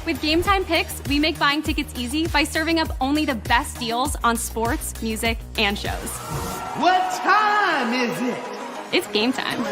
With Game Time Picks, we make buying tickets easy by serving up only the best deals on sports, music, and shows. What time is it? It's game time.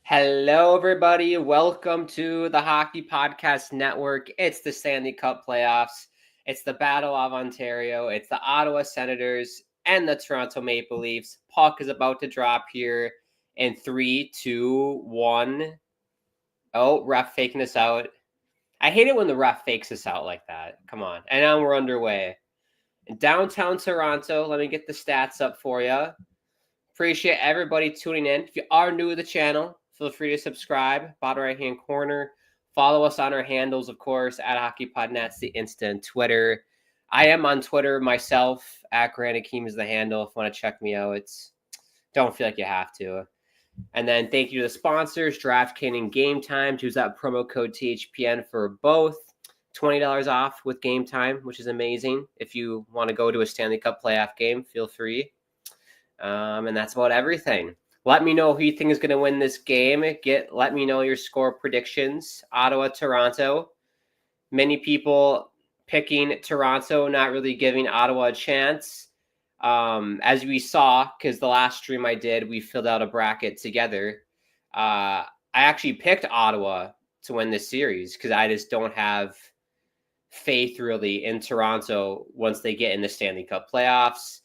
Hello, everybody. Welcome to the Hockey Podcast Network. It's the Stanley Cup playoffs. It's the Battle of Ontario. It's the Ottawa Senators and the Toronto Maple Leafs. Puck is about to drop here in 3, 2, 1. Oh, ref faking us out. I hate it when the ref fakes us out like that. Come on. And now we're underway. In downtown Toronto, let me get the stats up for you. Appreciate everybody tuning in. If you are new to the channel, feel free to subscribe, bottom right-hand corner. Follow us on our handles, of course, at hockeypodnet, the Insta and Twitter. I am on Twitter myself, at Grant Akeem is the handle. If you want to check me out, don't feel like you have to. And then thank you to the sponsors, DraftKings and Game Time. Use that promo code THPN for both. $20 off with Game Time, which is amazing. If you want to go to a Stanley Cup playoff game, feel free. And that's about everything. Let me know who you think is going to win this game. Let me know your score predictions. Ottawa, Toronto. Many people picking Toronto, not really giving Ottawa a chance. As we saw, because the last stream I did, we filled out a bracket together. I actually picked Ottawa to win this series because I just don't have faith really in Toronto once they get in the Stanley Cup playoffs.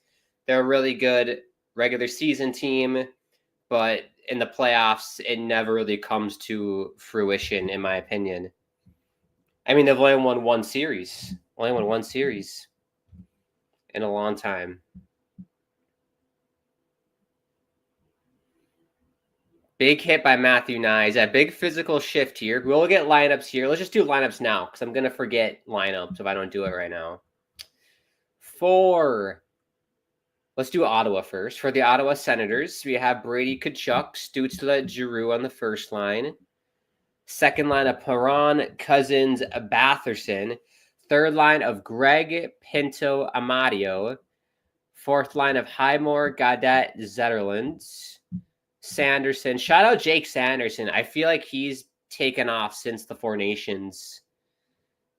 They're a really good regular season team, but in the playoffs, it never really comes to fruition, in my opinion. I mean, they've only won one series. Only won one series in a long time. Big hit by Matthew Nyes. A big physical shift here. We'll get lineups here. Let's just do lineups now because I'm going to forget lineups if I don't do it right now. Let's do Ottawa first. For the Ottawa Senators, we have Brady Tkachuk, Stützle, Giroux on the first line. Second line of Perron, Cousins, Batherson. Third line of Greg, Pinto, Amadio. Fourth line of Highmore, Gaudette, Zetterland. Sanderson. Shout out Jake Sanderson. I feel like he's taken off since the Four Nations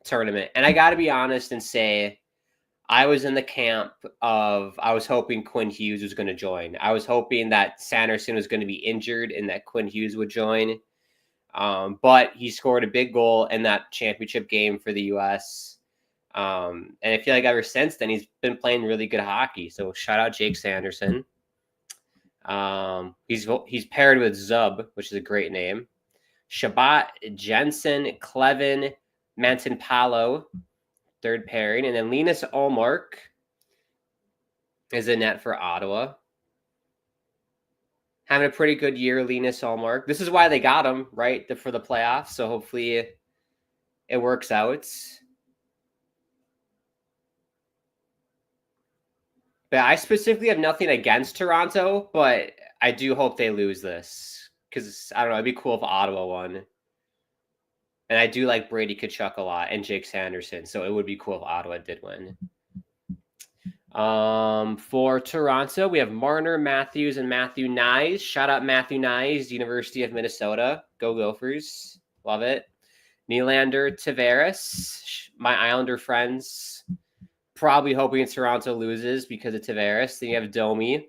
tournament. And I got to be honest and say, I was in the camp of I was hoping Quinn Hughes was going to join. I was hoping that Sanderson was going to be injured and that Quinn Hughes would join. But he scored a big goal in that championship game for the U.S. And I feel like ever since then, he's been playing really good hockey. So shout out Jake Sanderson. He's paired with Zub, which is a great name. Shabbat, Jensen, Clevin, Manton-Palo. Third pairing. And then Linus Ullmark is in net for Ottawa. Having a pretty good year, Linus Ullmark. This is why they got him, right, for the playoffs. So hopefully it works out. But I specifically have nothing against Toronto, but I do hope they lose this. Because, I don't know, it'd be cool if Ottawa won. And I do like Brady Tkachuk a lot and Jake Sanderson, so it would be cool if Ottawa did win. For Toronto, we have Marner, Matthews, and Matthew Nyes. Shout out Matthew Nyes, University of Minnesota. Go Gophers. Love it. Nylander, Tavares. My Islander friends probably hoping Toronto loses because of Tavares. Then you have Domi.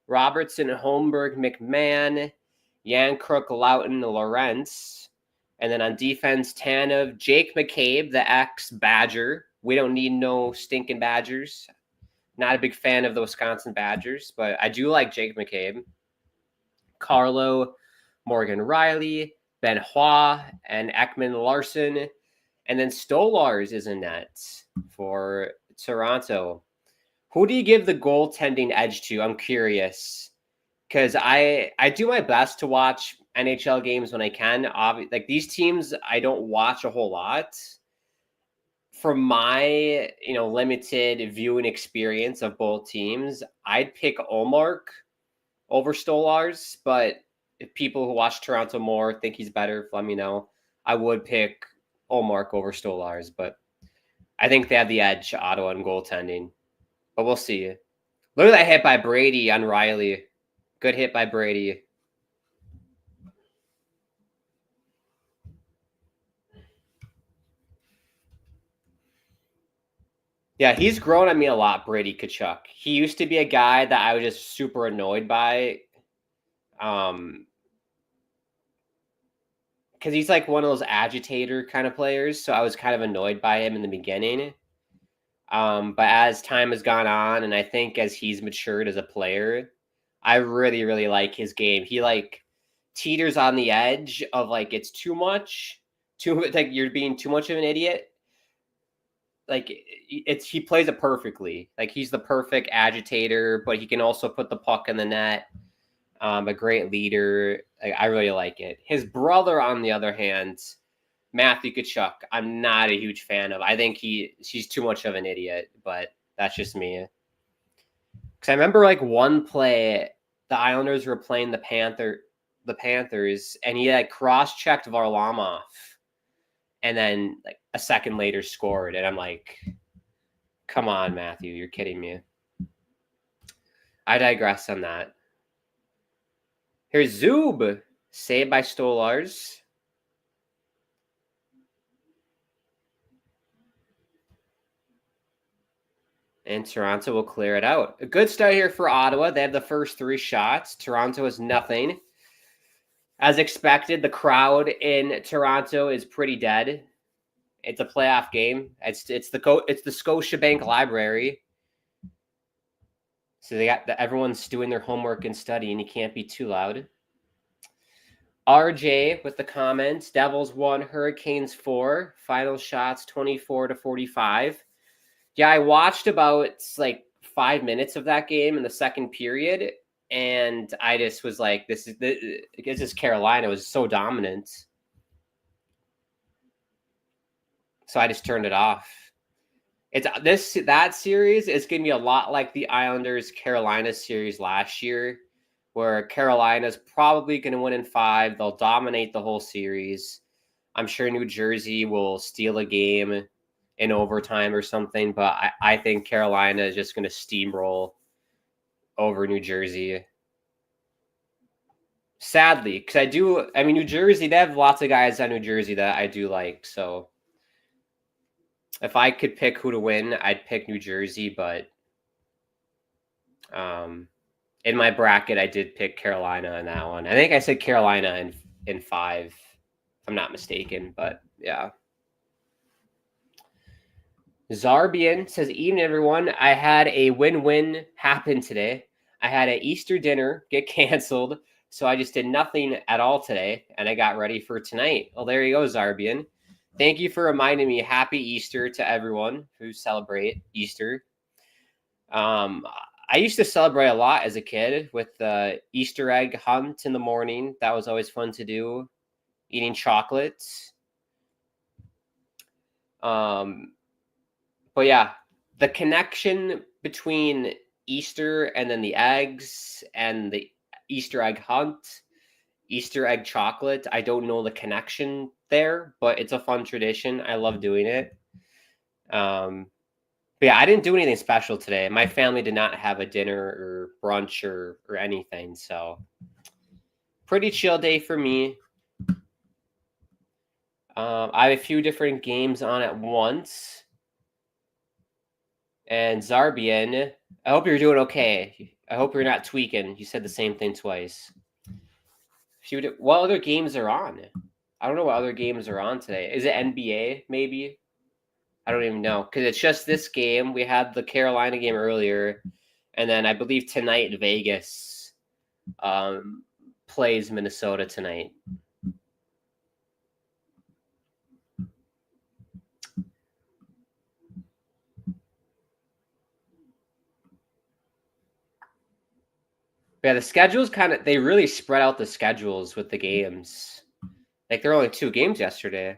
Robertson, Holmberg, McMahon, Yankruk, Loughton, Lawrence. And then on defense, Tanev, Jake McCabe, the ex-Badger. We don't need no stinking Badgers. Not a big fan of the Wisconsin Badgers, but I do like Jake McCabe. Carlo, Morgan Riley, Ben Hua, and Ekman Larson. And then Stolars is in net for Toronto. Who do you give the goaltending edge to? I'm curious. Because I do my best to watch NHL games when I can. Like these teams, I don't watch a whole lot. from my, limited viewing experience of both teams, I'd pick Ullmark over Stolarz, but if people who watch Toronto more think he's better, let me know. I would pick Ullmark over Stolarz, but I think they have the edge, Ottawa, in goaltending. But we'll see. Look at that hit by Brady on Riley. Good hit by Brady. Yeah, he's grown on me a lot, Brady Tkachuk. He used to be a guy that I was just super annoyed by. Because he's like one of those agitator kind of players, so I was kind of annoyed by him in the beginning. But as time has gone on, and I think as he's matured as a player, I really, really like his game. He like teeters on the edge of like it's too much, like you're being too much of an idiot. Like he plays it perfectly. Like he's the perfect agitator, but he can also put the puck in the net. A great leader. I really like it. His brother, on the other hand, Matthew Tkachuk, I'm not a huge fan of. I think she's too much of an idiot, but that's just me. Because I remember like one play, the Islanders were playing the Panthers, and he had cross-checked Varlamov, and then like a second later scored, and I'm like, come on, Matthew, you're kidding me. I digress on that. Here's Zub, saved by Stolarz. And Toronto will clear it out. A good start here for Ottawa. They have the first 3 shots. Toronto is nothing. As expected, the crowd in Toronto is pretty dead. It's a playoff game. It's the Scotiabank Library. So everyone's doing their homework and studying. You can't be too loud. RJ with the comments. Devils 1, Hurricanes 4. Final shots 24-45. Yeah, I watched about like 5 minutes of that game in the second period, and I just was like, this is Carolina was so dominant. So I just turned it off. That series is going to be a lot like the Islanders Carolina series last year, where Carolina's probably going to win in 5. They'll dominate the whole series. I'm sure New Jersey will steal a game in overtime or something, but I think Carolina is just going to steamroll over New Jersey. Sadly, because New Jersey, they have lots of guys on New Jersey that I do like, so if I could pick who to win, I'd pick New Jersey, but in my bracket, I did pick Carolina in that one. I think I said Carolina in 5, if I'm not mistaken, but yeah. Zarbian says, evening, everyone. I had a win-win happen today. I had an Easter dinner get canceled, so I just did nothing at all today, and I got ready for tonight. Well, there you go, Zarbian. Thank you for reminding me. Happy Easter to everyone who celebrate Easter. I used to celebrate a lot as a kid with the Easter egg hunt in the morning. That was always fun to do. Eating chocolates. But yeah, the connection between Easter and then the eggs and the Easter egg hunt, Easter egg chocolate, I don't know the connection there, but it's a fun tradition. I love doing it. But yeah, I didn't do anything special today. My family did not have a dinner or brunch or anything, so pretty chill day for me. I have a few different games on at once. And Zarbian, I hope you're doing okay. I hope you're not tweaking. You said the same thing twice. What other games are on? I don't know what other games are on today. Is it NBA, maybe? I don't even know. Because it's just this game. We had the Carolina game earlier. And then I believe tonight Vegas plays Minnesota tonight. Yeah, the schedules they really spread out the schedules with the games. Like there were only 2 games yesterday.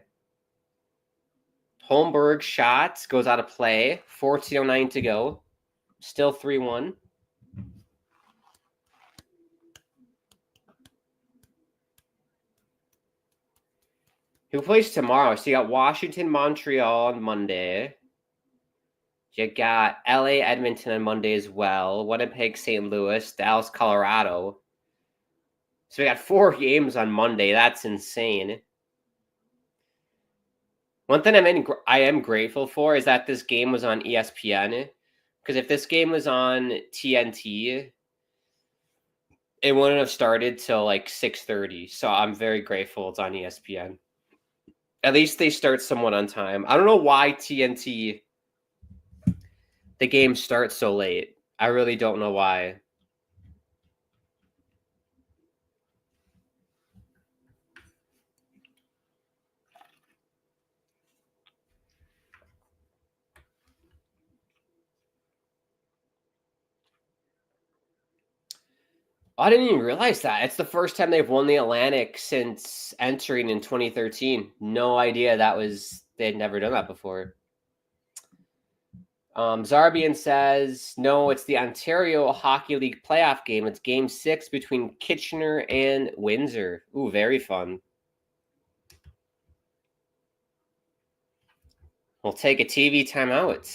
Holmberg shot goes out of play. 14:09 to go. Still 3-1. Who plays tomorrow? So you got Washington, Montreal on Monday. You got LA, Edmonton on Monday as well. Winnipeg, St. Louis, Dallas, Colorado. So we got 4 games on Monday. That's insane. One thing I am grateful for is that this game was on ESPN. Because if this game was on TNT, it wouldn't have started till like 6:30. So I'm very grateful it's on ESPN. At least they start somewhat on time. I don't know why TNT, the game starts so late. I really don't know why. I didn't even realize that. It's the first time they've won the Atlantic since entering in 2013. No idea they'd never done that before. Zarbian says, no, it's the Ontario Hockey League playoff game. It's game 6 between Kitchener and Windsor. Ooh, very fun. We'll take a TV timeout.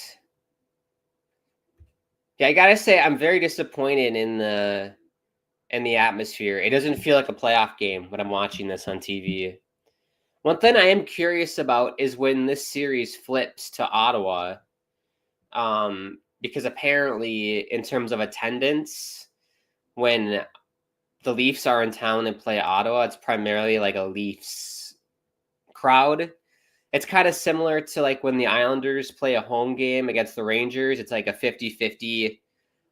Yeah, I gotta say, I'm very disappointed in the atmosphere. It doesn't feel like a playoff game when I'm watching this on TV. One thing I am curious about is when this series flips to Ottawa. Because apparently, in terms of attendance, when the Leafs are in town and play Ottawa, it's primarily like a Leafs crowd. It's kind of similar to like when the Islanders play a home game against the Rangers. It's like a 50-50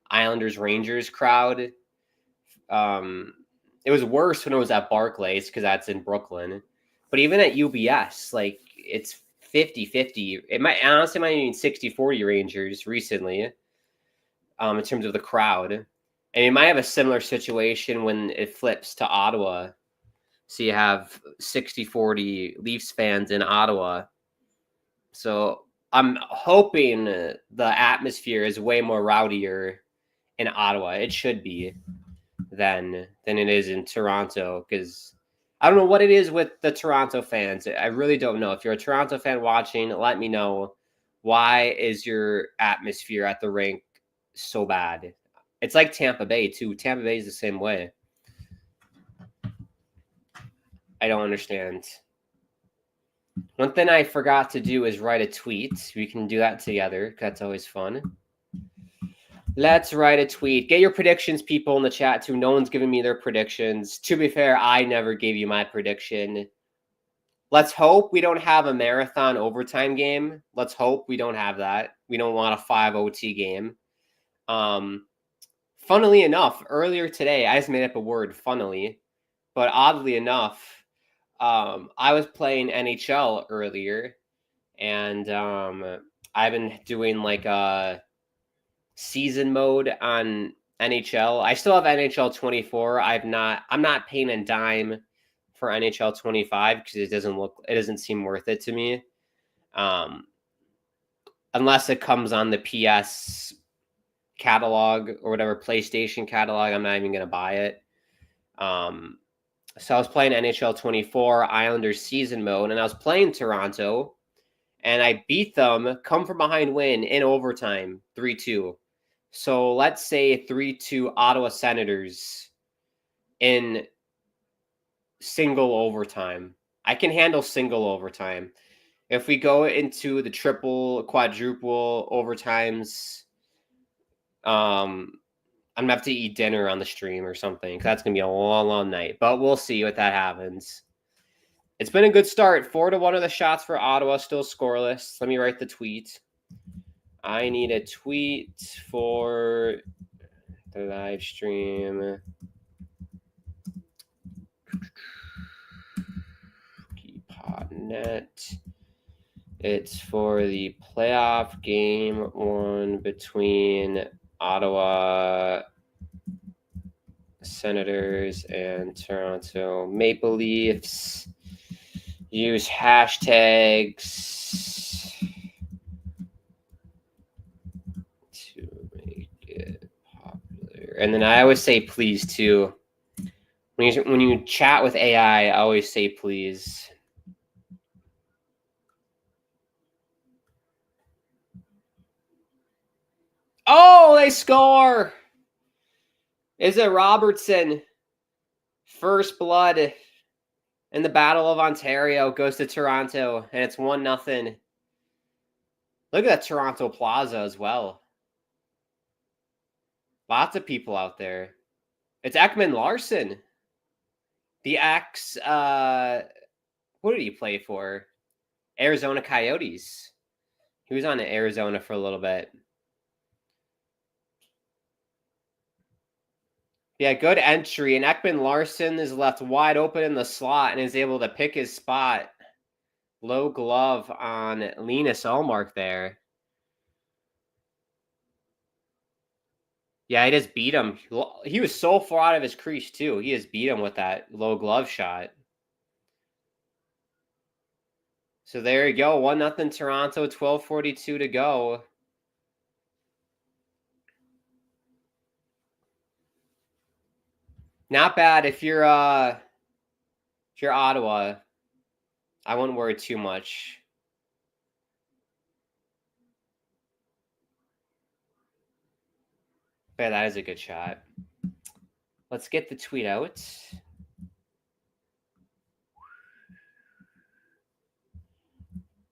Islanders-Rangers crowd. It was worse when it was at Barclays because that's in Brooklyn. But even at UBS, like it's 50-50. It might mean 60-40 Rangers recently, in terms of the crowd. And you might have a similar situation when it flips to Ottawa. So you have 60-40 Leafs fans in Ottawa. So I'm hoping the atmosphere is way more rowdier in Ottawa. It should be than it is in Toronto, because I don't know what it is with the Toronto fans. I really don't know. If you're a Toronto fan watching, let me know, why is your atmosphere at the rink so bad? It's like Tampa Bay too. Tampa Bay is the same way. I don't understand. One thing I forgot to do is write a tweet. We can do that together. That's always fun. Let's write a tweet. Get your predictions, people, in the chat, too. No one's giving me their predictions. To be fair, I never gave you my prediction. Let's hope we don't have a marathon overtime game. Let's hope we don't have that. We don't want a 5 OT game. Funnily enough, earlier today, I just made up a word, funnily. But oddly enough, I was playing NHL earlier. And I've been doing like a season mode on NHL. I still have NHL 24. I'm not paying a dime for NHL 25 because it doesn't seem worth it to me. Unless it comes on the PS catalog or whatever, PlayStation catalog, I'm not even going to buy it. So I was playing NHL 24 Islanders season mode, and I was playing Toronto, and I beat them, come from behind win in overtime, 3-2. So let's say 3-2 Ottawa Senators in single overtime. I can handle single overtime. If we go into the triple, quadruple overtimes, I'm going to have to eat dinner on the stream or something. That's going to be a long, long night. But we'll see what that happens. It's been a good start. 4-1 of the shots for Ottawa, still scoreless. Let me write the tweet. I need a tweet for the live stream. Hockeypodnet. It's for the playoff game 1 between Ottawa Senators and Toronto Maple Leafs. Use hashtags And then I always say please too. When you chat with AI, I always say please. Oh, they score! Is it Robertson? First blood in the Battle of Ontario goes to Toronto, and it's 1-0. Look at that Toronto Plaza as well. Lots of people out there. It's Ekman Larson. The ex, what did he play for? Arizona Coyotes. He was on Arizona for a little bit. Yeah, good entry. And Ekman Larson is left wide open in the slot and is able to pick his spot. Low glove on Linus Ullmark there. Yeah, he just beat him. He was so far out of his crease, too. He just beat him with that low glove shot. So there you go. 1-0 Toronto, 12:42 to go. Not bad if you're Ottawa. I wouldn't worry too much. But that is a good shot. Let's get the tweet out.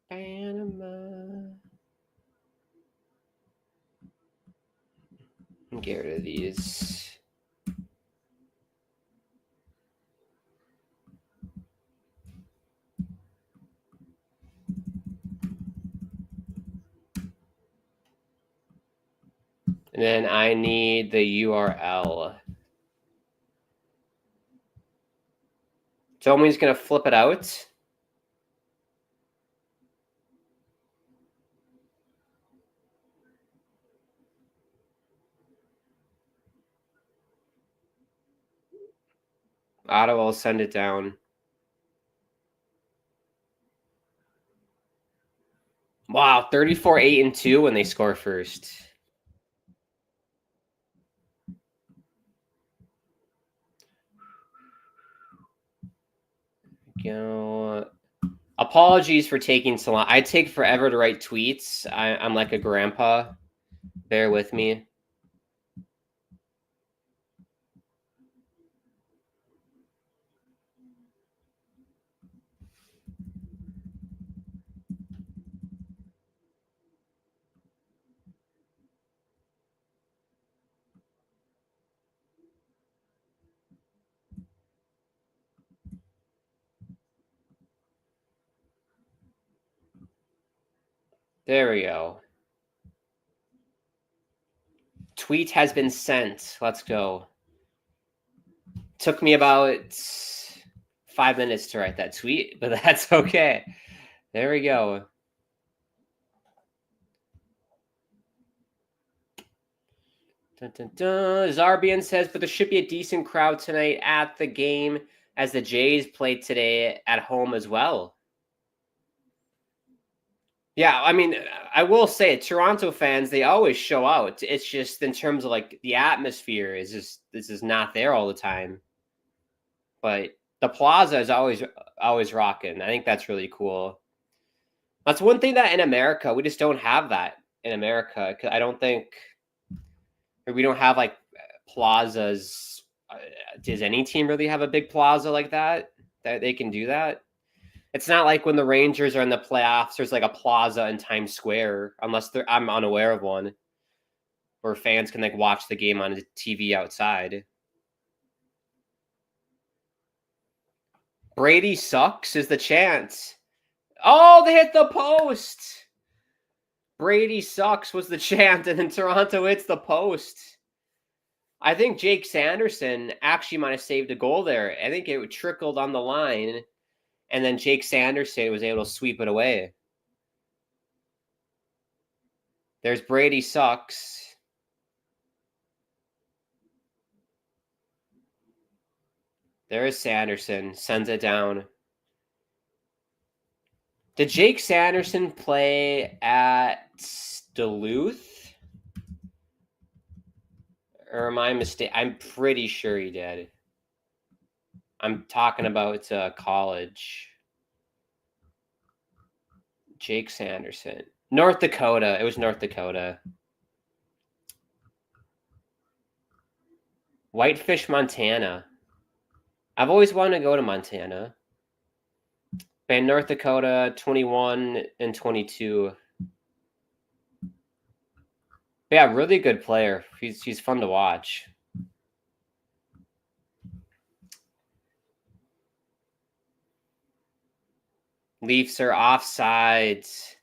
Panama. Get rid of these. And then I need the URL. So I'm just going to flip it out. Ottawa will send it down. Wow, 34-8-2 when they score first. Go. Apologies for taking so long. I take forever to write tweets. I'm like a grandpa. Bear with me. There we go. Tweet has been sent. Let's go. Took me about 5 minutes to write that tweet, but that's okay. There we go. Dun, dun, dun. Zarbian says, but there should be a decent crowd tonight at the game as the Jays played today at home as well. Yeah, I mean, I will say Toronto fans, they always show out. It's just in terms of like the atmosphere this is not there all the time. But the plaza is always rocking. I think that's really cool. That's one thing that in America, we just don't have that in America. I don't think we don't have like plazas. Does any team really have a big plaza like that they can do that? It's not like when the Rangers are in the playoffs, there's like a plaza in Times Square, unless I'm unaware of one where fans can like watch the game on a TV outside. Brady sucks is the chant. Oh, they hit the post. Brady sucks was the chant, and then Toronto hits the post. I think Jake Sanderson actually might have saved a goal there. I think it trickled on the line, and then Jake Sanderson was able to sweep it away. There's Brady sucks. There is Sanderson. Sends it down. Did Jake Sanderson play at Duluth? Or am I mistaken? I'm pretty sure he did. I'm talking about college. Jake Sanderson. North Dakota. It was North Dakota. Whitefish, Montana. I've always wanted to go to Montana. But North Dakota, 21 and 22. Yeah, really good player. He's fun to watch. Leafs are offsides.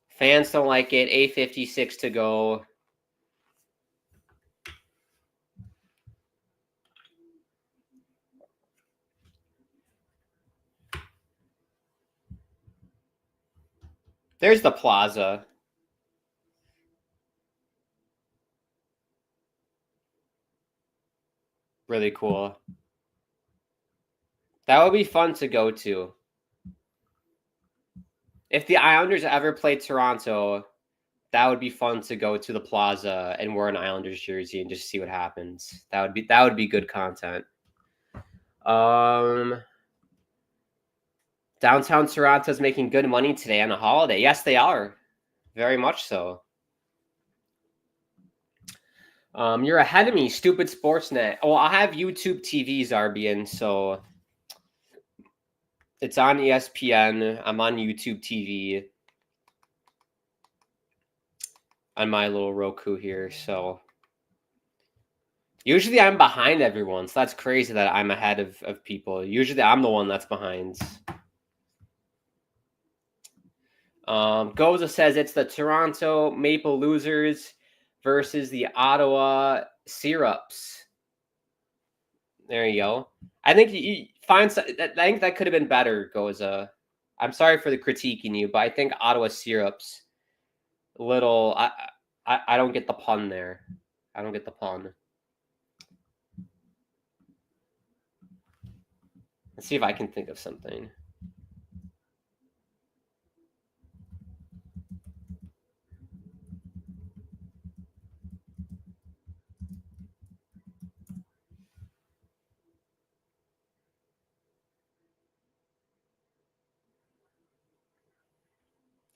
Fans don't like it. 8:56 to go. There's the plaza. Really cool. That would be fun to go to. If the Islanders ever play Toronto, that would be fun to go to the plaza and wear an Islanders jersey and just see what happens. That would be good content. Downtown Toronto's making good money today on a holiday. Yes, they are. Very much so. You're ahead of me, stupid Sportsnet. Well, I have YouTube TVs, RBN, so it's on ESPN. I'm on YouTube TV on my little Roku here. So usually I'm behind everyone. So that's crazy that I'm ahead of people. Usually I'm the one that's behind. Goza says it's the Toronto Maple Losers versus the Ottawa Syrups. There you go. I think you find. I think that could have been better, Goza. I'm sorry for the critiquing you, but I think Ottawa Syrups. Little. I don't get the pun there. I don't get the pun. Let's see if I can think of something.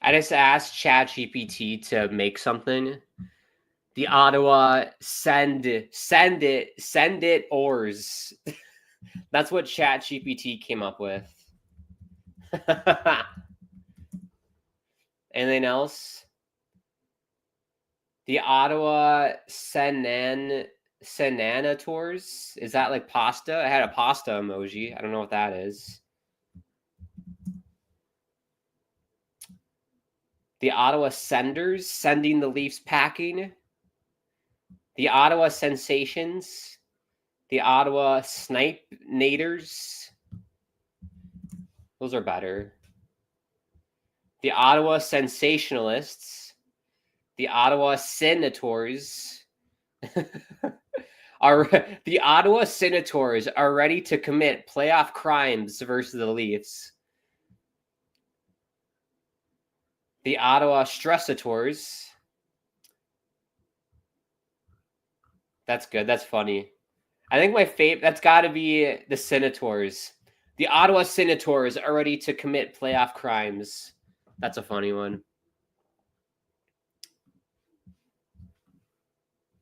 I just asked ChatGPT to make something. The Ottawa send it oars. That's what ChatGPT came up with. Anything else? The Ottawa Senators. Is that like pasta? I had a pasta emoji. I don't know what that is. The Ottawa Senders sending the Leafs packing. The Ottawa Sensations. The Ottawa Snipe Naders. Those are better. The Ottawa Sensationalists. The Ottawa Senators. The Ottawa Senators are ready to commit playoff crimes versus the Leafs. The Ottawa Stressators. That's good. That's funny. I think my favorite, that's got to be the Senators. The Ottawa Senators are ready to commit playoff crimes. That's a funny one.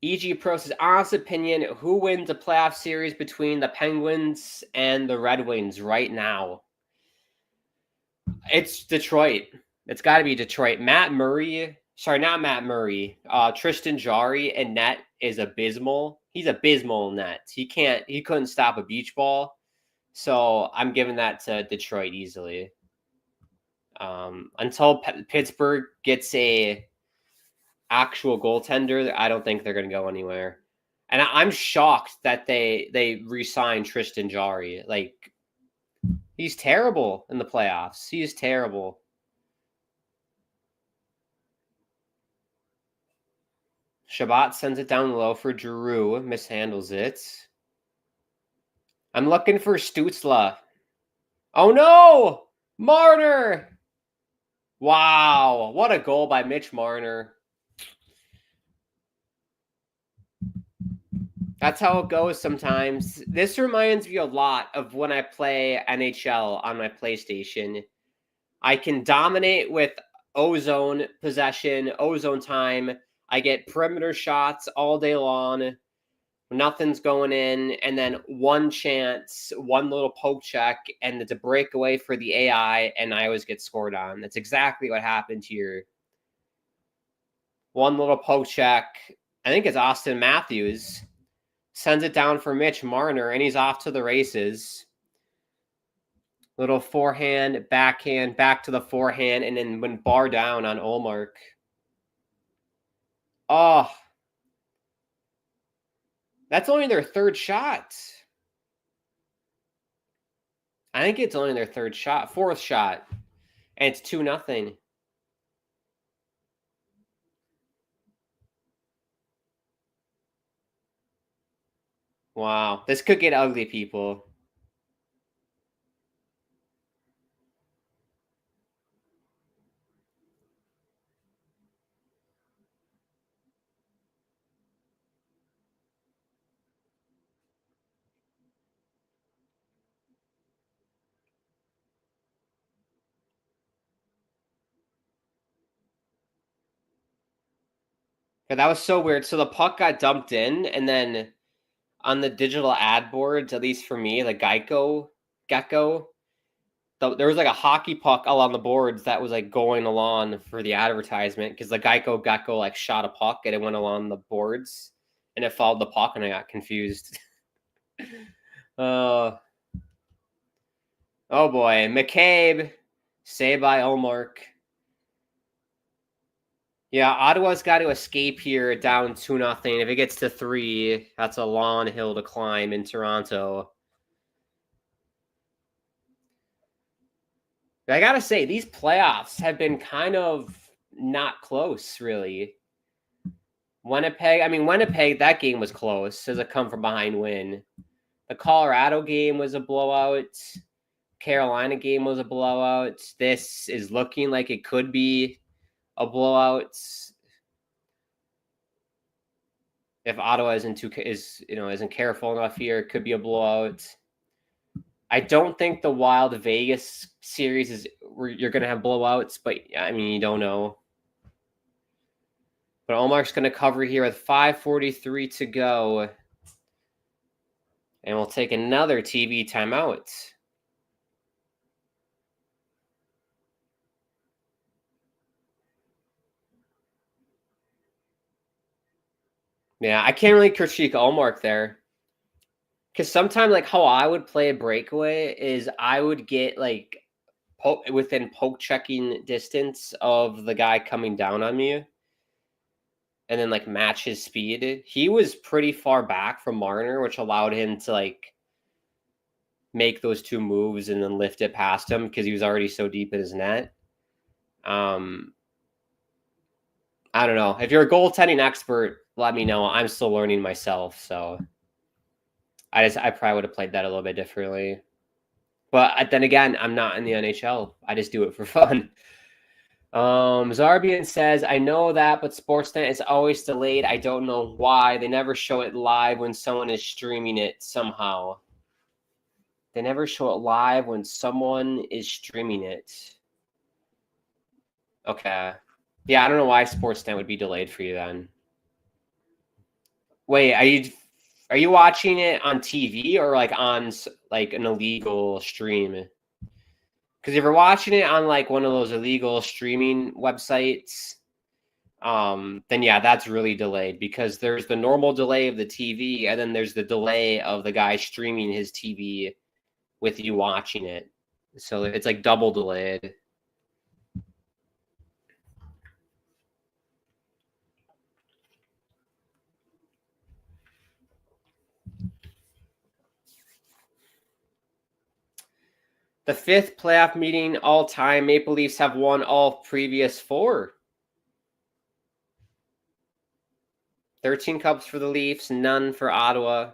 EG Pro says, honest opinion, who wins a playoff series between the Penguins and the Red Wings right now? It's Detroit. It's got to be Detroit. Tristan Jarry in net is abysmal. He's abysmal in net. He couldn't stop a beach ball. So I'm giving that to Detroit easily. Until Pittsburgh gets a actual goaltender, I don't think they're going to go anywhere. And I'm shocked that they re-signed Tristan Jarry. Like, he's terrible in the playoffs. He is terrible. Shabbat sends it down low for Giroux. Mishandles it. I'm looking for Stützle. Oh, no! Marner! Wow. What a goal by Mitch Marner. That's how it goes sometimes. This reminds me a lot of when I play NHL on my PlayStation. I can dominate with ozone possession, ozone time. I get perimeter shots all day long. Nothing's going in, and then one chance, one little poke check, and it's a breakaway for the AI, and I always get scored on. That's exactly what happened here. One little poke check. I think it's Austin Matthews. Sends it down for Mitch Marner, and he's off to the races. Little forehand, backhand, back to the forehand, and then when bar down on Ullmark. Oh, that's only their third shot. I think it's only their fourth shot, and it's 2-0. Wow, this could get ugly, people. Yeah, that was so weird. So the puck got dumped in, and then on the digital ad boards, at least for me, the Gecko, there was like a hockey puck all on the boards that was like going along for the advertisement because the Gecko like shot a puck and it went along the boards and it followed the puck and I got confused. Oh boy, McCabe, saved by Ullmark. Yeah, Ottawa's got to escape here down 2-0. If it gets to 3, that's a long hill to climb in Toronto. I gotta say, these playoffs have been kind of not close, really. Winnipeg, that game was close as a come-from-behind win. The Colorado game was a blowout. Carolina game was a blowout. This is looking like it could be a blowout. If Ottawa isn't careful enough here, it could be a blowout. I don't think the Wild Vegas series is where you're going to have blowouts, but I mean, you don't know. But Ullmark's going to cover here with 5:43 to go. And we'll take another TV timeout. Yeah, I can't really critique Ullmark there. Because sometimes, like, how I would play a breakaway is I would get, like, within poke checking distance of the guy coming down on me and then, like, match his speed. He was pretty far back from Marner, which allowed him to, like, make those two moves and then lift it past him because he was already so deep in his net. I don't know. If you're a goaltending expert, let me know. I'm still learning myself, so I probably would have played that a little bit differently. But then again, I'm not in the NHL. I just do it for fun. Zarbian says, I know that, but Sportsnet is always delayed. I don't know why. They never show it live when someone is streaming it somehow. They never show it live when someone is streaming it. Okay. Yeah, I don't know why Sportsnet would be delayed for you then. Wait, are you watching it on TV or like on like an illegal stream? Because if you're watching it on like one of those illegal streaming websites, then yeah, that's really delayed because there's the normal delay of the TV and then there's the delay of the guy streaming his TV with you watching it. So it's like double delayed. The 5th playoff meeting all time. Maple Leafs have won all previous 4. 13 cups for the Leafs, none for Ottawa.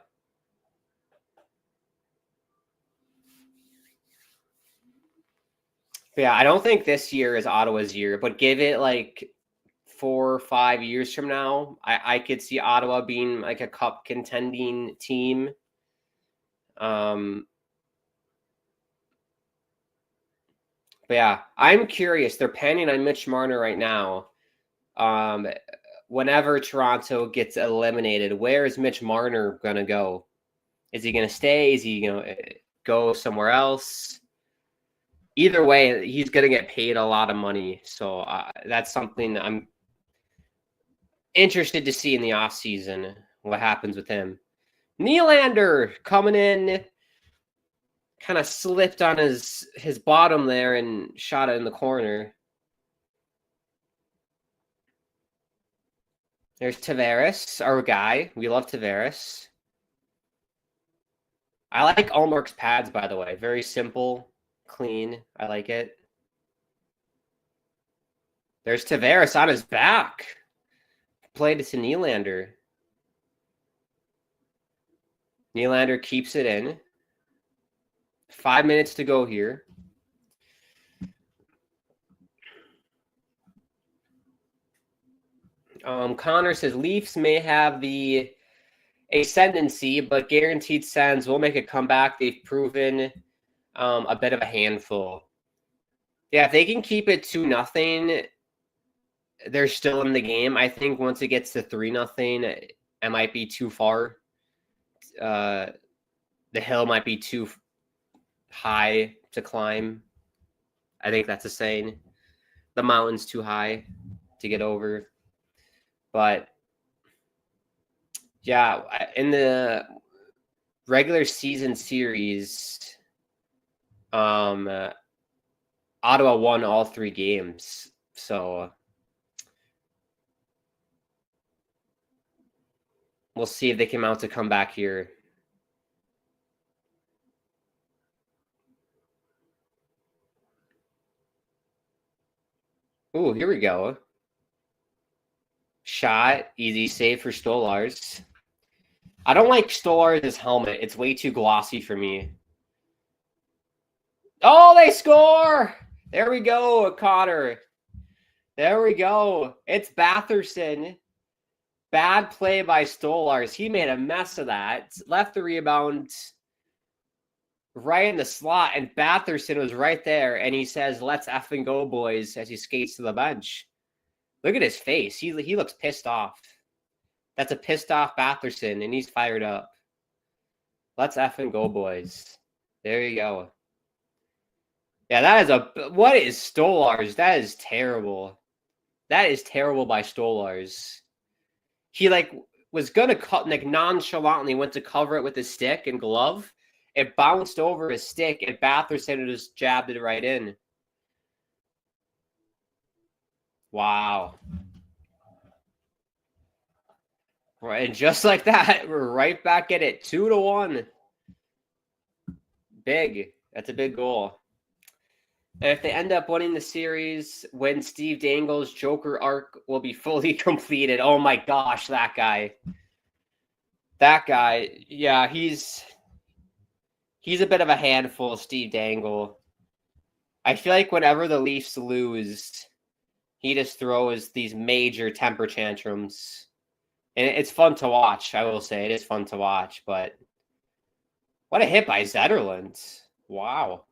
But yeah, I don't think this year is Ottawa's year, but give it like 4 or 5 years from now, I could see Ottawa being like a cup contending team. But yeah, I'm curious. They're panning on Mitch Marner right now. Whenever Toronto gets eliminated, where is Mitch Marner going to go? Is he going to stay? Is he going to go somewhere else? Either way, he's going to get paid a lot of money. So that's something I'm interested to see in the offseason, what happens with him. Nylander coming in, kind of slipped on his bottom there and shot it in the corner. There's Tavares, our guy. We love Tavares. I like Allmark's pads, by the way. Very simple, clean. I like it. There's Tavares on his back. Played it to Nylander. Nylander keeps it in. 5 minutes to go here. Connor says Leafs may have the ascendancy, but guaranteed Sens will make a comeback. They've proven a bit of a handful. Yeah, if they can keep it 2-0, they're still in the game. I think once it gets to 3-0, it might be too far. The hill might be too high to climb. I think that's a saying. The mountain's too high to get over. But yeah, in the regular season series, Ottawa won all 3 games. So we'll see if they come out to come back here. Ooh, here we go. Shot, easy save for Stolarz. I don't like Stolarz' helmet. It's way too glossy for me. Oh, they score! There we go, Connor. There we go. It's Batherson. Bad play by Stolarz. He made a mess of that. Left the rebound right in the slot, and Batherson was right there, and he says, "Let's effing go, boys," as he skates to the bench. Look at his face. He looks pissed off. That's a pissed off Batherson, and he's fired up. Let's effing go, boys. There you go. Yeah, that is what is Stolarz? That is terrible. That is terrible by Stolarz. He was gonna cut, nonchalantly went to cover it with his stick and glove. It bounced over his stick, and Batherson just jabbed it right in. Wow. Right, and just like that, we're right back at it. 2-1. Big. That's a big goal. And if they end up winning the series, when Steve Dangle's Joker arc will be fully completed. Oh my gosh, that guy. That guy. Yeah, he's a bit of a handful, Steve Dangle. I feel like whenever the Leafs lose, he just throws these major temper tantrums. And it's fun to watch, I will say. It is fun to watch, but what a hit by Zetterlund. Wow.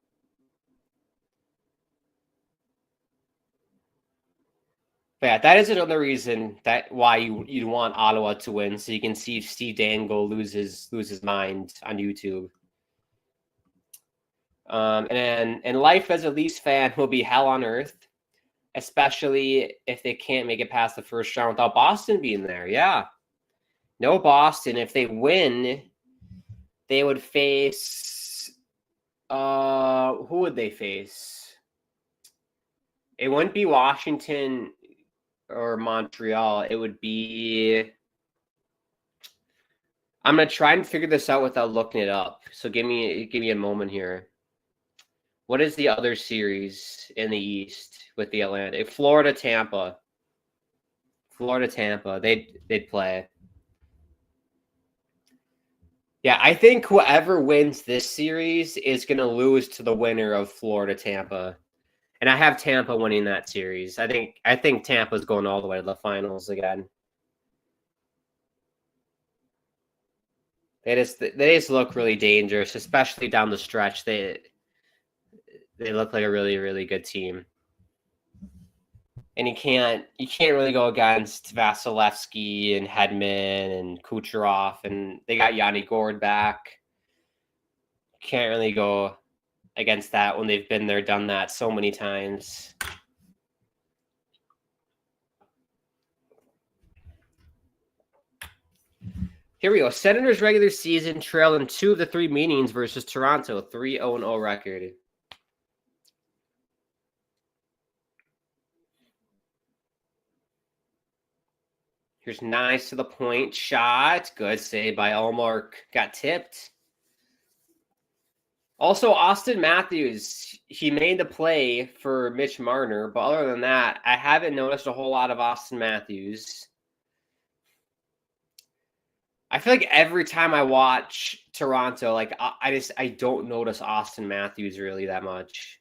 But yeah, that is another reason why you'd want Ottawa to win, so you can see Steve Dangle lose his mind on YouTube. And life as a Leafs fan will be hell on earth, especially if they can't make it past the first round without Boston being there. Yeah. No Boston. If they win, they would face who would they face? It wouldn't be Washington or Montreal. It would be, I'm gonna try and figure this out without looking it up. So give me a moment here. What is the other series in the East with the Atlantic? Florida, Tampa. They'd play. Yeah, I think whoever wins this series is going to lose to the winner of Florida, Tampa. And I have Tampa winning that series. I think Tampa's going all the way to the finals again. They just look really dangerous, especially down the stretch. They look like a really, really good team. And you can't really go against Vasilevsky and Hedman and Kucherov, and they got Yanni Gourde back. Can't really go against that when they've been there, done that so many times. Here we go. Senators regular season trail in 2 of the 3 meetings versus Toronto, 3-0-0 record. Here's nice to the point shot. Good save by Ullmark. Got tipped. Also, Austin Matthews, he made the play for Mitch Marner, but other than that, I haven't noticed a whole lot of Austin Matthews. I feel like every time I watch Toronto, like I don't notice Austin Matthews really that much.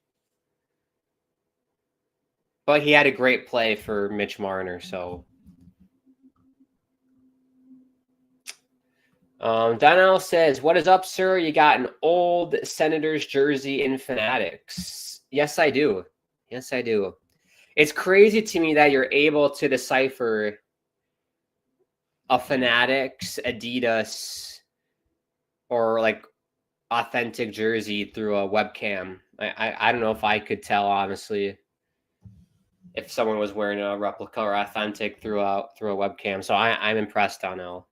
But he had a great play for Mitch Marner, so. Donnell says, "What is up, sir? You got an old Senators jersey in Fanatics." Yes, I do. Yes, I do. It's crazy to me that you're able to decipher a Fanatics, Adidas, or like authentic jersey through a webcam. I don't know if I could tell, honestly, if someone was wearing a replica or authentic through a webcam. So I'm impressed, Donnell.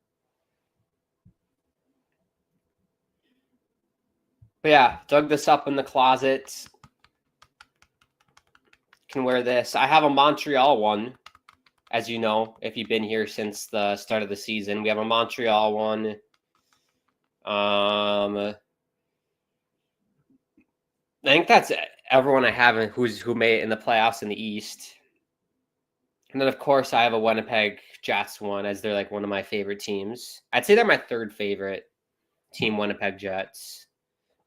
But yeah, dug this up in the closet. Can wear this. I have a Montreal one, as you know, if you've been here since the start of the season. We have a Montreal one. I think that's everyone I have who made it in the playoffs in the East. And then, of course, I have a Winnipeg Jets one, as they're like one of my favorite teams. I'd say they're my third favorite team, Winnipeg Jets.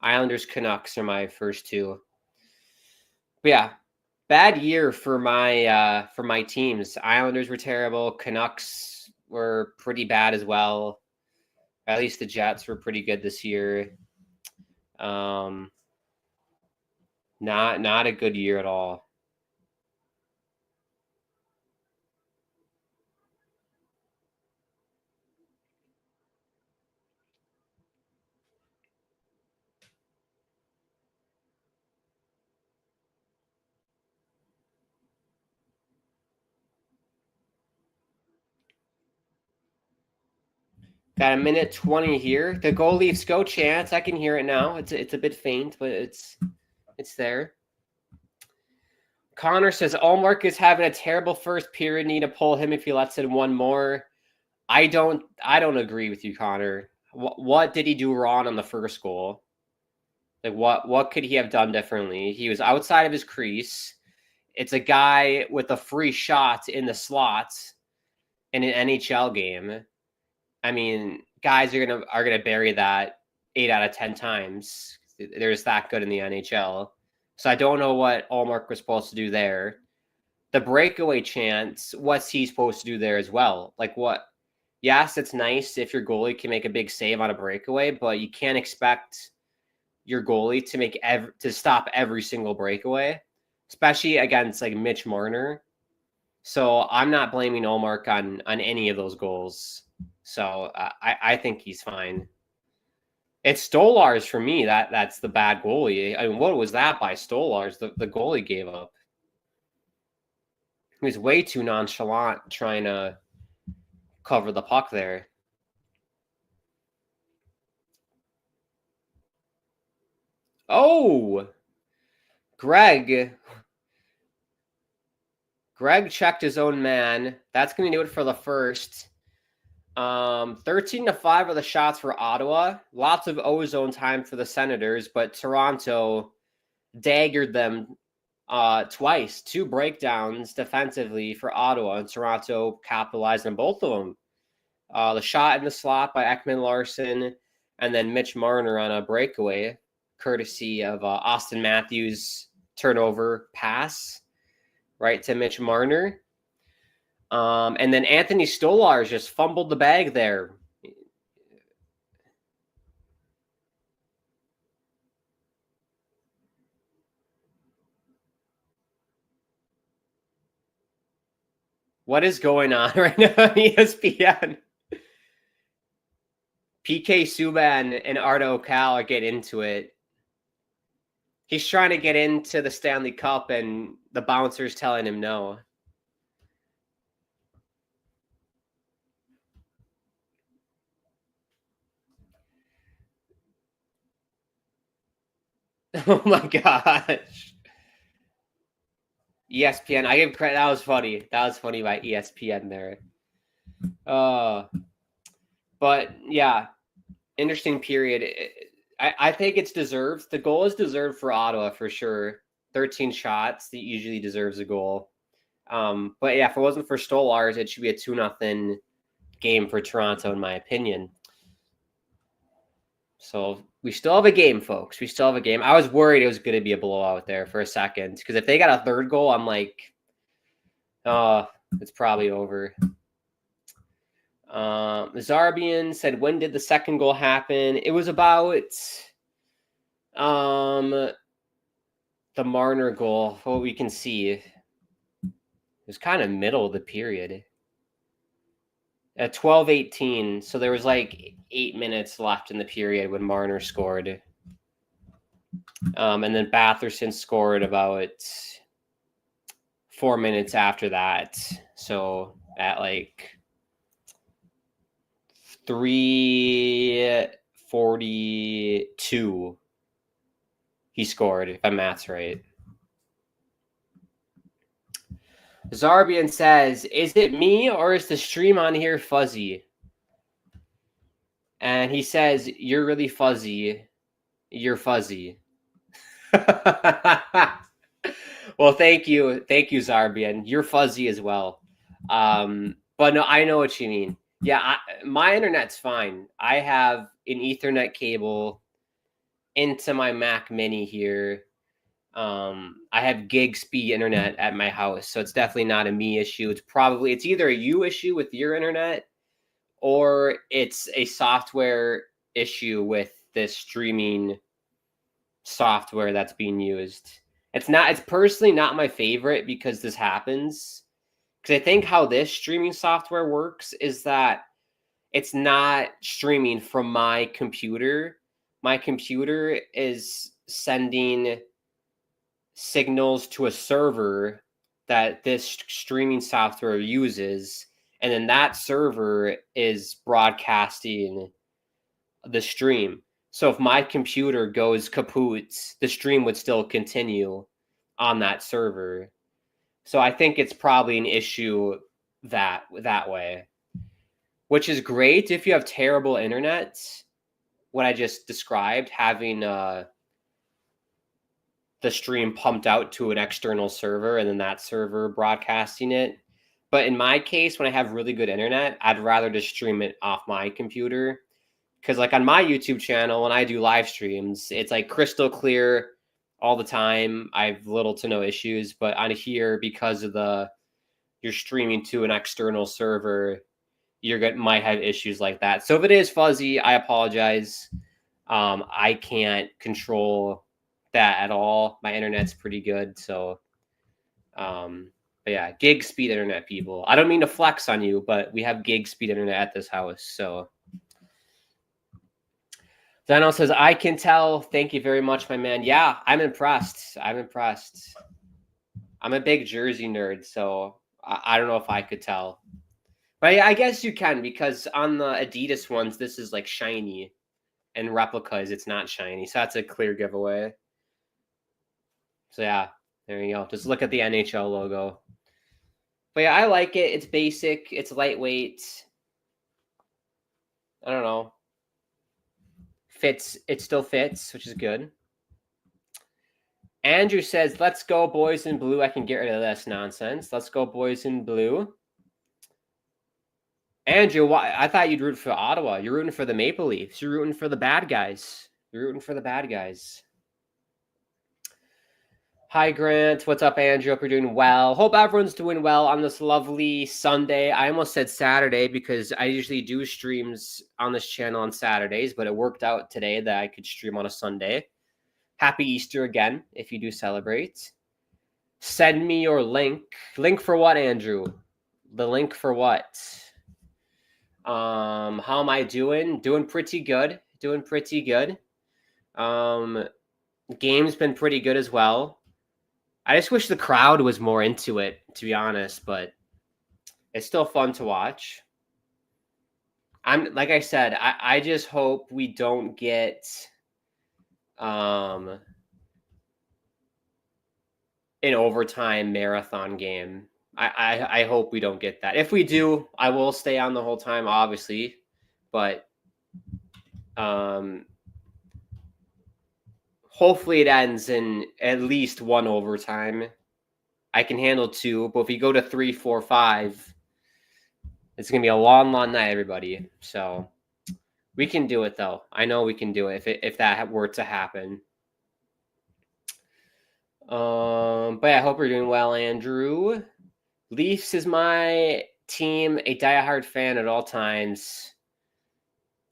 Islanders, Canucks are my first 2. But yeah, bad year for my teams. Islanders were terrible. Canucks were pretty bad as well. At least the Jets were pretty good this year. Not a good year at all. Got a minute 20 here. The goal Leafs go chance. I can hear it now. It's a bit faint, but it's there. Connor says Ullmark is having a terrible first period. Need to pull him if he lets in one more. I don't agree with you, Connor. What did he do wrong on the first goal? Like what could he have done differently? He was outside of his crease. It's a guy with a free shot in the slot in an NHL game. I mean, guys are gonna bury that 8 out of 10 times. They're just that good in the NHL. So I don't know what Ullmark was supposed to do there. The breakaway chance, what's he supposed to do there as well? Like what? Yes, it's nice if your goalie can make a big save on a breakaway, but you can't expect your goalie to stop every single breakaway, especially against like Mitch Marner. So I'm not blaming Ullmark on any of those goals. So I think he's fine. It's Stolarz for me. That's the bad goalie. I mean, what was that by Stolarz? The goalie gave up. He was way too nonchalant trying to cover the puck there. Oh, Greg checked his own man. That's going to do it for the first. 13-5 are the shots for Ottawa. Lots of ozone time for the Senators, but Toronto daggered them twice. 2 breakdowns defensively for Ottawa, and Toronto capitalized on both of them. The shot in the slot by Ekman-Larsson, and then Mitch Marner on a breakaway, courtesy of Austin Matthews turnover pass right to Mitch Marner. And then Anthony Stolarz just fumbled the bag there. What is going on right now on ESPN? PK Subban and Ardo Cal are getting into it. He's trying to get into the Stanley Cup, and the bouncer's telling him no. Oh my gosh. ESPN. I give credit. That was funny. That was funny by ESPN there. But yeah, interesting period. I think it's deserved. The goal is deserved for Ottawa for sure. 13 shots. That usually deserves a goal. But yeah, if it wasn't for Stolarz, it should be a 2-0 game for Toronto, in my opinion. So we still have a game, folks. We still have a game. I was worried it was going to be a blowout there for a second, because if they got a third goal, I'm like, it's probably over. Zarbian said, when did the second goal happen? It was about the Marner goal. What we can see, it was kind of middle of the period. At 12:18, so there was like 8 minutes left in the period when Marner scored. And then Batherson scored about 4 minutes after that. So at like 3:42, he scored, if my math's right. Zarbian says, is it me or is the stream on here fuzzy? And he says, you're really fuzzy. You're fuzzy. Well, thank you. Thank you, Zarbian. You're fuzzy as well. But no, I know what you mean. Yeah, my internet's fine. I have an Ethernet cable into my Mac Mini here. I have gig speed internet at my house, so it's definitely not a me issue. It's either a you issue with your internet, or it's a software issue with this streaming software that's being used. It's personally not my favorite because this happens. Because I think how this streaming software works is that it's not streaming from my computer. My computer is sending signals to a server that this streaming software uses, and then that server is broadcasting the stream. So if my computer goes kaput, the stream would still continue on that server. So I think it's probably an issue that way, which is great if you have terrible internet. What I just described, having the stream pumped out to an external server and then that server broadcasting it. But in my case, when I have really good internet, I'd rather just stream it off my computer. Because like on my YouTube channel, when I do live streams, it's like crystal clear all the time. I have little to no issues. But on here, because of you're streaming to an external server, might have issues like that. So if it is fuzzy, I apologize. I can't control that at all. My internet's pretty good. So, but yeah, gig speed internet, people. I don't mean to flex on you, but we have gig speed internet at this house. So Dano says, I can tell. Thank you very much, my man. Yeah, I'm impressed. I'm a big jersey nerd, so I don't know if I could tell. But yeah, I guess you can, because on the Adidas ones, this is like shiny, and replicas, it's not shiny. So that's a clear giveaway. So yeah, there you go. Just look at the NHL logo. But yeah, I like it. It's basic. It's lightweight. I don't know. Fits. It still fits, which is good. Andrew says, let's go, boys in blue. I can get rid of this nonsense. Let's go, boys in blue. Andrew, I thought you'd root for Ottawa. You're rooting for the Maple Leafs. You're rooting for the bad guys. Hi, Grant. What's up, Andrew? Hope you're doing well. Hope everyone's doing well on this lovely Sunday. I almost said Saturday because I usually do streams on this channel on Saturdays, but it worked out today that I could stream on a Sunday. Happy Easter again, if you do celebrate. Send me your link. Link for what, Andrew? The link for what? How am I doing? Doing pretty good. Game's been pretty good as well. I just wish the crowd was more into it, to be honest, but it's still fun to watch. Like I said, I just hope we don't get an overtime marathon game. I hope we don't get that. If we do, I will stay on the whole time, obviously, but hopefully it ends in at least one overtime. I can handle 2, but if we go to 3, 4, 5, it's going to be a long night, everybody. So we can do it, though. I know we can do it if that were to happen. But yeah, I hope you're doing well, Andrew. Leafs is my team, a diehard fan at all times.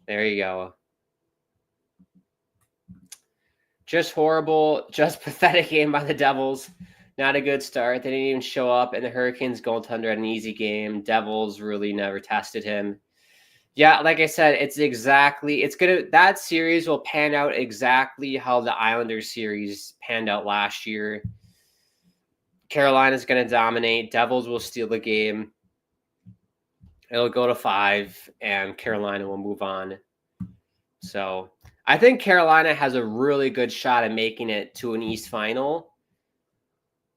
There you go. Just horrible, just pathetic game by the Devils. Not a good start. They didn't even show up, and the Hurricanes goaltender had an easy game. Devils really never tested him. Yeah, like I said, that series will pan out exactly how the Islanders series panned out last year. Carolina's going to dominate. Devils will steal the game. It'll go to 5, and Carolina will move on. So I think Carolina has a really good shot at making it to an East Final.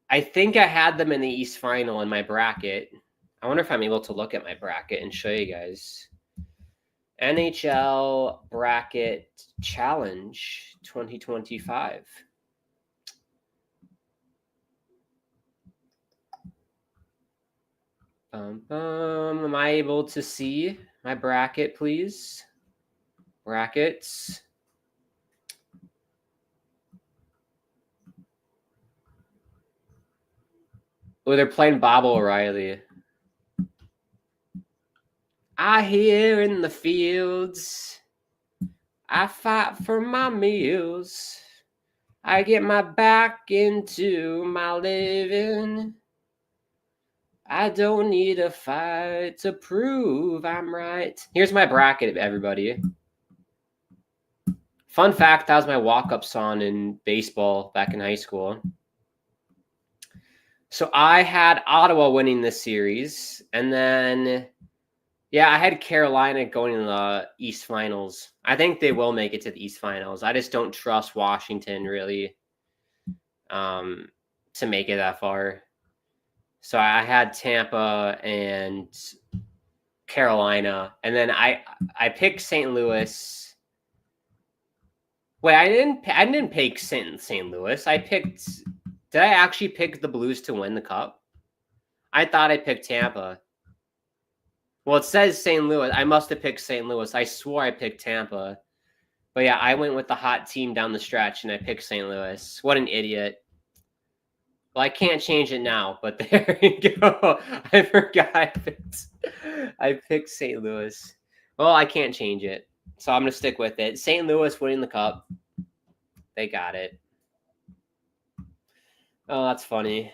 I think I had them in the East Final in my bracket. I wonder if I'm able to look at my bracket and show you guys. NHL Bracket Challenge 2025. Am I able to see my bracket, please? Brackets. Oh, they're playing Bob O'Reilly. I hear in the fields, I fight for my meals. I get my back into my living. I don't need a fight to prove I'm right. Here's my bracket, everybody. Fun fact, that was my walk-up song in baseball back in high school. So I had Ottawa winning this series, and then, yeah, I had Carolina going in the East Finals. I think they will make it to the East Finals. I just don't trust Washington, really, to make it that far. So I had Tampa and Carolina, and then I picked St. Louis. Wait, I didn't pick St. Louis. Did I actually pick the Blues to win the cup? I thought I picked Tampa. Well, it says St. Louis. I must have picked St. Louis. I swore I picked Tampa. But yeah, I went with the hot team down the stretch, and I picked St. Louis. What an idiot. Well, I can't change it now, but there you go. I forgot I picked St. Louis. Well, I can't change it, so I'm going to stick with it. St. Louis winning the cup. They got it. Oh, that's funny.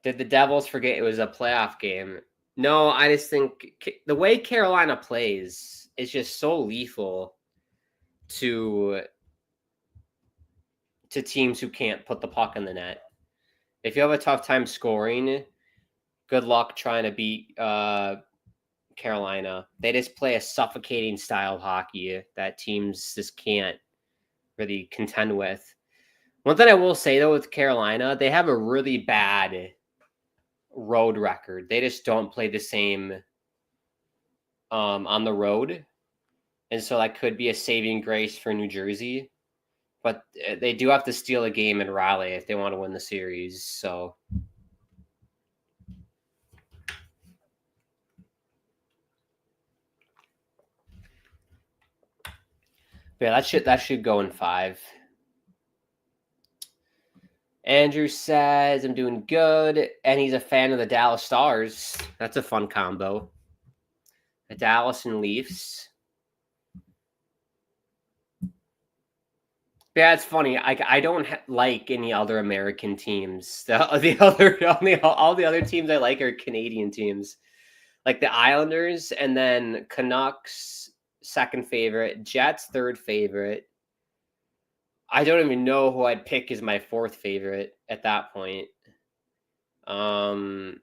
Did the Devils forget it was a playoff game? No, I just think the way Carolina plays is just so lethal to teams who can't put the puck in the net. If you have a tough time scoring, good luck trying to beat Carolina. They just play a suffocating style of hockey that teams just can't really contend with. One thing I will say, though, with Carolina, they have a really bad road record. They just don't play the same on the road. And so that could be a saving grace for New Jersey. But they do have to steal a game in Raleigh if they want to win the series. So yeah, that should go in 5. Andrew says, I'm doing good, and he's a fan of the Dallas Stars. That's a fun combo. The Dallas and Leafs. Yeah, it's funny. I don't like any other American teams. All the other teams I like are Canadian teams, like the Islanders, and then Canucks second favorite, Jets third favorite. I don't even know who I'd pick as my fourth favorite at that point. I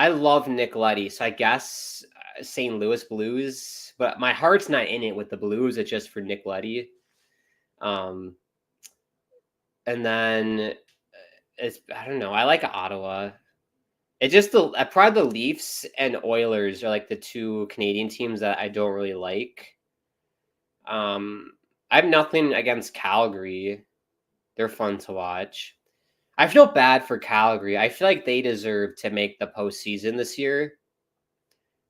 love Nick Leddy, so I guess St. Louis Blues, but my heart's not in it with the Blues. It's just for Nick Leddy. And then I don't know. I like Ottawa. It just probably the Leafs and Oilers are like the two Canadian teams that I don't really like. I have nothing against Calgary. They're fun to watch. I feel bad for Calgary. I feel like they deserve to make the postseason this year.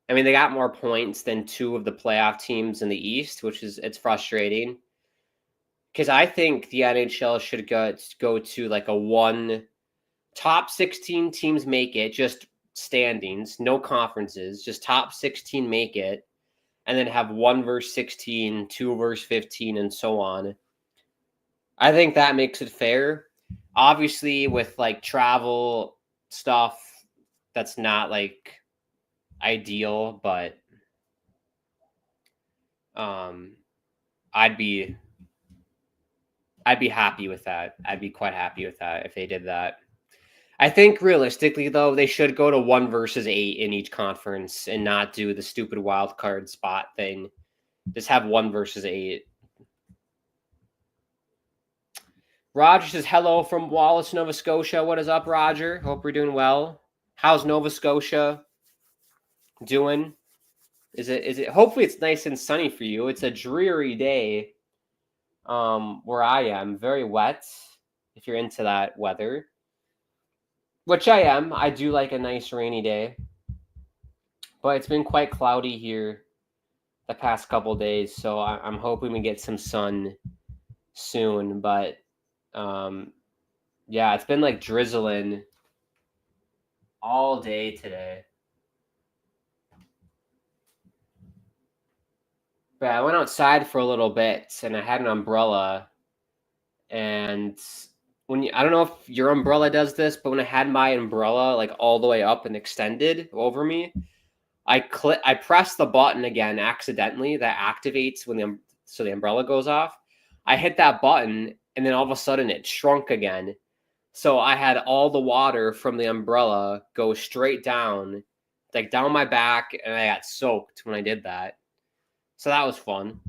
I mean, they got more points than two of the playoff teams in the East, it's frustrating. Because I think the NHL should go to like a one top 16 teams make it, just standings, no conferences, just top 16 make it, and then have 1 versus 16, 2 versus 15, and so on. I think that makes it fair. Obviously, with like travel stuff, that's not like ideal, but I'd be happy with that. I'd be quite happy with that if they did that. I think realistically, though, they should go to 1 versus 8 in each conference and not do the stupid wild card spot thing. Just have 1 versus 8. Roger says hello from Wallace, Nova Scotia. What is up, Roger? Hope you're doing well. How's Nova Scotia doing? Is it? Hopefully, it's nice and sunny for you. It's a dreary day. Where I am, very wet. If you're into that weather. Which I am. I do like a nice rainy day. But it's been quite cloudy here the past couple days, so I'm hoping we get some sun soon. But yeah, it's been like drizzling all day today. But I went outside for a little bit, and I had an umbrella. And I don't know if your umbrella does this, but when I had my umbrella like all the way up and extended over me, I pressed the button again accidentally that activates when the umbrella goes off. I hit that button, and then all of a sudden it shrunk again. So I had all the water from the umbrella go straight down, like down my back, and I got soaked when I did that. So that was fun.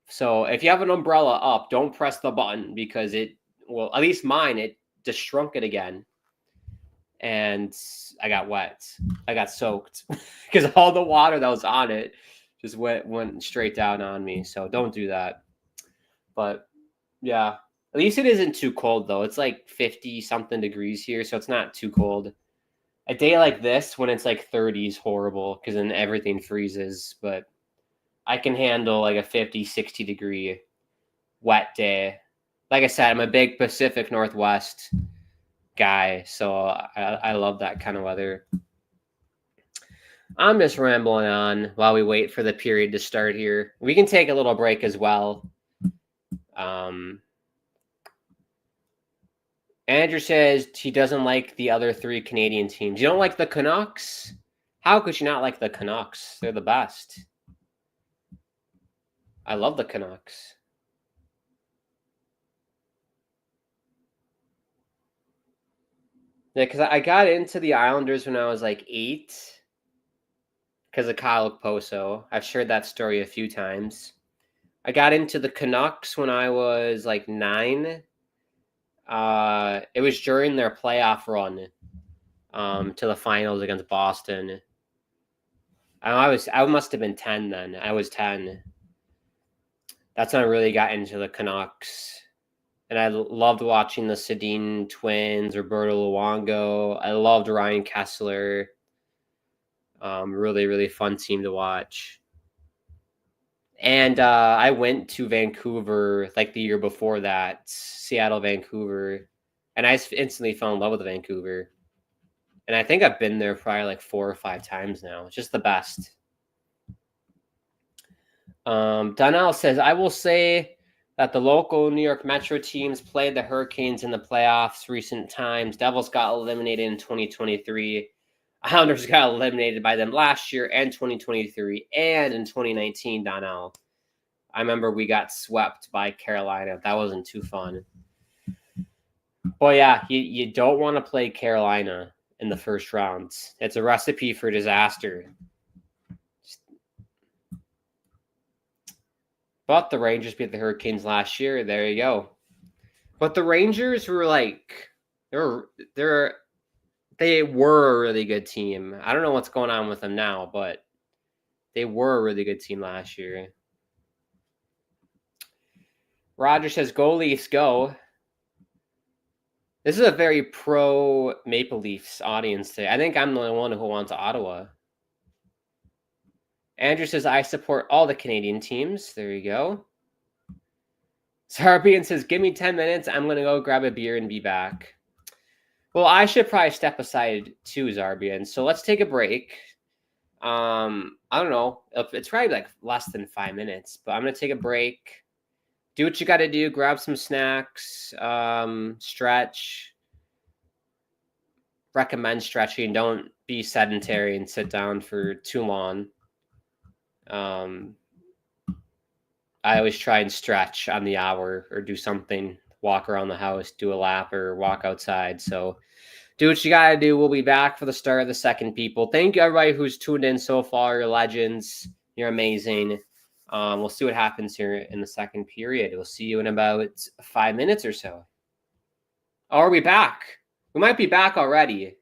So if you have an umbrella up, don't press the button because at least mine, it just shrunk it again. And I got wet. I got soaked because all the water that was on it just went straight down on me. So don't do that. But yeah, at least it isn't too cold though. It's like 50 something degrees here, so it's not too cold. A day like this when it's like 30 is horrible because then everything freezes. But I can handle like a 50, 60 degree wet day. Like I said, I'm a big Pacific Northwest guy, so I love that kind of weather. I'm just rambling on while we wait for the period to start here. We can take a little break as well. Andrew says he doesn't like the other 3 Canadian teams. You don't like the Canucks? How could you not like the Canucks? They're the best. I love the Canucks. Yeah, because I got into the Islanders when I was like 8 because of Kyle Okposo. I've shared that story a few times. I got into the Canucks when I was like 9. It was during their playoff run to the finals against Boston. I must have been 10 then. I was 10. That's when I really got into the Canucks. And I loved watching the Sedin twins, Roberto Luongo. I loved Ryan Kessler. Really, really fun team to watch. And I went to Vancouver like the year before that, Seattle, Vancouver, and I instantly fell in love with Vancouver. And I think I've been there probably like 4 or 5 times now. It's just the best. Donnell says, I will say that the local New York Metro teams played the Hurricanes in the playoffs recent times. Devils got eliminated in 2023. Islanders got eliminated by them last year and 2023 and in 2019, Donnell. I remember we got swept by Carolina. That wasn't too fun. But yeah, you don't want to play Carolina in the first rounds. It's a recipe for disaster. But the Rangers beat the Hurricanes last year. There you go. But the Rangers were like, they were a really good team. I don't know what's going on with them now, but they were a really good team last year. Roger says, go Leafs, go. This is a very pro Maple Leafs audience today. I think I'm the only one who wants Ottawa. Andrew says, I support all the Canadian teams. There you go. Sarbian says, give me 10 minutes. I'm going to go grab a beer and be back. Well, I should probably step aside too, Zarbian. So let's take a break. I don't know. It's probably like less than 5 minutes, but I'm going to take a break. Do what you got to do. Grab some snacks. Stretch. Recommend stretching. Don't be sedentary and sit down for too long. I always try and stretch on the hour or do something, walk around the house, do a lap or walk outside. So do what you got to do. We'll be back for the start of the second, people. Thank you, everybody who's tuned in so far. You're legends. You're amazing. We'll see what happens here in the second period. We'll see you in about 5 minutes or so. Oh, are we back? We might be back already.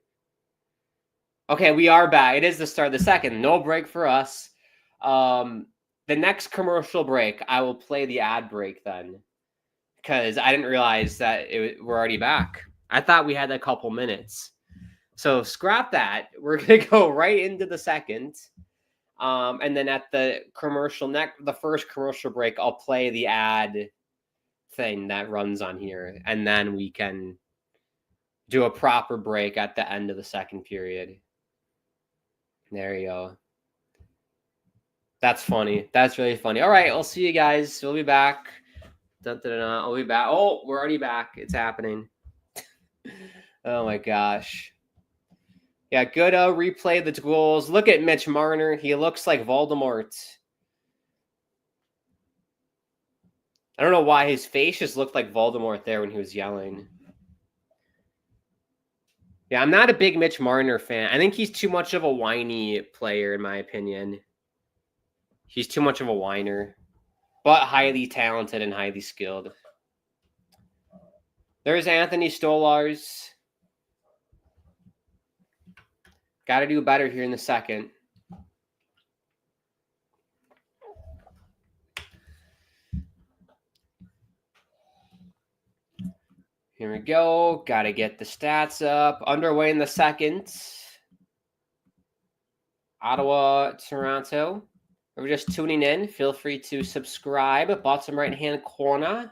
Okay, we are back. It is the start of the second. No break for us. The next commercial break, I will play the ad break then, because I didn't realize that we're already back. I thought we had a couple minutes. So scrap that. We're going to go right into the second. And then at the first commercial break, I'll play the ad thing that runs on here. And then we can do a proper break at the end of the second period. There you go. That's funny. That's really funny. All right, I'll see you guys. We'll be back. I'll be back. Oh, we're already back. It's happening. Oh, my gosh. Yeah, good replay the goals. Look at Mitch Marner. He looks like Voldemort. I don't know why his face just looked like Voldemort there when he was yelling. Yeah, I'm not a big Mitch Marner fan. I think he's too much of a whiny player, in my opinion. He's too much of a whiner, but highly talented and highly skilled. There's Anthony Stolarz. Got to do better here in the second. Here we go. Got to get the stats up. Underway in the second. Ottawa, Toronto. If you're just tuning in, feel free to subscribe. Bottom right-hand corner.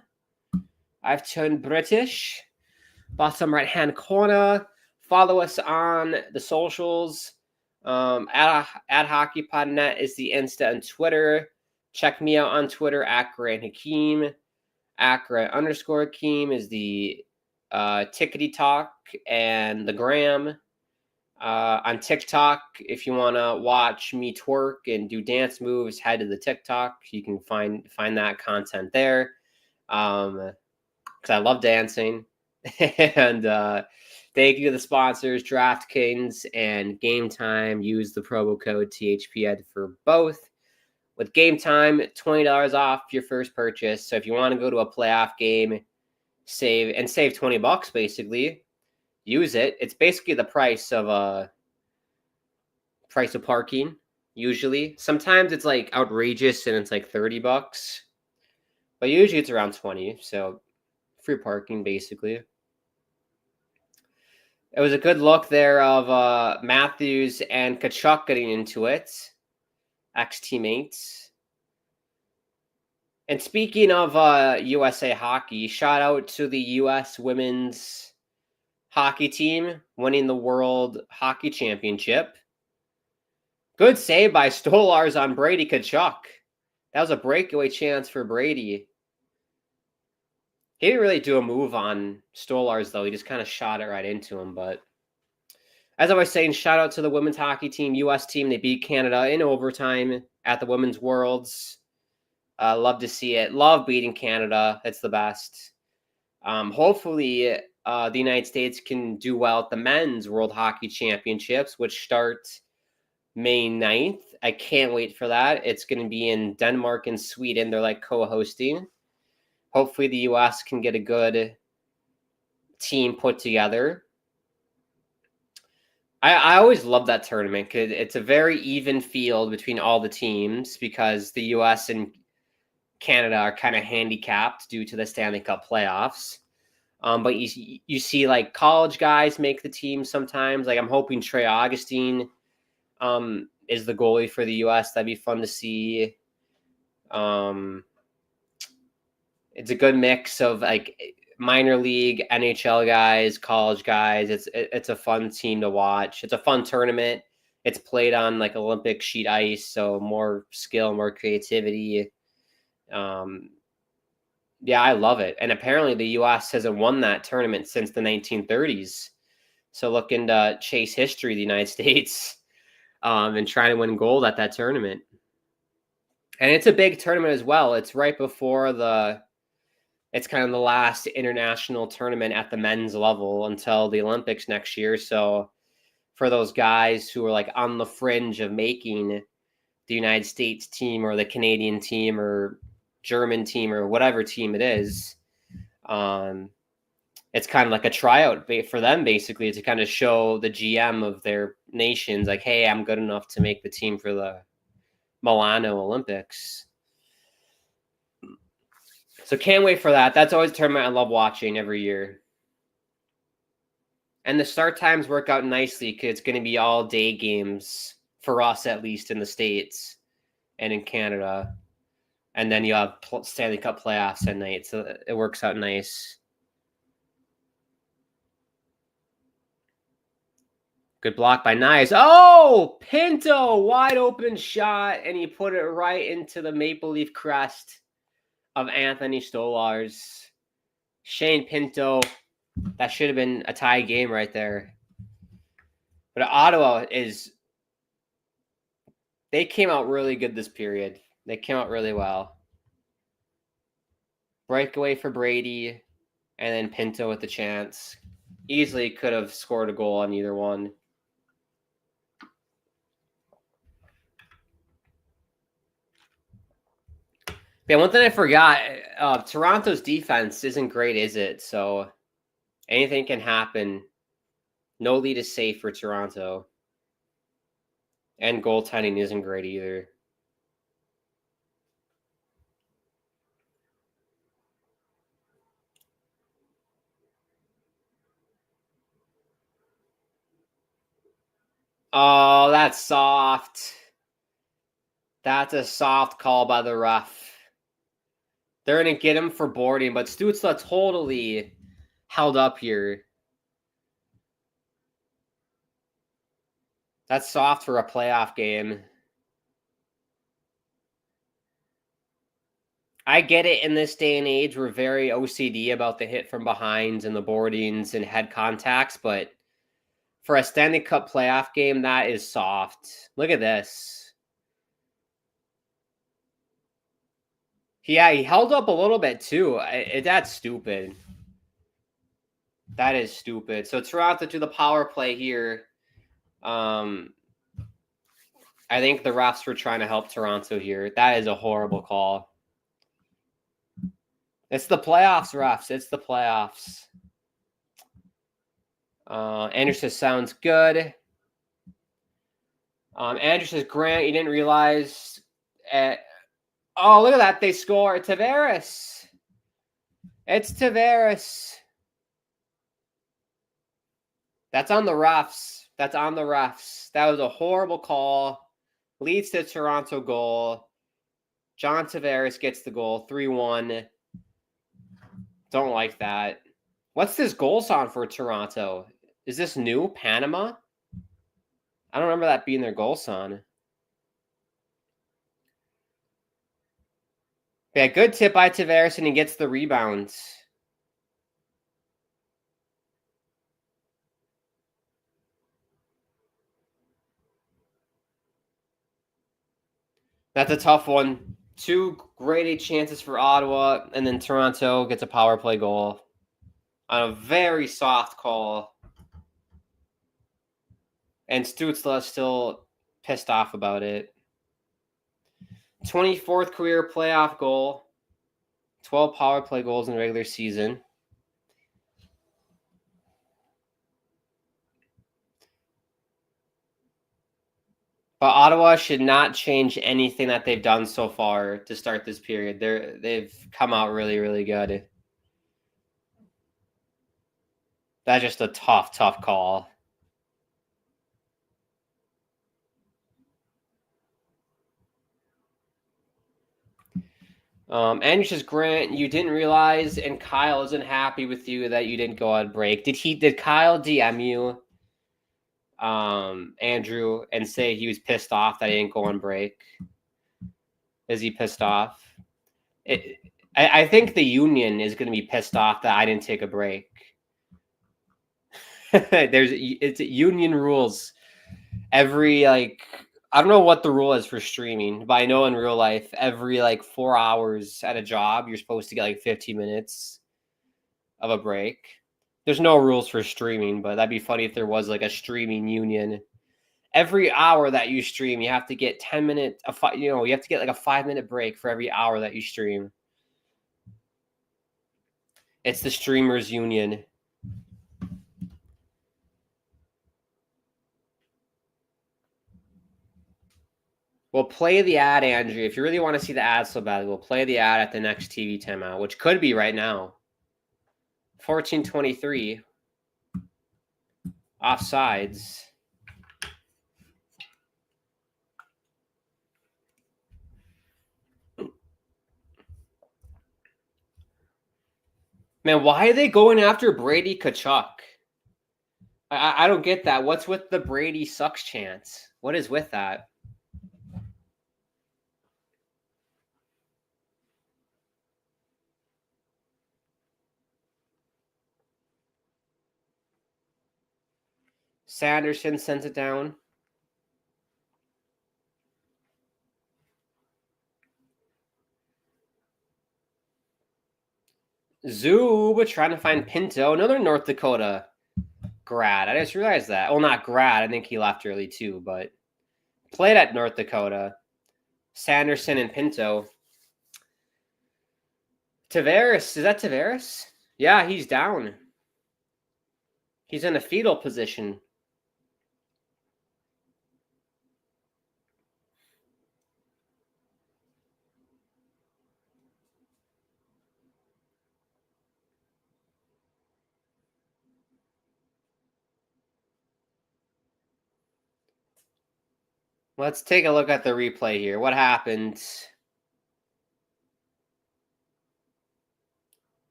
I've turned British. Bottom right-hand corner. Follow us on the socials. At hockeypodnet is the Insta and Twitter. Check me out on Twitter at Grant Hakeem. At Grant_Hakeem is the Tickety Talk and the Gram. On TikTok, if you want to watch me twerk and do dance moves, head to the TikTok. You can find that content there. Because I love dancing. And thank you to the sponsors, DraftKings and Game Time. Use the promo code THPN for both. With Game Time, $20 off your first purchase. So if you want to go to a playoff game, save $20 basically. Use it. It's basically the price of parking. Usually, sometimes it's like outrageous and it's like $30, but usually it's around 20. So free parking basically. It was a good look there of Matthews and Tkachuk getting into it. Ex-teammates. And speaking of USA hockey, shout out to the U.S. women's hockey team winning the World Hockey Championship. Good save by Stolarz on Brady Tkachuk. That was a breakaway chance for Brady. He didn't really do a move on Stolarz, though. He just kind of shot it right into him. But as I was saying, shout out to the women's hockey team, U.S. team. They beat Canada in overtime at the Women's Worlds. Love to see it. Love beating Canada. It's the best. Hopefully, the United States can do well at the Men's World Hockey Championships, which start May 9th. I can't wait for that. It's going to be in Denmark and Sweden. They're like co-hosting. Hopefully, the U.S. can get a good team put together. I always love that tournament because it's a very even field between all the teams because the U.S. and Canada are kind of handicapped due to the Stanley Cup playoffs. But you see like college guys make the team sometimes. Like I'm hoping Trey Augustine is the goalie for the U.S. That'd be fun to see. It's a good mix of like minor league, NHL guys, college guys. It's a fun team to watch. It's a fun tournament. It's played on like Olympic sheet ice, so more skill, more creativity. Yeah, I love it. And apparently the U.S. hasn't won that tournament since the 1930s. So looking to chase history, the United States, and trying to win gold at that tournament. And it's a big tournament as well. It's right before it's kind of the last international tournament at the men's level until the Olympics next year. So for those guys who are like on the fringe of making the United States team or the Canadian team or German team or whatever team it is, it's kind of like a tryout for them basically to kind of show the GM of their nations like, hey, I'm good enough to make the team for the Milano Olympics. So can't wait for that. That's always a tournament I love watching every year. And the start times work out nicely because it's going to be all day games for us, at least in the States and in Canada. And then you have Stanley Cup playoffs at night. So it works out nice. Good block by Knives. Oh, Pinto, wide open shot. And he put it right into the Maple Leaf crest of Anthony Stolarz. Shane Pinto. That should have been a tie game right there. But Ottawa they came out really good this period. They came out really well. Breakaway for Brady, and then Pinto with the chance. Easily could have scored a goal on either one. Yeah, one thing I forgot, Toronto's defense isn't great, is it? So anything can happen. No lead is safe for Toronto. And goaltending isn't great either. Oh, that's soft. That's a soft call by the ref. They're going to get him for boarding, but Stützle totally held up here. That's soft for a playoff game. I get it in this day and age. We're very OCD about the hit from behinds and the boardings and head contacts, but for a Stanley Cup playoff game, that is soft. Look at this. Yeah, he held up a little bit too. That's stupid. That is stupid. So Toronto to the power play here. I think the refs were trying to help Toronto here. That is a horrible call. It's the playoffs, refs. It's the playoffs. Anderson sounds good. Anderson Grant, you didn't realize. Oh, look at that. They score. Tavares. It's Tavares. That's on the refs. That's on the refs. That was a horrible call. Leads to Toronto goal. John Tavares gets the goal, 3-1. Don't like that. What's this goal sign for Toronto? Is this new? Panama? I don't remember that being their goal sign. Yeah, good tip by Tavares, and he gets the rebound. That's a tough one. 2 grade A chances for Ottawa, and then Toronto gets a power play goal on a very soft call. And Stützle still pissed off about it. 24th career playoff goal. 12 power play goals in the regular season. But Ottawa should not change anything that they've done so far to start this period. They've come out really, really good. That's just a tough call. Anxious Grant, you didn't realize, and Kyle isn't happy with you that you didn't go on break. Did Kyle DM you, Andrew, and say he was pissed off that he didn't go on break? Is he pissed off? I think the union is going to be pissed off that I didn't take a break. It's union rules. Every I don't know what the rule is for streaming, but I know in real life, every 4 hours at a job, you're supposed to get 15 minutes of a break. There's no rules for streaming, but that'd be funny if there was a streaming union. Every hour that you stream, you have to get 10 minutes. You have to get a 5-minute break for every hour that you stream. It's the streamers union. We'll play the ad, Andrew. If you really want to see the ad so badly, we'll play the ad at the next TV timeout, which could be right now. 14:23. Offsides. Man, why are they going after Brady Tkachuk? I don't get that. What's with the Brady sucks chance? What is with that? Sanderson sends it down. Zub trying to find Pinto, another North Dakota grad. I just realized that. Well, not grad. I think he left early too, but played at North Dakota. Sanderson and Pinto. Tavares. Is that Tavares? Yeah, he's down. He's in a fetal position. Let's take a look at the replay here. What happened?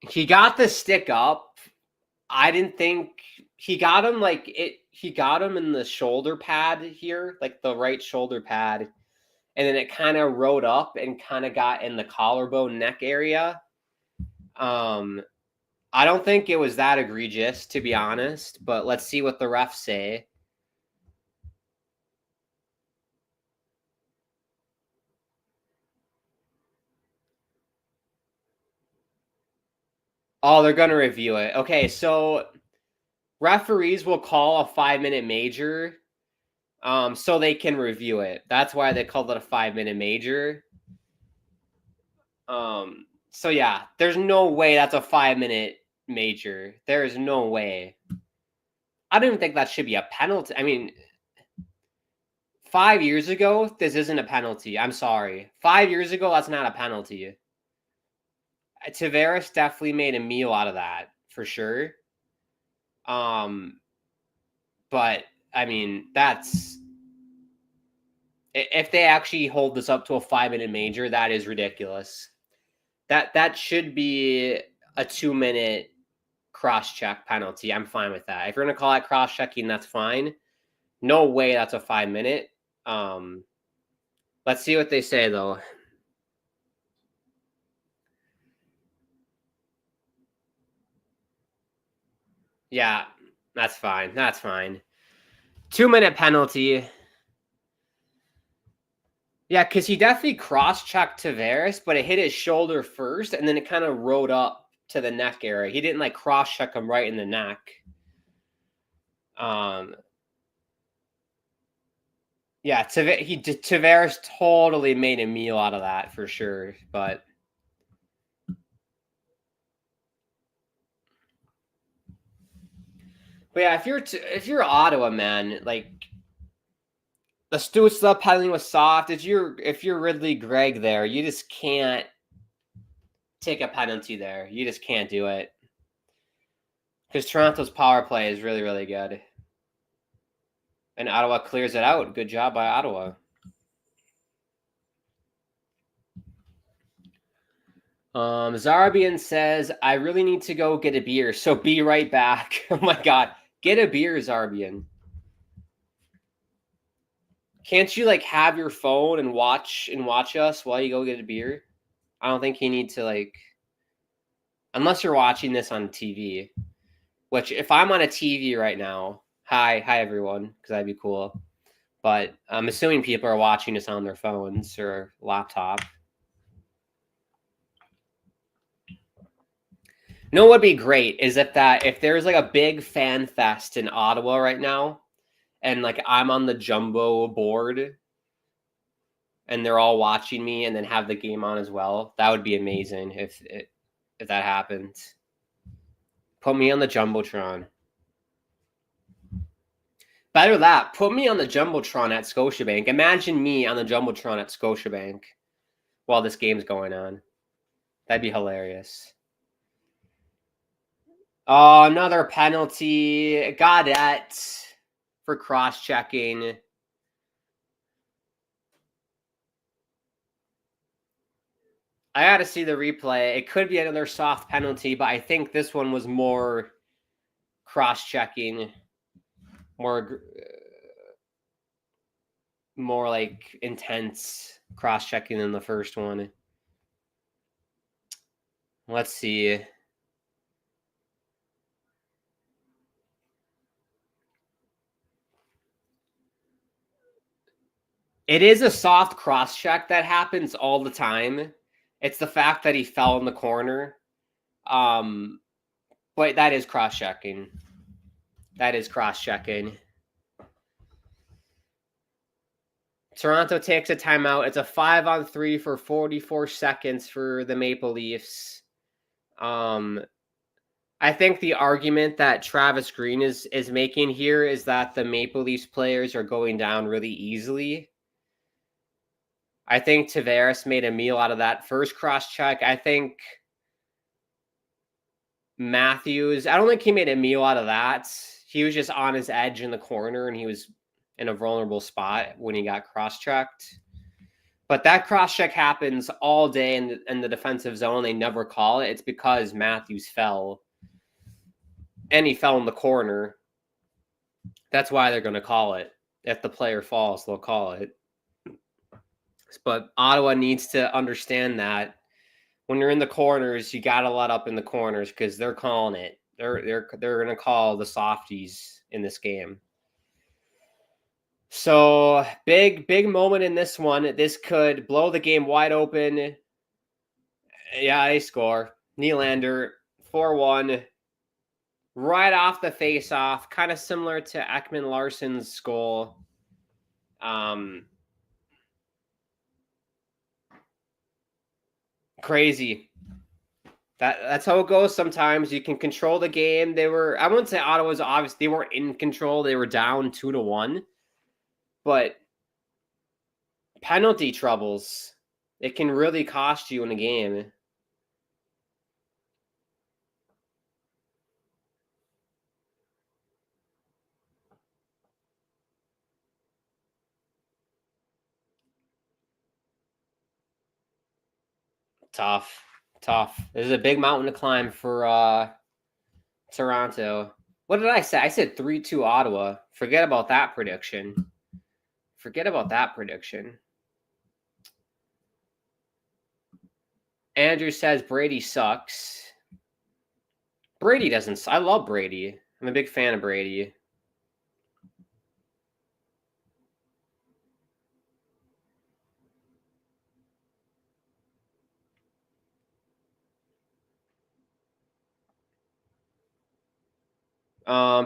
He got the stick up. I didn't think he got him he got him in the shoulder pad here, the right shoulder pad. And then it kind of rode up and kind of got in the collarbone neck area. I don't think it was that egregious, to be honest, but let's see what the refs say. Oh, they're going to review it. Okay, so referees will call a 5-minute major so they can review it. That's why they called it a 5-minute major. So yeah, there's no way that's a 5-minute major. There is no way. I don't even think that should be a penalty. I mean, 5 years ago, this isn't a penalty. I'm sorry. 5 years ago, that's not a penalty. Tavares definitely made a meal out of that, for sure. But I mean, that's if they actually hold this up to a 5-minute major, that is ridiculous. That should be a 2-minute cross-check penalty. I'm fine with that. If you're going to call that cross-checking, that's fine. No way that's a 5-minute. Let's see what they say, though. Yeah, that's fine. That's fine. 2-minute penalty. Yeah, because he definitely cross-checked Tavares, but it hit his shoulder first, and then it kind of rode up to the neck area. He didn't, like, cross-check him right in the neck. Yeah, Tavares totally made a meal out of that for sure, but yeah, if you're Ottawa, man, like the Stützle penalty was soft. If you're Ridley Gregg there, you just can't take a penalty there. You just can't do it because Toronto's power play is really, really good, and Ottawa clears it out. Good job by Ottawa. Zarbian says, I really need to go get a beer, so be right back. Oh my God. Get a beer, Zarbian. Can't you, like, have your phone and watch us while you go get a beer? I don't think you need to, like, unless you're watching this on TV, which if I'm on a TV right now, hi everyone, because that'd be cool. But I'm assuming people are watching this on their phones or laptop. You know what would be great is if there's like a big fan fest in Ottawa right now, and like I'm on the jumbo board, and they're all watching me, and then have the game on as well. That would be amazing if that happened. Put me on the jumbotron. Better that. Put me on the jumbotron at Scotiabank. Imagine me on the jumbotron at Scotiabank while this game's going on. That'd be hilarious. Oh, another penalty. Gaudette for cross-checking. I got to see the replay. It could be another soft penalty, but I think this one was more cross-checking, more like intense cross-checking than the first one. Let's see. It is a soft cross-check that happens all the time. It's the fact that he fell in the corner. But that is cross-checking. That is cross-checking. Toronto takes a timeout. It's a 5-on-3 for 44 seconds for the Maple Leafs. I think the argument that Travis Green is making here is that the Maple Leafs players are going down really easily. I think Tavares made a meal out of that first cross-check. I think Matthews, I don't think he made a meal out of that. He was just on his edge in the corner, and he was in a vulnerable spot when he got cross-checked. But that cross-check happens all day in the defensive zone. They never call it. It's because Matthews fell. And he fell in the corner. That's why they're going to call it. If the player falls, they'll call it. But Ottawa needs to understand that when you're in the corners, you got to let up in the corners because they're calling it. They're going to call the softies in this game. So big moment in this one. This could blow the game wide open. Yeah, they score. Nylander 4-1. Right off the face-off, kind of similar to Ekman Larsson's goal. Crazy. That's how it goes sometimes. You can control the game. I wouldn't say Ottawa's obvious. They weren't in control. They were down 2-1. But penalty troubles, it can really cost you in a game. Tough. This is a big mountain to climb for Toronto. What did I say? I said 3-2 Ottawa. Forget about that prediction. Andrew says Brady sucks. Brady doesn't. I love Brady. I'm a big fan of Brady.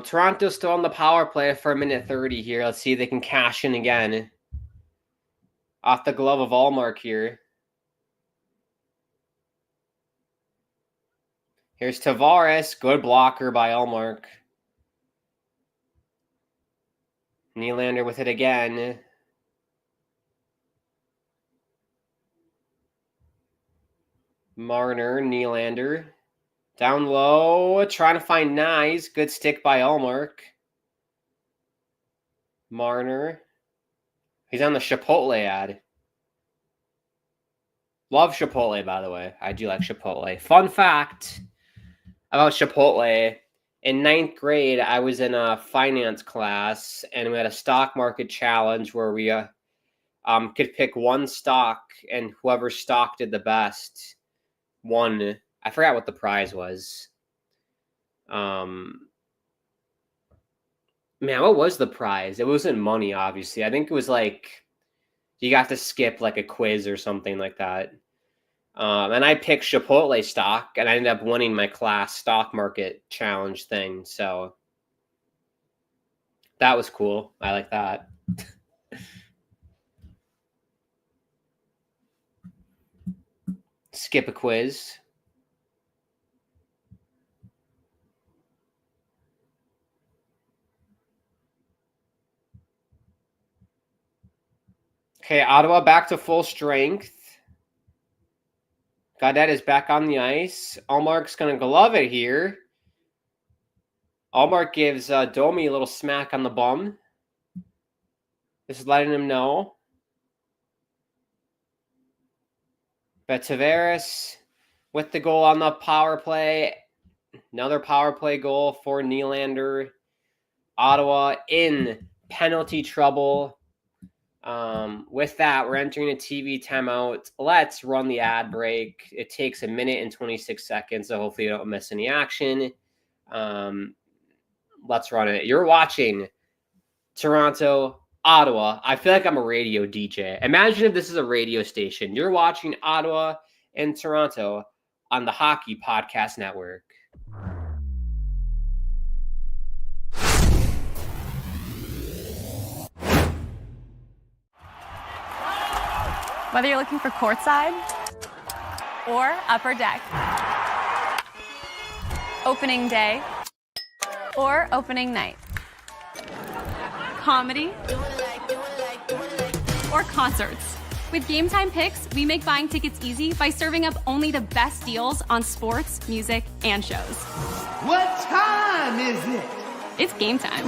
Toronto's still on the power play for a minute 30 here. Let's see if they can cash in again. Off the glove of Allmark here. Here's Tavares. Good blocker by Allmark. Nylander with it again. Marner, Nylander. Down low, trying to find Nyes. Good stick by Allmark. Marner. He's on the Chipotle ad. Love Chipotle, by the way. I do like Chipotle. Fun fact about Chipotle. In 9th grade, I was in a finance class, and we had a stock market challenge where we could pick one stock, and whoever stock did the best won. I forgot what the prize was. Man, what was the prize? It wasn't money, obviously. I think it was like you got to skip like a quiz or something like that. And I picked Chipotle stock, and I ended up winning my class stock market challenge thing. So that was cool. I like that. Skip a quiz. Okay, Ottawa back to full strength. Gaudette is back on the ice. Allmark's going to glove it here. Allmark gives Domi a little smack on the bum. Just letting him know. But Tavares with the goal on the power play. Another power play goal for Nylander. Ottawa in penalty trouble. With that, we're entering a TV timeout. Let's run the ad break. It takes 1 minute and 26 seconds, so hopefully you don't miss any action. Let's run it. You're watching Toronto, Ottawa. I feel like I'm a radio DJ. Imagine if this is a radio station. You're watching Ottawa and Toronto on the Hockey Podcast Network. Whether you're looking for courtside or upper deck, opening day or opening night, comedy or concerts. With Game Time Picks, we make buying tickets easy by serving up only the best deals on sports, music, and shows. What time is it? It's game time.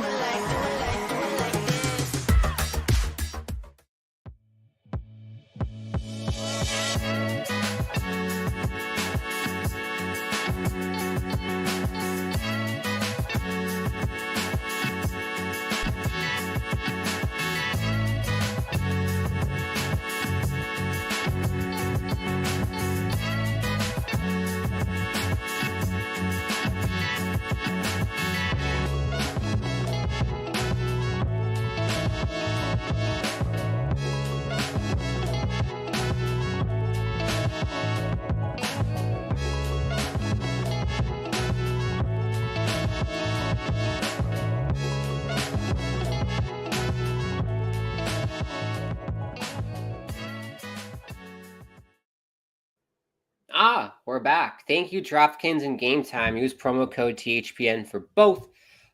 We're back. Thank you, DraftKings and Game Time. Use promo code THPN for both.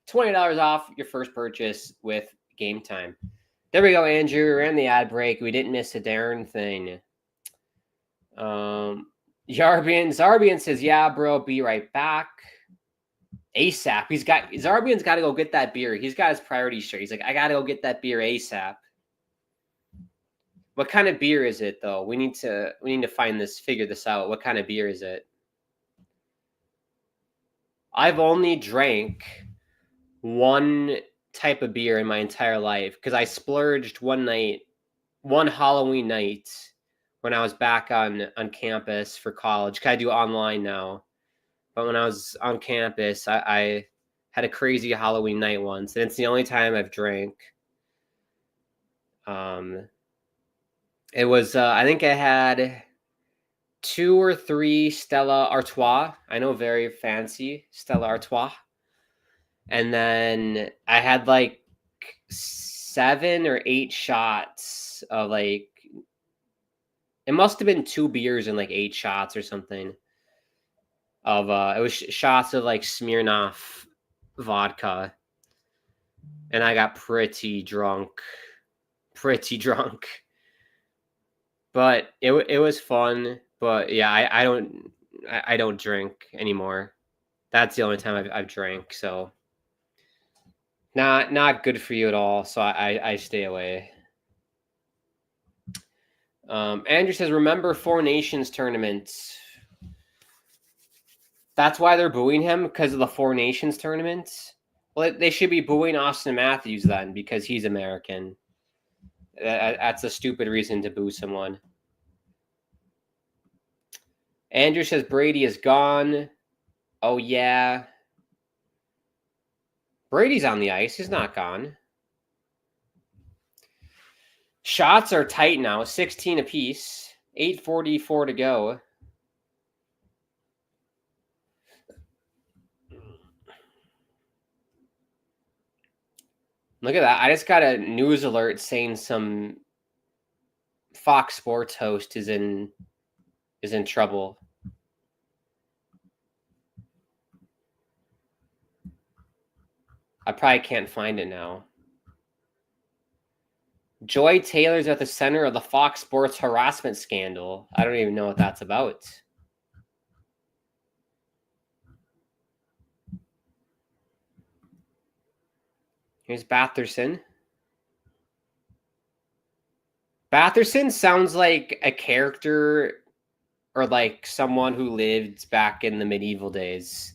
$20 off your first purchase with Game Time. There we go, Andrew. We're in the ad break. We didn't miss a darn thing. Zarbian says, yeah, bro, be right back. ASAP. Zarbian's got to go get that beer. He's got his priorities straight. He's like, I got to go get that beer ASAP. What kind of beer is it, though? We need to figure this out. What kind of beer is it? I've only drank one type of beer in my entire life because I splurged one Halloween night when I was back on campus for college. I do online now. But when I was on campus, I had a crazy Halloween night once, and it's the only time I've drank. It was, I think I had 2 or 3 Stella Artois. I know, very fancy Stella Artois. And then I had like 7 or 8 shots of like, it must have been 2 beers and like 8 shots or something. It was shots of like Smirnoff vodka, and I got pretty drunk. But it was fun. But yeah, I don't drink anymore. That's the only time I've drank. So not good for you at all. So I stay away. Andrew says, remember Four Nations tournaments. That's why they're booing him, because of the Four Nations tournaments. Well, they should be booing Austin Matthews then, because he's American. That's a stupid reason to boo someone. Andrew says Brady is gone. Oh, yeah. Brady's on the ice. He's not gone. Shots are tight now. 16 apiece. 8:44 to go. Look at that. I just got a news alert saying some Fox Sports host is in trouble. I probably can't find it now. Joy Taylor's at the center of the Fox Sports harassment scandal. I don't even know what that's about. Here's Batherson. Batherson sounds like a character or like someone who lived back in the medieval days.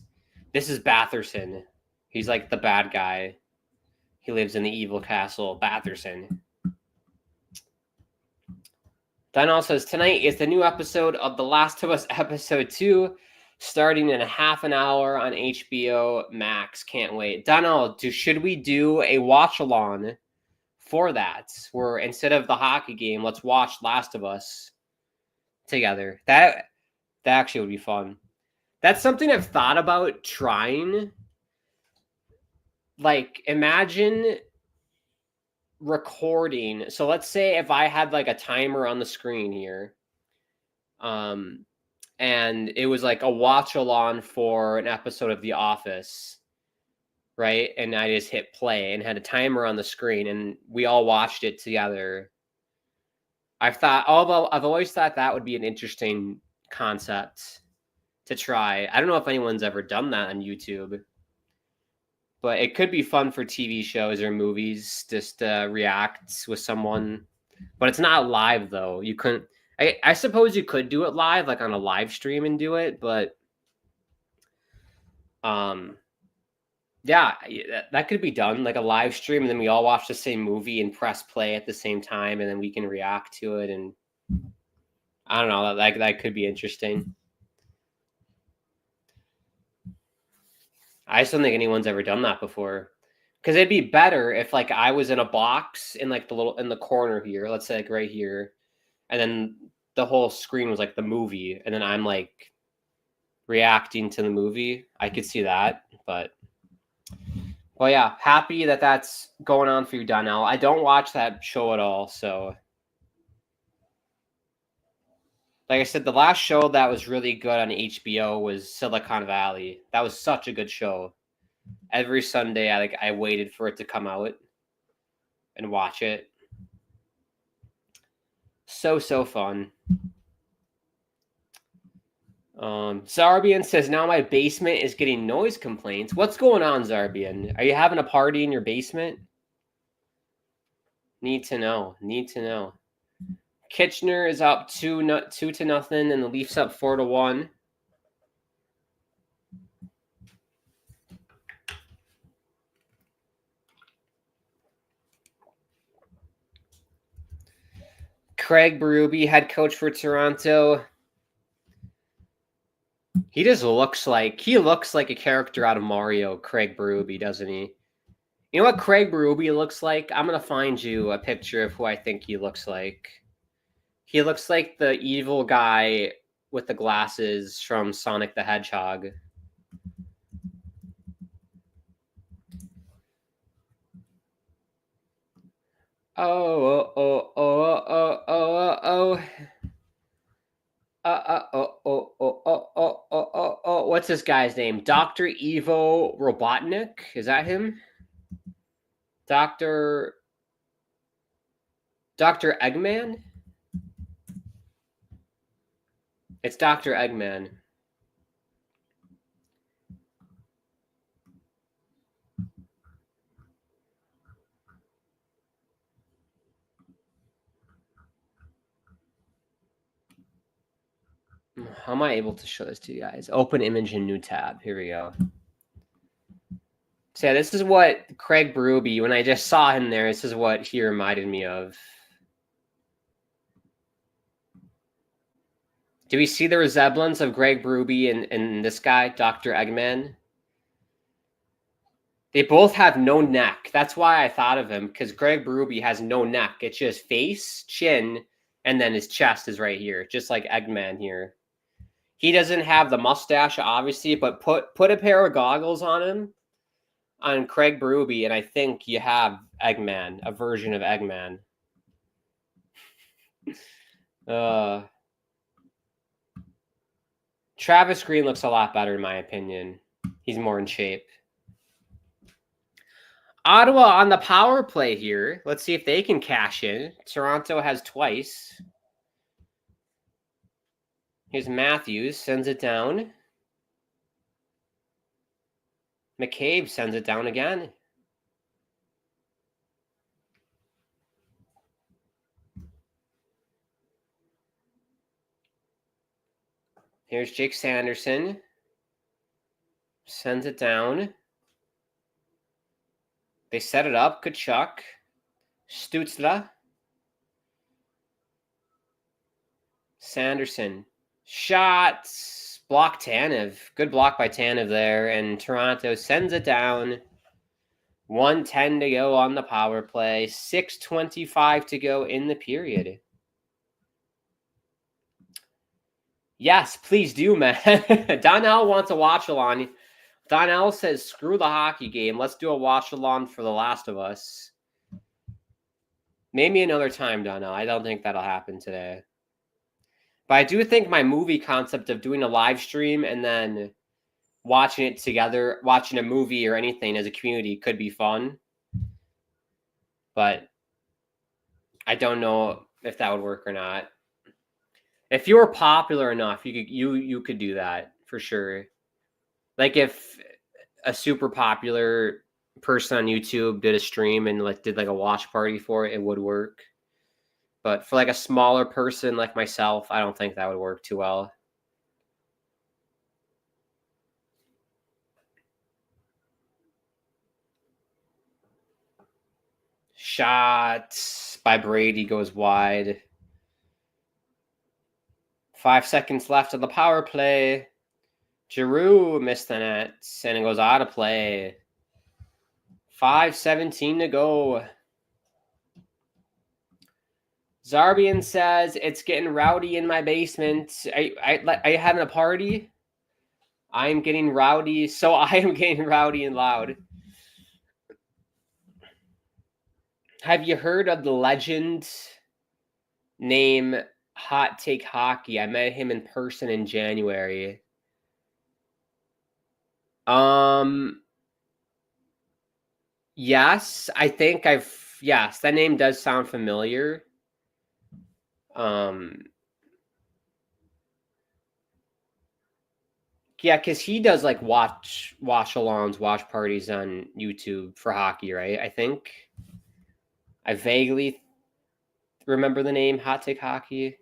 This is Batherson. He's like the bad guy. He lives in the evil castle, Batherson. Donnell says, tonight is the new episode of The Last of Us Episode 2, starting in a half an hour on HBO Max. Can't wait. Donnell, should we do a watch-along for that? Where instead of the hockey game, let's watch Last of Us together. That actually would be fun. That's something I've thought about trying. Like, imagine recording. So let's say if I had like a timer on the screen here, and it was like a watch along for an episode of The Office, right? And I just hit play and had a timer on the screen and we all watched it together. I've always thought that would be an interesting concept to try. I don't know if anyone's ever done that on YouTube, but it could be fun for TV shows or movies, just react with someone. But it's not live, though. You couldn't. I suppose you could do it live, like on a live stream and do it. But yeah, that could be done, like a live stream. And then we all watch the same movie and press play at the same time. And then we can react to it. And I don't know, that could be interesting. I just don't think anyone's ever done that before, because it'd be better if like I was in a box in like in the corner here, let's say like right here, and then the whole screen was like the movie, and then I'm like reacting to the movie. I could see that, but well, yeah, happy that that's going on for you, Donnell. I don't watch that show at all, so like I said, the last show that was really good on HBO was Silicon Valley. That was such a good show. Every Sunday, I waited for it to come out and watch it. So fun. Zarbian says, now my basement is getting noise complaints. What's going on, Zarbian? Are you having a party in your basement? Need to know. Kitchener is up 2-0, and the Leafs up 4-1. Craig Berube, head coach for Toronto. He looks like a character out of Mario, Craig Berube, doesn't he? You know what Craig Berube looks like? I'm going to find you a picture of who I think he looks like. He looks like the evil guy with the glasses from Sonic the Hedgehog. What's this guy's name? Dr. Ivo Robotnik? Is that him? Dr. Eggman? It's Dr. Eggman. How am I able to show this to you guys? Open image in new tab. Here we go. So yeah, this is what Craig Berube, when I just saw him there, this is what he reminded me of. Do we see the resemblance of Craig Berube and this guy, Dr. Eggman? They both have no neck. That's why I thought of him, because Craig Berube has no neck. It's just face, chin, and then his chest is right here, just like Eggman here. He doesn't have the mustache, obviously, but put a pair of goggles on him, on Craig Berube, and I think you have Eggman, a version of Eggman. Travis Green looks a lot better, in my opinion. He's more in shape. Ottawa on the power play here. Let's see if they can cash in. Toronto has twice. Here's Matthews, sends it down. McCabe sends it down again. Here's Jake Sanderson. Sends it down. They set it up. Kachuk. Stützle. Sanderson. Shots. Block Tanev. Good block by Tanev there. And Toronto sends it down. 1:10 to go on the power play. 6:25 to go in the period. Yes, please do, man. Donnell wants a watch-along. Donnell says, screw the hockey game. Let's do a watch-along for The Last of Us. Maybe another time, Donnell. I don't think that'll happen today. But I do think my movie concept of doing a live stream and then watching it together, watching a movie or anything as a community could be fun. But I don't know if that would work or not. If you were popular enough, you could do that for sure. Like if a super popular person on YouTube did a stream and did a watch party for it, it would work. But for a smaller person like myself, I don't think that would work too well. Shot by Brady goes wide. 5 seconds left of the power play. Giroux missed the net, and it goes out of play. 5:17 to go. Zarbian says, it's getting rowdy in my basement. Are you having a party? I'm getting rowdy, so I am getting rowdy and loud. Have you heard of the legend named Hot Take Hockey? I met him in person in January. Yes, I think yes, that name does sound familiar. Yeah, because he does watch-alongs, watch parties on YouTube for hockey, right? I think. I vaguely remember the name Hot Take Hockey?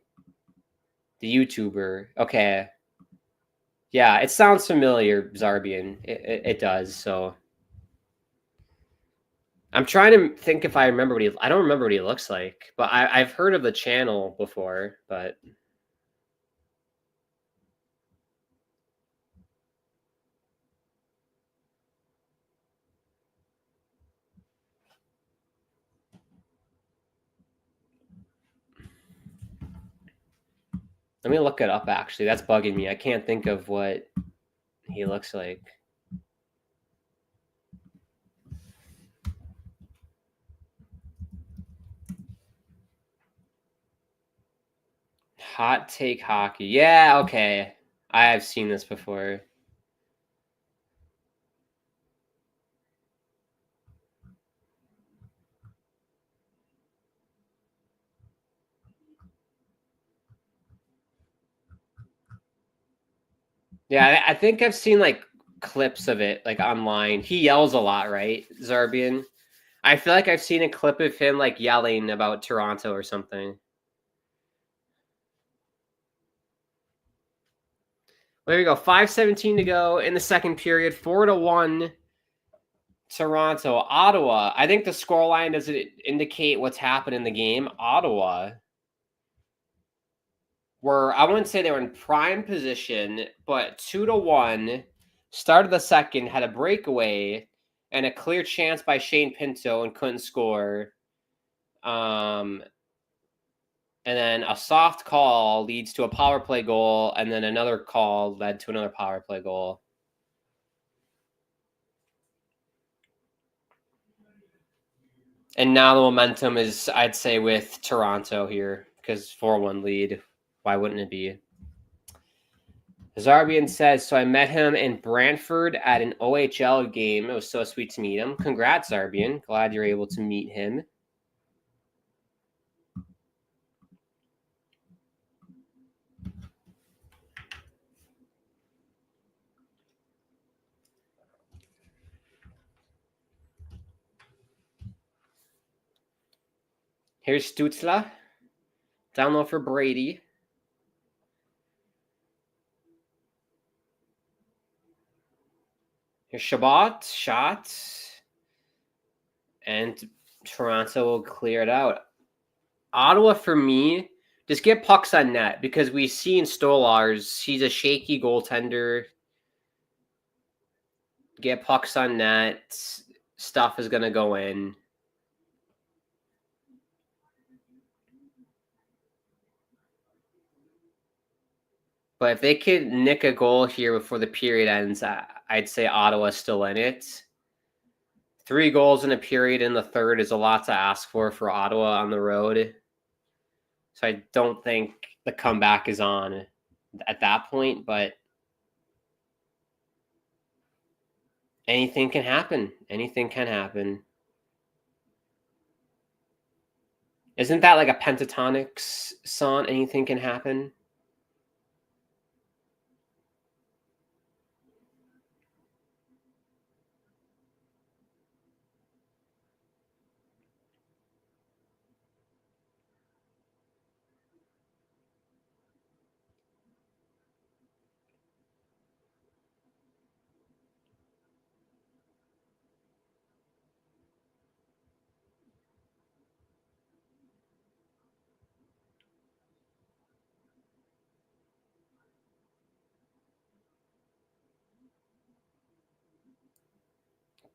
The YouTuber. Okay. Yeah, it sounds familiar, Zarbian. It does, so. I'm trying to think if I remember what I don't remember what he looks like, but I've heard of the channel before, but. Let me look it up, actually. That's bugging me. I can't think of what he looks like. Hot Take Hockey. Yeah, okay. I have seen this before. Yeah, I think I've seen like clips of it like online. He yells a lot, right, Zarbian? I feel like I've seen a clip of him like yelling about Toronto or something. There we go. 5:17 to go in the second period. 4-1 Toronto. Ottawa. I think the scoreline doesn't indicate what's happened in the game. Ottawa were, I wouldn't say they were in prime position, but 2-1. Started the second, had a breakaway and a clear chance by Shane Pinto and couldn't score. And then a soft call leads to a power play goal, and then another call led to another power play goal. And now the momentum is, I'd say, with Toronto here, because 4-1 lead. Why wouldn't it be? Zarbian says, so I met him in Brantford at an OHL game. It was so sweet to meet him. Congrats, Zarbian. Glad you're able to meet him. Here's Stutzla. Down low for Brady. Here's Shabbat. Shot. And Toronto will clear it out. Ottawa, for me, just get pucks on net, because we see in Stolarz, he's a shaky goaltender. Get pucks on net. Stuff is going to go in. But if they could nick a goal here before the period ends, I'd say Ottawa's still in it. 3 goals in a period in the third is a lot to ask for Ottawa on the road. So I don't think the comeback is on at that point, but anything can happen. Anything can happen. Isn't that like a Pentatonix song? Anything can happen.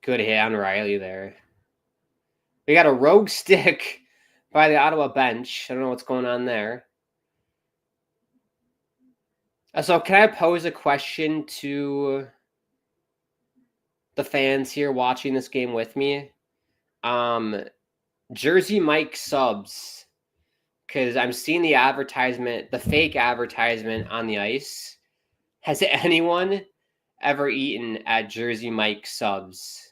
Good hit on Riley there. We got a rogue stick by the Ottawa bench. I don't know what's going on there. So can I pose a question to the fans here watching this game with me? Jersey Mike subs, because I'm seeing the advertisement, the fake advertisement on the ice. Has anyone ever eaten at Jersey Mike subs?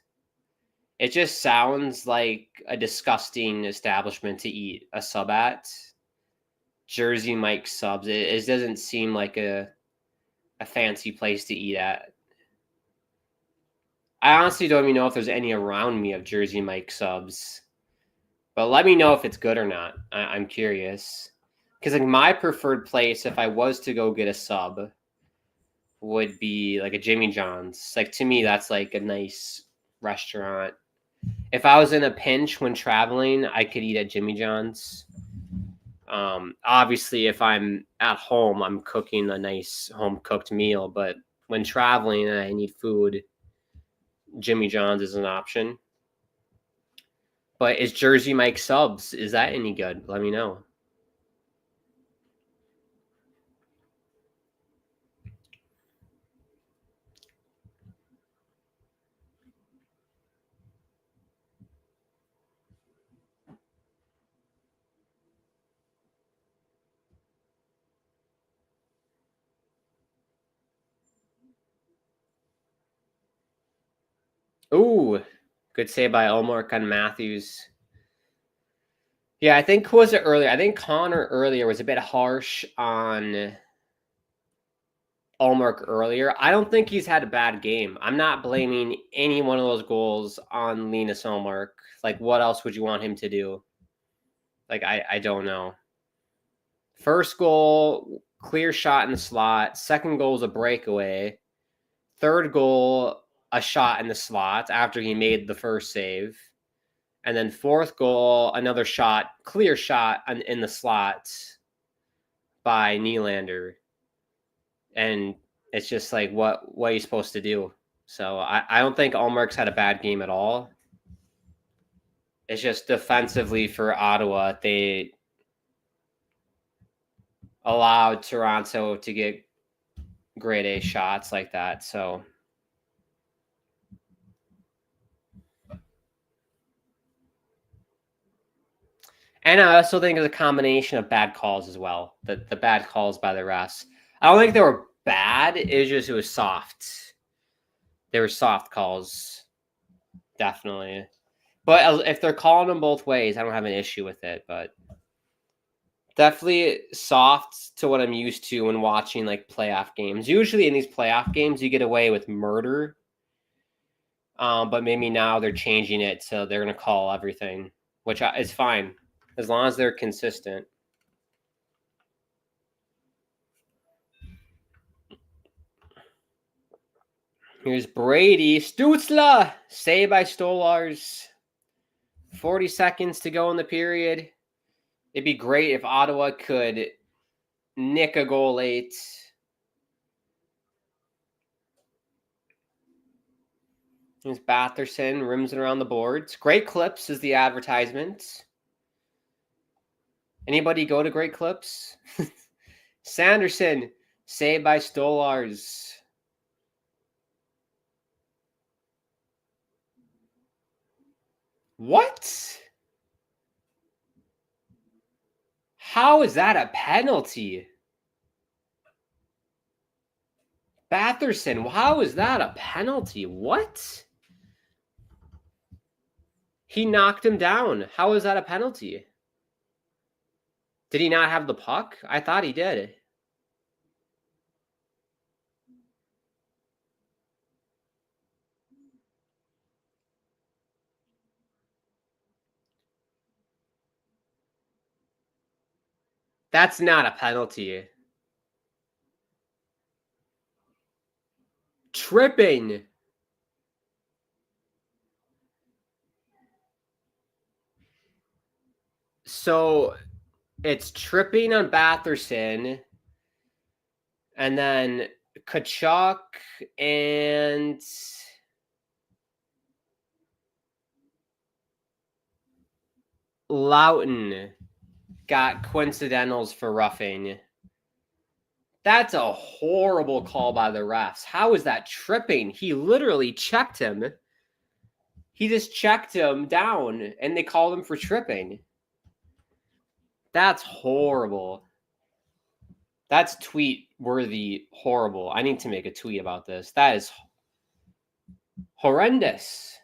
It just sounds like a disgusting establishment to eat a sub at. Jersey Mike subs. It doesn't seem like a fancy place to eat at. I honestly don't even know if there's any around me of Jersey Mike subs. But let me know if it's good or not. I'm curious. Because like my preferred place, if I was to go get a sub, would be like a Jimmy John's. Like to me, that's like a nice restaurant. If I was in a pinch when traveling, I could eat at Jimmy John's. Obviously, if I'm at home, I'm cooking a nice home cooked meal. But when traveling and I need food, Jimmy John's is an option. But is Jersey Mike subs? Is that any good? Let me know. Ooh, good save by Ulmark on Matthews. Yeah, I think who was it earlier? I think Connor earlier was a bit harsh on Ulmark earlier. I don't think he's had a bad game. I'm not blaming any one of those goals on Linus Ulmark. Like, what else would you want him to do? Like, I don't know. First goal, clear shot in the slot. Second goal is a breakaway. Third goal, a shot in the slot after he made the first save. And then fourth goal, another shot, clear shot in the slot by Nylander. And it's just like, what are you supposed to do? So I don't think Ulmark's had a bad game at all. It's just defensively for Ottawa, they allowed Toronto to get grade A shots like that. So and I also think it's a combination of bad calls as well. The bad calls by the refs. I don't think they were bad. It was soft. They were soft calls, definitely. But if they're calling them both ways, I don't have an issue with it. But definitely soft to what I'm used to when watching like playoff games. Usually in these playoff games, you get away with murder. But maybe now they're changing it, so they're going to call everything, which is fine as long as they're consistent. Here's Brady Stutzla, saved by Stolars. 40 seconds to go in the period. It'd be great if Ottawa could nick a goal late. Here's Batherson, rimsing around the boards. Great Clips is the advertisement. Anybody go to Great Clips? Sanderson, saved by Stolars. What? How is that a penalty? Batherson, how is that a penalty? What? He knocked him down. How is that a penalty? Did he not have the puck? I thought he did. That's not a penalty. Tripping. So it's tripping on Batherson, and then Kachuk and Loughton got coincidentals for roughing. That's a horrible call by the refs. How is that tripping? He literally checked him. He just checked him down, and they called him for tripping. That's horrible. That's tweet worthy horrible. I need to make a tweet about this. That is horrendous.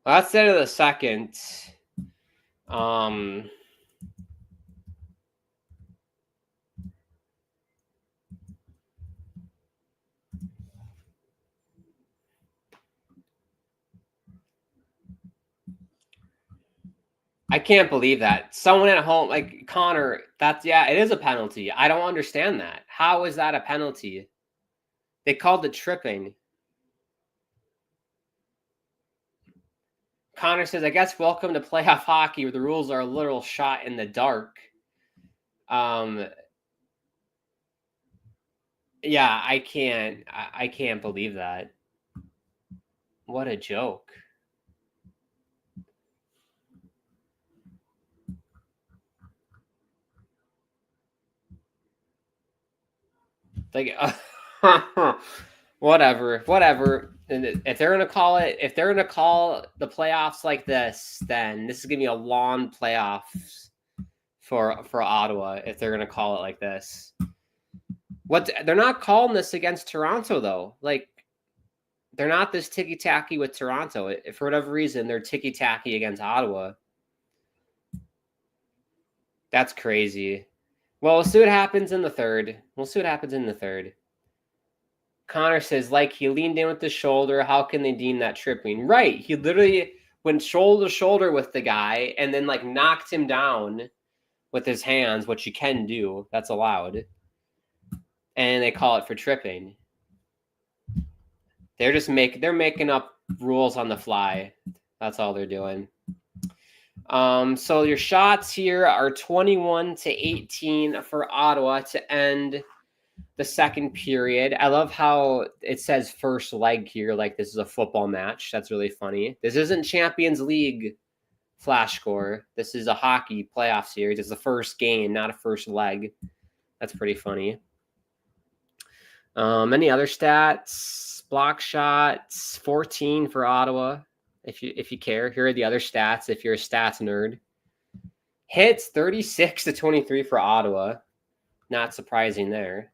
Well, that's the end of the second. I can't believe that. Someone at home, like Connor, it is a penalty. I don't understand that. How is that a penalty? They called it tripping. Connor says, I guess welcome to playoff hockey where the rules are a literal shot in the dark. Yeah, I can't believe that. What a joke. Like, whatever. And if they're gonna call the playoffs like this, then this is gonna be a long playoffs for Ottawa if they're gonna call it like this. They're not calling this against Toronto though. Like, they're not this ticky-tacky with Toronto. For whatever reason, they're ticky-tacky against Ottawa. That's crazy. Well, we'll see what happens in the third. Connor says, like, he leaned in with the shoulder. How can they deem that tripping? Right. He literally went shoulder to shoulder with the guy and then, like, knocked him down with his hands, which you can do. That's allowed. And they call it for tripping. They're making up rules on the fly. That's all they're doing. So your shots here are 21-18 for Ottawa to end the second period. I love how it says first leg here, like this is a football match. That's really funny. This isn't Champions League flash score. This is a hockey playoff series. It's the first game, not a first leg. That's pretty funny. Any other stats? Block shots, 14 for Ottawa. If you care, here are the other stats. If you're a stats nerd, hits 36-23 for Ottawa. Not surprising there.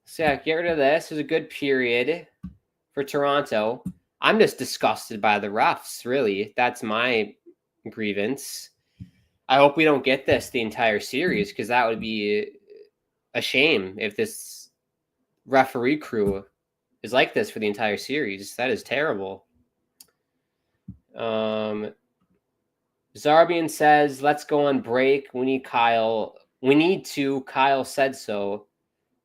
So yeah, get rid of this. It was a good period for Toronto. I'm just disgusted by the refs, really. That's my grievance. I hope we don't get this the entire series because that would be a shame if this referee crew is like this for the entire series. That is terrible. Zarbian says, let's go on break. We need Kyle. We need to. Kyle said so.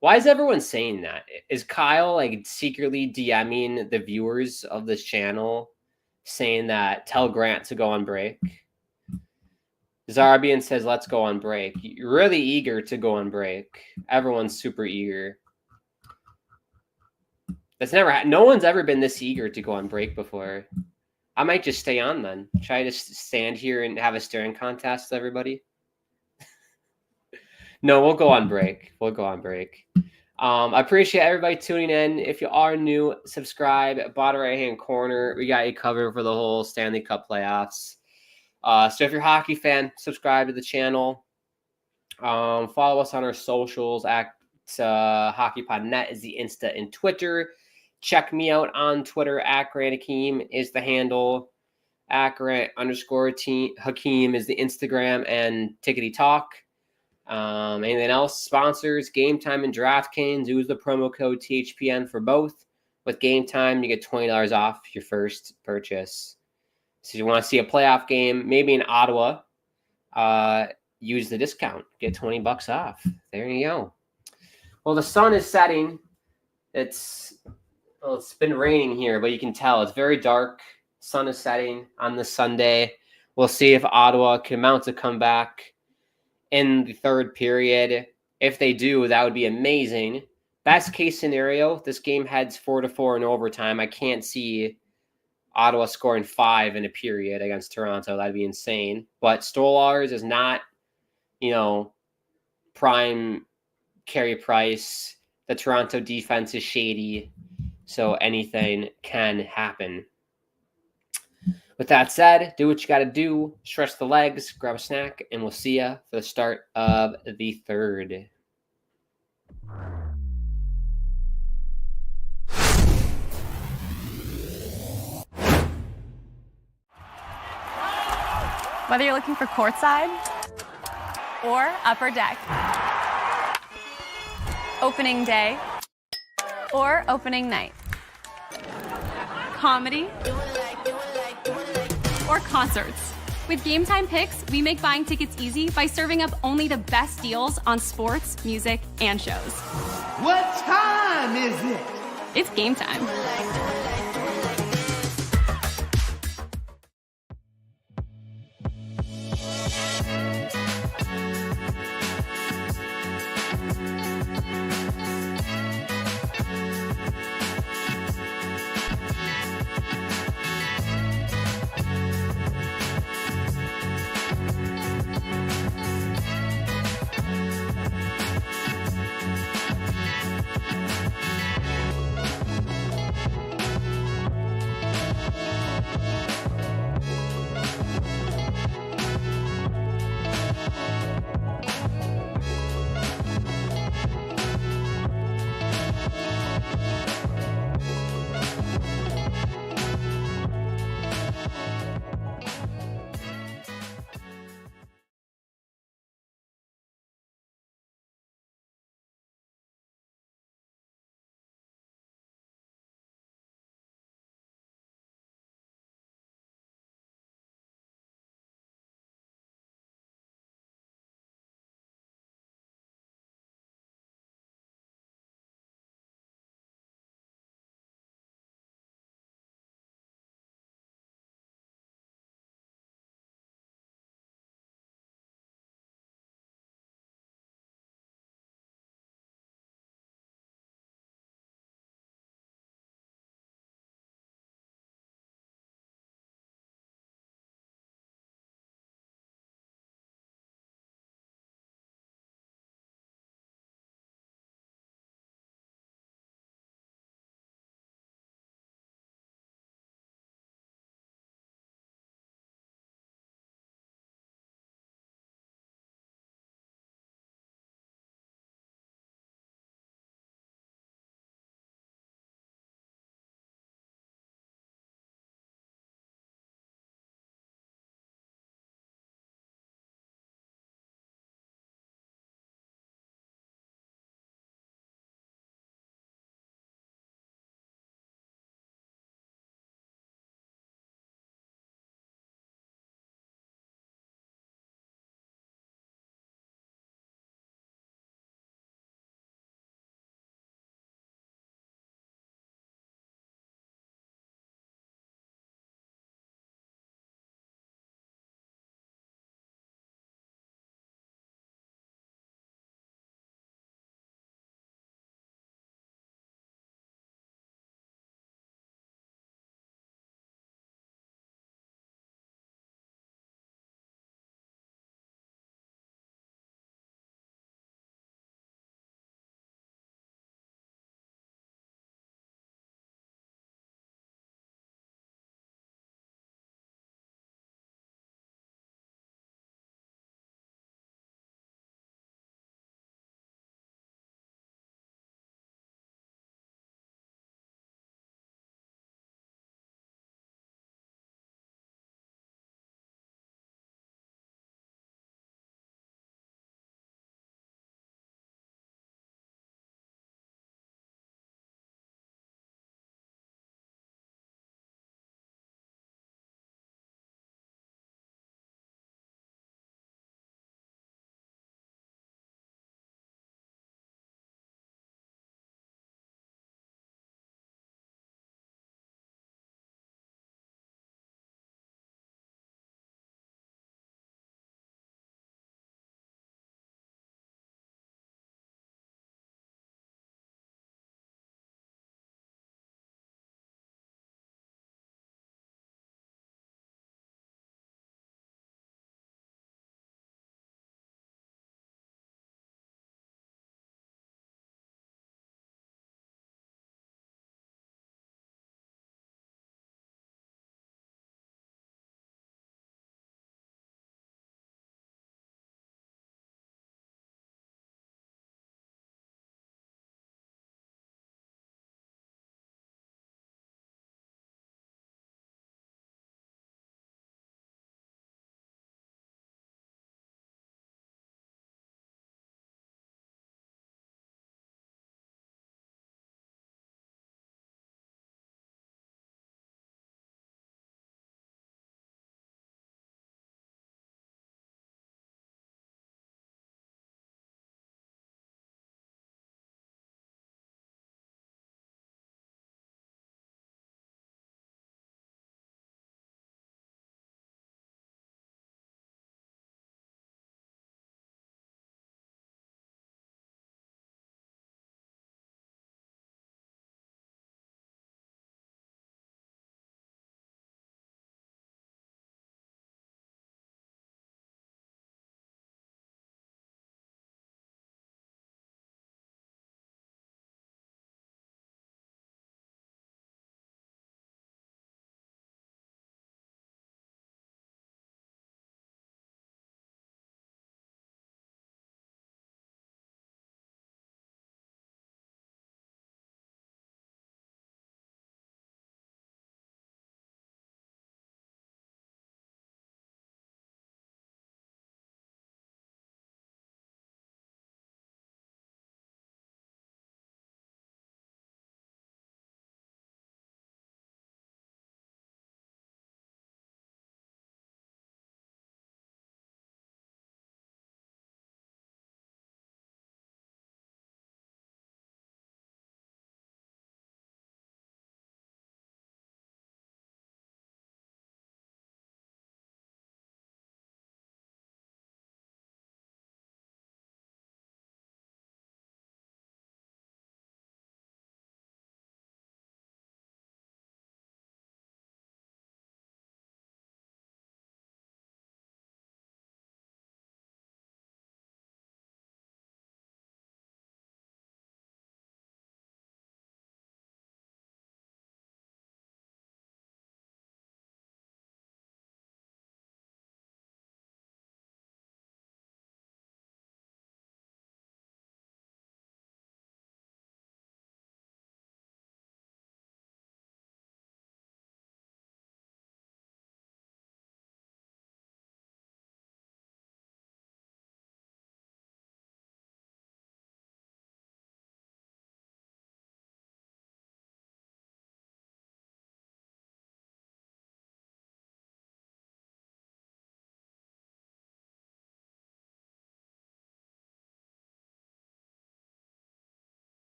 Why is everyone saying that? Is Kyle like secretly DMing the viewers of this channel saying that tell Grant to go on break? Zarbian says, let's go on break. You're really eager to go on break. Everyone's super eager. No one's ever been this eager to go on break before. I might just stay on then. Try to stand here and have a staring contest with everybody. No, we'll go on break. I appreciate everybody tuning in. If you are new, subscribe. Bottom right-hand corner, we got you covered for the whole Stanley Cup playoffs. So if you're a hockey fan, subscribe to the channel. Follow us on our socials at hockeypodnet is the Insta and Twitter. Check me out on Twitter at Grant Hakeem is the handle. At Grant_Hakeem is the Instagram and Tickety Talk. Anything else? Sponsors, Game Time and DraftKings. Use the promo code THPN for both. With Game Time, you get $20 off your first purchase. So if you want to see a playoff game, maybe in Ottawa, use the discount. Get $20 off. There you go. Well, the sun is setting. It's been raining here, but you can tell it's very dark. Sun is setting on this Sunday. We'll see if Ottawa can mount a comeback in the third period. If they do, that would be amazing. Best case scenario, this game heads 4-4 in overtime. I can't see Ottawa scoring 5 in a period against Toronto. That'd be insane. But Stolarz is not, prime Carey Price. The Toronto defense is shady. So anything can happen. With that said, do what you got to do. Stretch the legs, grab a snack, and we'll see you for the start of the third. Whether you're looking for courtside or upper deck, opening day or opening night, comedy or concerts. With Game Time Picks, we make buying tickets easy by serving up only the best deals on sports, music, and shows. What time is it? It's game time.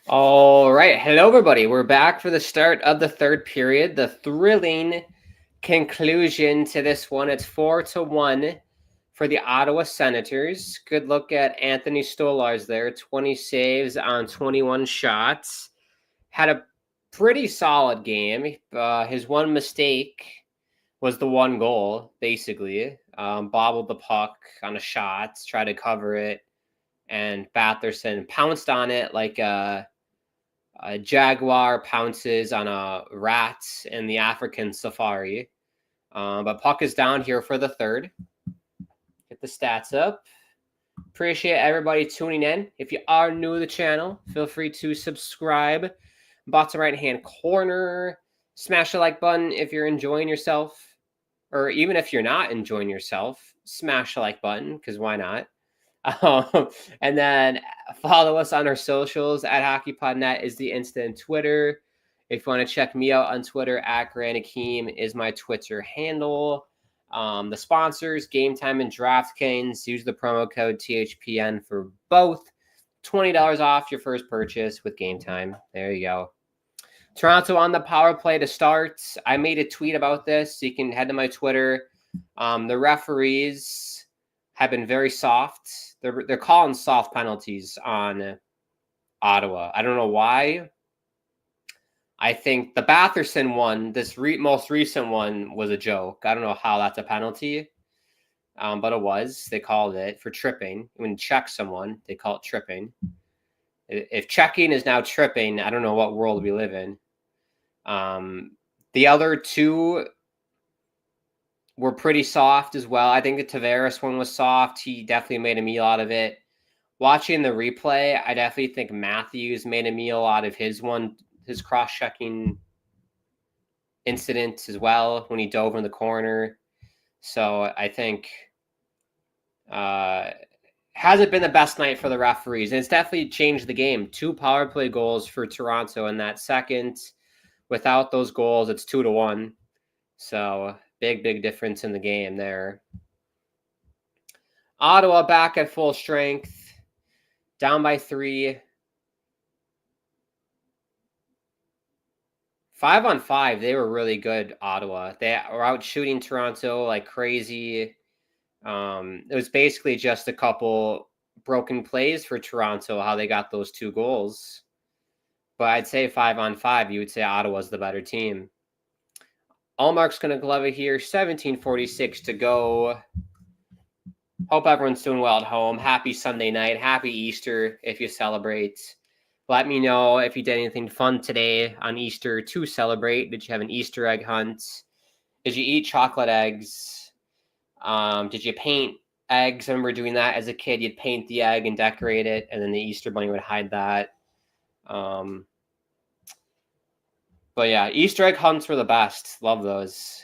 All right. Hello, everybody. We're back for the start of the third period. The thrilling conclusion to this one. It's 4-1 for the Ottawa Senators. Good look at Anthony Stolarz there. 20 saves on 21 shots. Had a pretty solid game. His one mistake was the one goal, basically. Bobbled the puck on a shot, tried to cover it, and Batherson pounced on it like a jaguar pounces on a rat in the African safari. But puck is down here for the third. Get the stats up. Appreciate everybody tuning in. If you are new to the channel, feel free to subscribe. Bottom right-hand corner. Smash the like button if you're enjoying yourself. Or even if you're not enjoying yourself, smash the like button, because why not? And then follow us on our socials at hockeypodnet is the instant Twitter. If you want to check me out on Twitter, at Grant Akeem is my Twitter handle. The sponsors, Game Time and DraftKings, use the promo code THPN for both. $20 off your first purchase with Game Time. There you go. Toronto on the power play to start. I made a tweet about this, so you can head to my Twitter. The referees have been very soft. They're calling soft penalties on Ottawa. I don't know why. I think the Batherson one, this most recent one, was a joke. I don't know how that's a penalty, but it was. They called it for tripping. When you check someone, they call it tripping. If checking is now tripping, I don't know what world we live in. The other two were pretty soft as well. I think the Tavares one was soft. He definitely made a meal out of it. Watching the replay, I definitely think Matthews made a meal out of his cross-checking incident as well when he dove in the corner. So I think hasn't been the best night for the referees. And it's definitely changed the game. 2 power play goals for Toronto in that second. Without those goals, it's 2-1. So big difference in the game there. Ottawa back at full strength, down by 3. 5-on-5, they were really good, Ottawa. They were out shooting Toronto like crazy. It was basically just a couple broken plays for Toronto, how they got those 2 goals. But I'd say 5-on-5, you would say Ottawa's the better team. Allmark's going to glove it here. 17:46 to go. Hope everyone's doing well at home. Happy Sunday night. Happy Easter if you celebrate. Let me know if you did anything fun today on Easter to celebrate. Did you have an Easter egg hunt? Did you eat chocolate eggs? Did you paint eggs? I remember doing that as a kid. You'd paint the egg and decorate it, and then the Easter bunny would hide that. But yeah, Easter egg hunts were the best. Love those.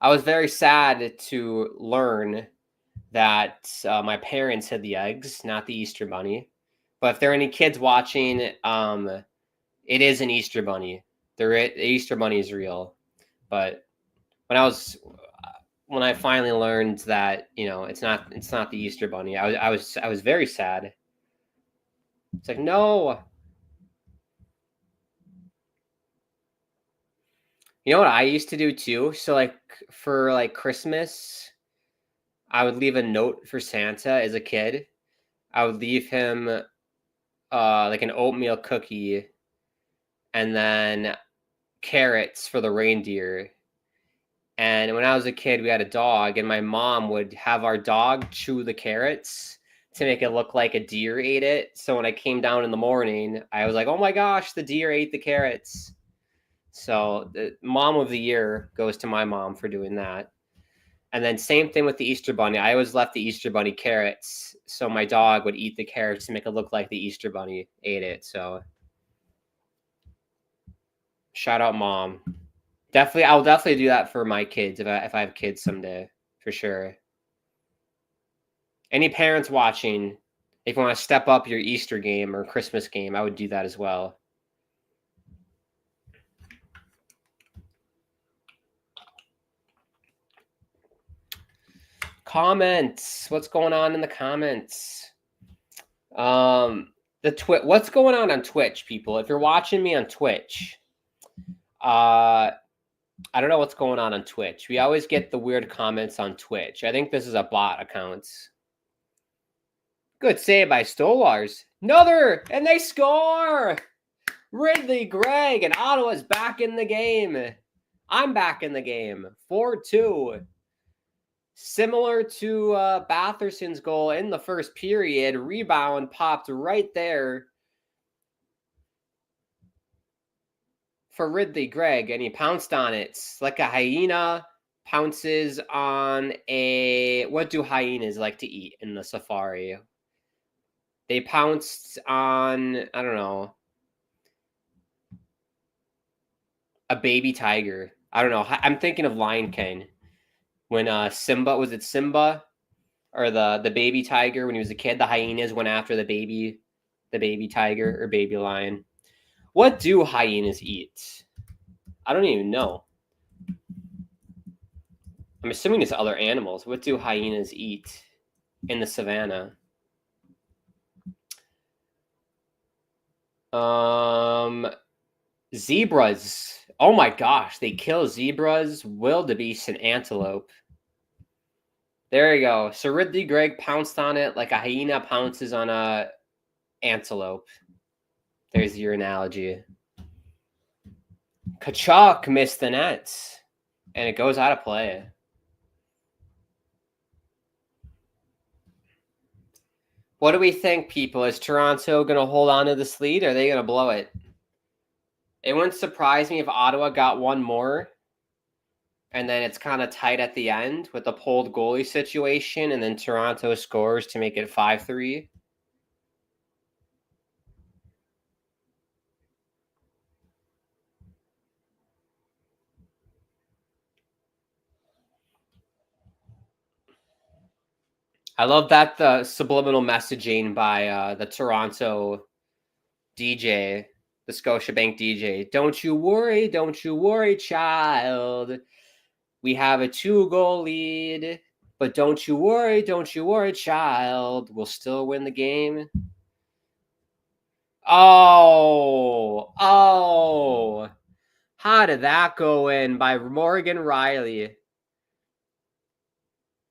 I was very sad to learn that my parents hid the eggs, not the Easter bunny. But if there are any kids watching, it is an Easter bunny. The Easter bunny is real. But when I finally learned that, it's not the Easter bunny, I was very sad. It's like, no. You know what I used to do too? So for Christmas, I would leave a note for Santa as a kid. I would leave him an oatmeal cookie and then carrots for the reindeer. And when I was a kid, we had a dog, and my mom would have our dog chew the carrots to make it look like a deer ate it. So when I came down in the morning, I was like, oh my gosh, the deer ate the carrots. So the mom of the year goes to my mom for doing that. And then same thing with the Easter bunny. I always left the Easter bunny carrots, so my dog would eat the carrots to make it look like the Easter bunny ate it. So shout out, Mom. I'll definitely do that for my kids if I have kids someday, for sure. Any parents watching, if you want to step up your Easter game or Christmas game, I would do that as well. Comments. What's going on in the comments? What's going on Twitch, people? If you're watching me on Twitch, I don't know what's going on Twitch. We always get the weird comments on Twitch. I think this is a bot account. Good save by Stolars. Another, and they score! Ridley, Gregg, and Ottawa's back in the game. I'm back in the game. 4-2. Similar to Batherson's goal in the first period. Rebound popped right there for Ridley Gregg, and he pounced on it like a hyena pounces on a... What do hyenas like to eat in the safari? They pounced on, I don't know, a baby tiger. I don't know. I'm thinking of Lion King. When Simba, was it Simba? Or the baby tiger when he was a kid? The hyenas went after the baby tiger or baby lion. What do hyenas eat? I don't even know. I'm assuming it's other animals. What do hyenas eat in the savannah? Zebras. Oh my gosh, they kill zebras, wildebeest, and antelope. There you go. So Ridley Gregg pounced on it like a hyena pounces on a antelope. There's your analogy. Kachuk missed the nets, and it goes out of play. What do we think, people? Is Toronto going to hold on to this lead, or are they going to blow it? It wouldn't surprise me if Ottawa got one more, and then it's kind of tight at the end with the pulled goalie situation, and then Toronto scores to make it 5-3. I love that the subliminal messaging by the Toronto DJ, the Scotiabank DJ. Don't you worry, child. We have a 2-goal lead, but don't you worry, child. We'll still win the game. Oh. How did that go in by Morgan Riley?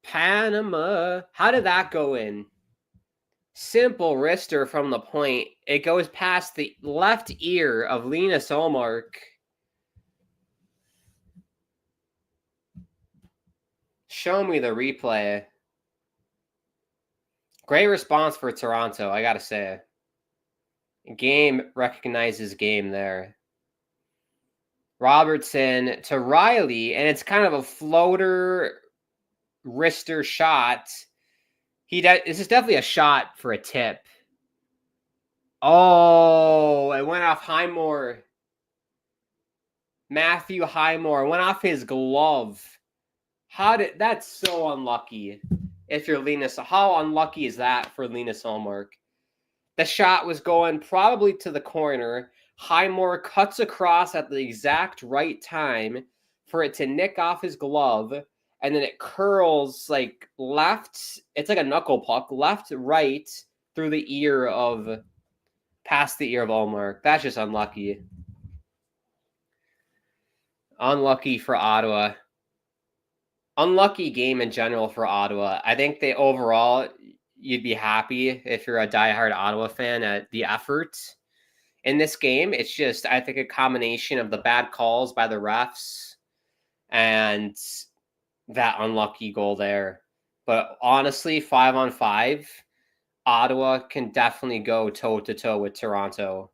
Panama. How did that go in? Simple wrister from the point. It goes past the left ear of Linus Ullmark. Show me the replay. Great response for Toronto, I gotta say. Game recognizes game there. Robertson to Riley, and it's kind of a floater wrister shot. This is definitely a shot for a tip. Oh, it went off Highmore. Matthew Highmore went off his glove. That's so unlucky. If you're Linus, how unlucky is that for Linus Ullmark? The shot was going probably to the corner. Highmore cuts across at the exact right time for it to nick off his glove, and then it curls like left. It's like a knuckle puck, left, right, through the ear of, past the ear of Ullmark. That's just unlucky. Unlucky for Ottawa. Unlucky game in general for Ottawa. I think they overall, you'd be happy if you're a diehard Ottawa fan at the effort in this game. It's just, I think, a combination of the bad calls by the refs and that unlucky goal there. But honestly, 5-on-5, Ottawa can definitely go toe-to-toe with Toronto.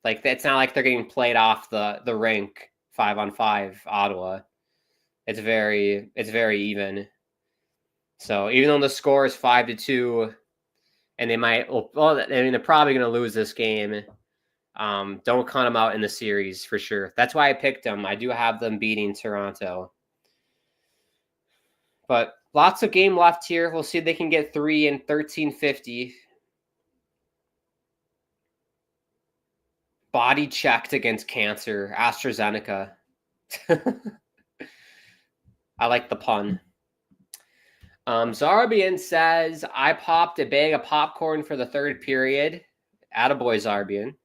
Like, it's not like they're getting played off the rink 5-on-5, Ottawa. It's very even. So even though the score is 5-2, and they're probably going to lose this game. Don't count them out in the series for sure. That's why I picked them. I do have them beating Toronto. But lots of game left here. We'll see if they can get 3 in 13:50. Body checked against cancer. AstraZeneca. I like the pun. Zarbian says, I popped a bag of popcorn for the third period. Attaboy, Zarbian.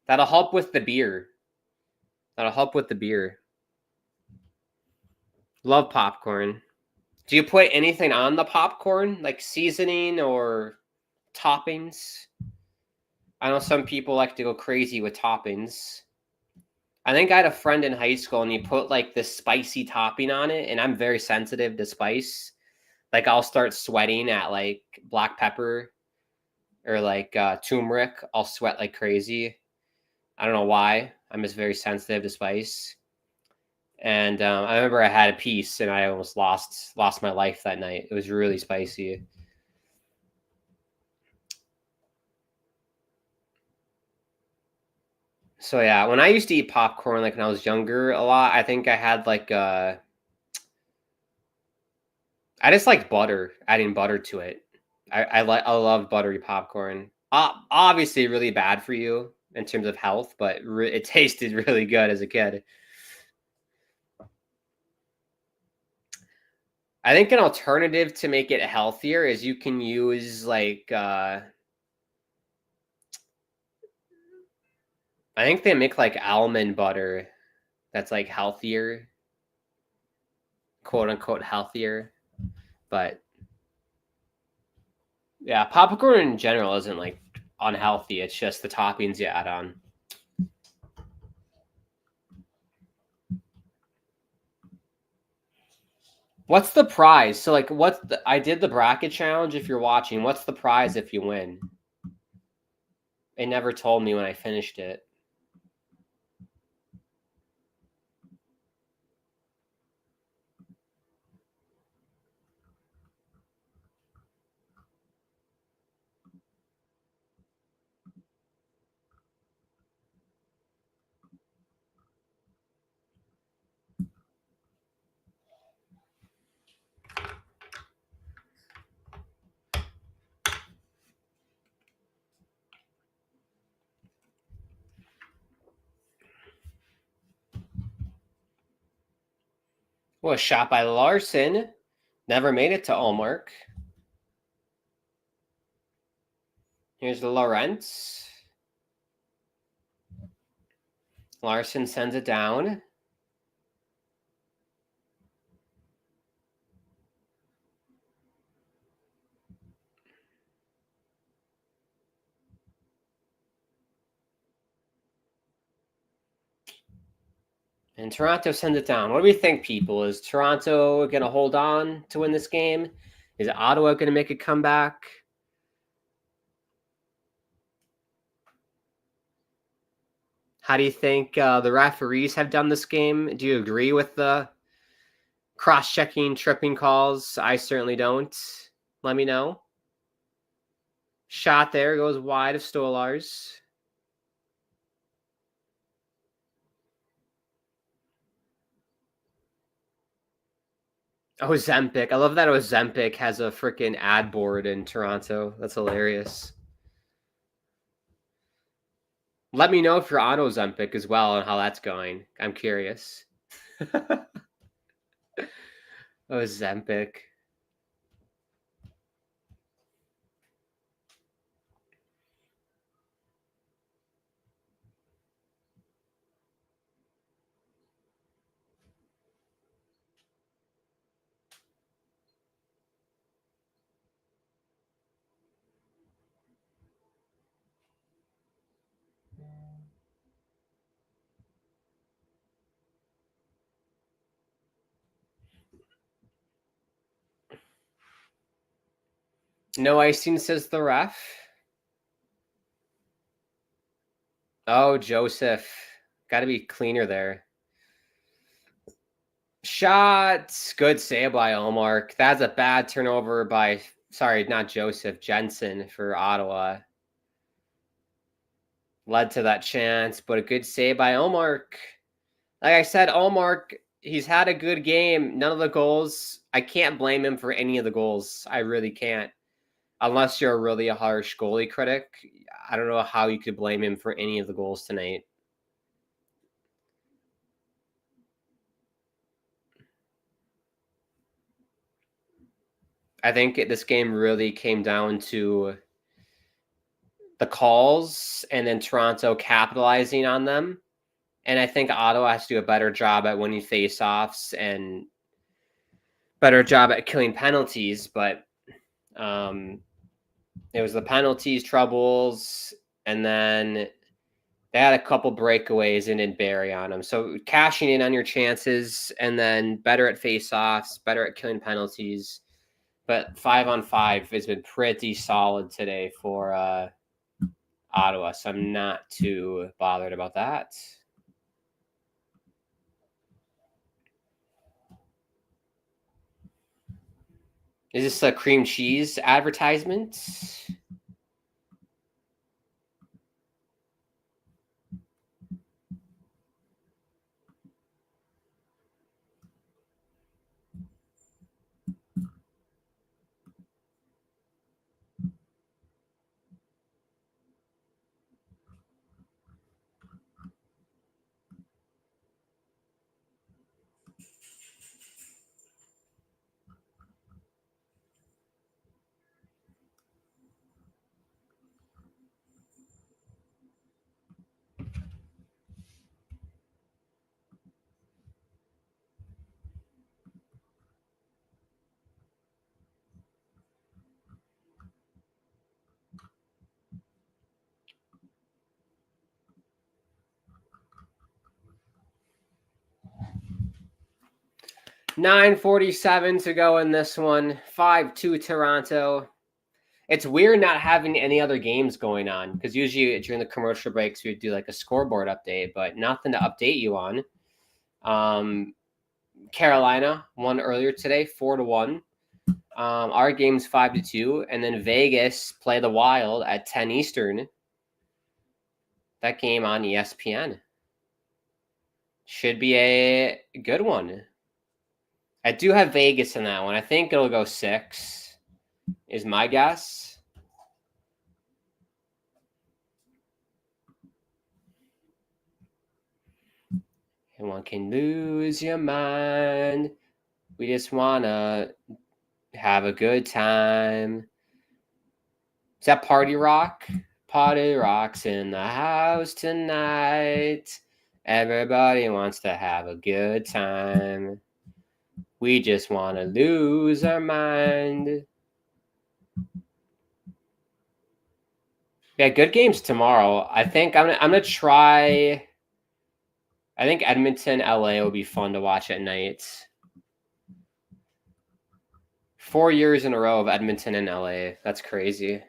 That'll help with the beer. Love popcorn. Do you put anything on the popcorn, like seasoning or toppings? I know some people like to go crazy with toppings. I think I had a friend in high school and he put like this spicy topping on it, and I'm very sensitive to spice. Like I'll start sweating at like black pepper or like turmeric. I'll sweat like crazy. I don't know why. I'm just very sensitive to spice. And I remember I had a piece and I almost lost my life that night. It was really spicy. So yeah, when I used to eat popcorn, like when I was younger, a lot, I think I had like I just like butter, adding butter to it. I love buttery popcorn. Obviously, really bad for you in terms of health, but it tasted really good as a kid. I think an alternative to make it healthier is you can use like I think they make like almond butter that's like healthier, quote unquote healthier. But yeah, popcorn in general isn't like unhealthy. It's just the toppings you add on. What's the prize? So like I did the bracket challenge if you're watching. What's the prize if you win? They never told me when I finished it. Well, a shot by Larson. Never made it to Allmark. Here's the Lawrence. Larson sends it down. And Toronto sends it down. What do we think, people? Is Toronto going to hold on to win this game? Is Ottawa going to make a comeback? How do you think the referees have done this game? Do you agree with the cross-checking, tripping calls? I certainly don't. Let me know. Shot there goes wide of Stolarz. Ozempic. I love that Ozempic has a freaking ad board in Toronto. That's hilarious. Let me know if you're on Ozempic as well and how that's going. I'm curious. Ozempic. No icing, says the ref. Oh, Joseph. Got to be cleaner there. Shot. Good save by Omar. That's a bad turnover by, sorry, not Joseph, Jensen for Ottawa. Led to that chance, but a good save by Omar. Like I said, Omar, he's had a good game. None of the goals, I can't blame him for any of the goals. I really can't. Unless you're really a harsh goalie critic, I don't know how you could blame him for any of the goals tonight. I think this game really came down to the calls and then Toronto capitalizing on them. And I think Ottawa has to do a better job at winning faceoffs and better job at killing penalties. But it was the penalties troubles, and then they had a couple breakaways and didn't bury on them. So cashing in on your chances, and then better at faceoffs, better at killing penalties. But 5-on-5 has been pretty solid today for Ottawa, so I'm not too bothered about that. Is this a cream cheese advertisement? $9:47 to go in this one. 5-2 Toronto. It's weird not having any other games going on, because usually during the commercial breaks we would do like a scoreboard update, but nothing to update you on. Carolina won earlier today, 4-1. Our game's 5-2, and then Vegas play the Wild at 10 Eastern. That game on ESPN should be a good one. I do have Vegas in that one. I think it'll go 6, is my guess. And one can lose your mind. We just want to have a good time. Is that Party Rock? Party Rock's in the house tonight. Everybody wants to have a good time. We just want to lose our mind. Yeah, good games tomorrow. I think I'm gonna try. I think Edmonton, LA will be fun to watch at night. 4 years in a row of Edmonton and LA. That's crazy.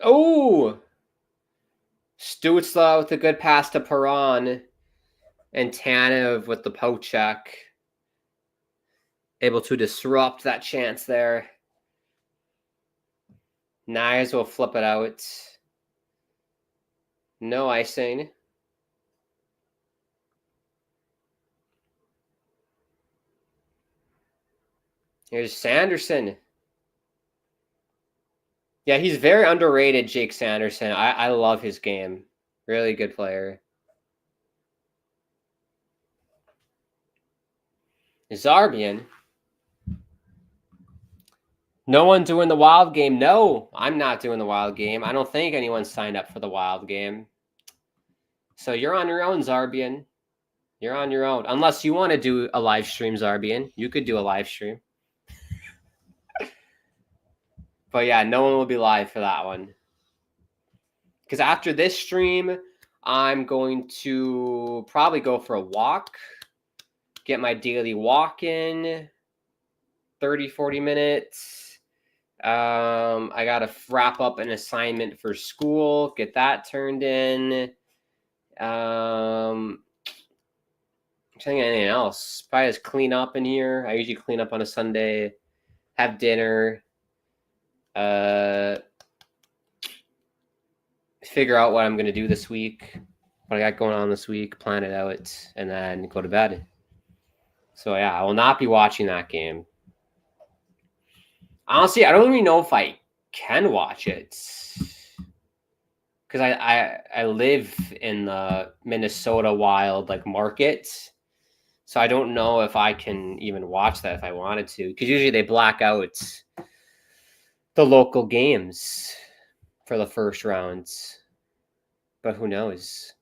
Oh! Stützle with a good pass to Perron. And Tanev with the poke check. Able to disrupt that chance there. Nyes will flip it out. No icing. Here's Sanderson. Yeah, he's very underrated, Jake Sanderson. I love his game. Really good player. Zarbian. No one doing the Wild game. No, I'm not doing the Wild game. I don't think anyone signed up for the Wild game. So you're on your own, Zarbian. You're on your own. Unless you want to do a live stream, Zarbian. You could do a live stream. But yeah, no one will be live for that one. Because after this stream, I'm going to probably go for a walk. Get my daily walk in. 30, 40 minutes. I got to wrap up an assignment for school. Get that turned in. I'm trying to anything else. Probably just clean up in here. I usually clean up on a Sunday. Have dinner. Figure out what I'm going to do this week, what I got going on this week, plan it out, and then go to bed. So yeah, I will not be watching that game. Honestly, I don't even know if I can watch it because I live in the Minnesota Wild like market, so I don't know if I can even watch that if I wanted to, because usually they black out the local games for the first rounds, but who knows?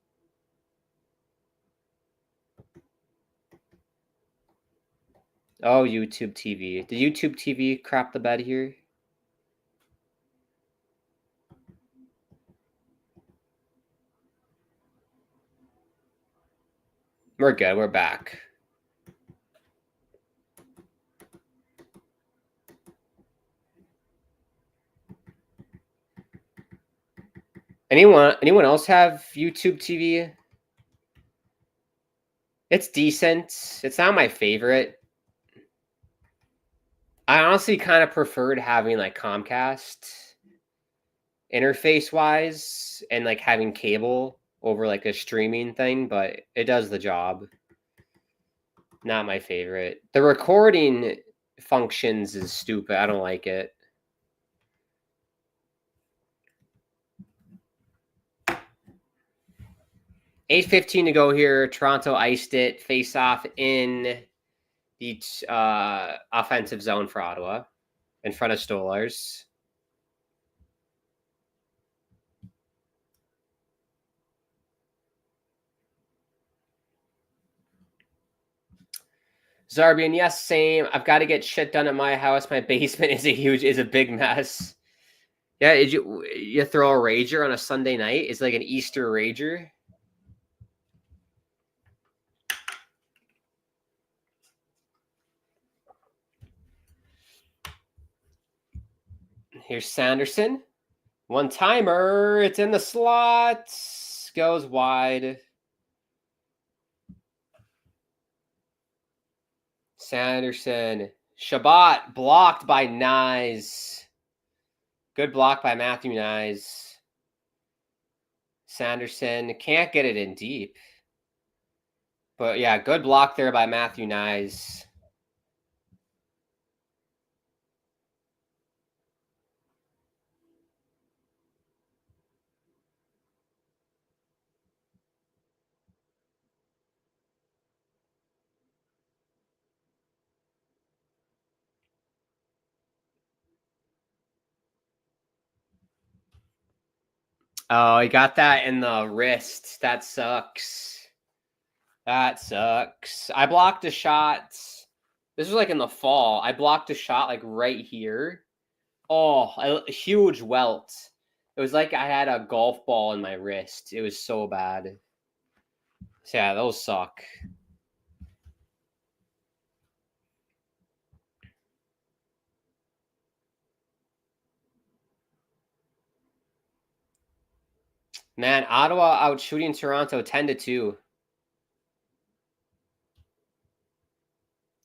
Oh, YouTube TV. Did YouTube TV crap the bed here? We're good. We're back. Anyone else have YouTube TV? It's decent. It's not my favorite. I honestly kind of preferred having like Comcast interface wise and like having cable over like a streaming thing, but it does the job. Not my favorite. The recording functions is stupid. I don't like it. $8:15 to go here. Toronto iced it. Face off in the offensive zone for Ottawa in front of Stolars. Zarbian, yes, same. I've got to get shit done at my house. My basement is a big mess. Yeah, did you throw a rager on a Sunday night? It's like an Easter rager. Here's Sanderson. One timer. It's in the slot. Goes wide. Sanderson. Shabbat blocked by Nyes. Good block by Matthew Nyes. Sanderson can't get it in deep. But yeah, good block there by Matthew Nyes. Oh, he got that in the wrist. That sucks. That sucks. I blocked a shot. This was like in the fall. I blocked a shot like right here. Oh, a huge welt. It was like I had a golf ball in my wrist. It was so bad. So yeah, those suck. Man, Ottawa out shooting Toronto 10-2.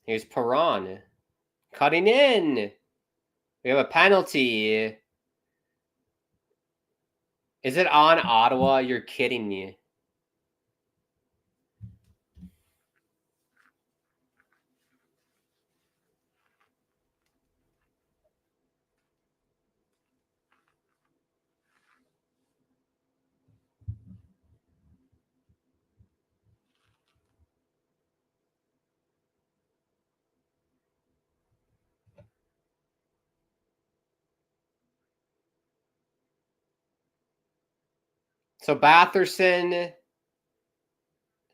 Here's Perron. Cutting in. We have a penalty. Is it on Ottawa? You're kidding me. So Batherson,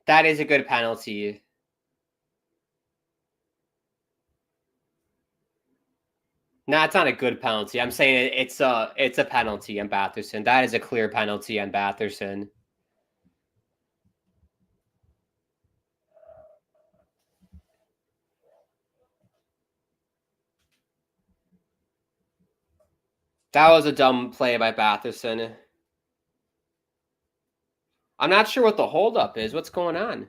that is a good penalty. No, it's not a good penalty. I'm saying it's a penalty on Batherson. That is a clear penalty on Batherson. That was a dumb play by Batherson. I'm not sure what the holdup is. What's going on?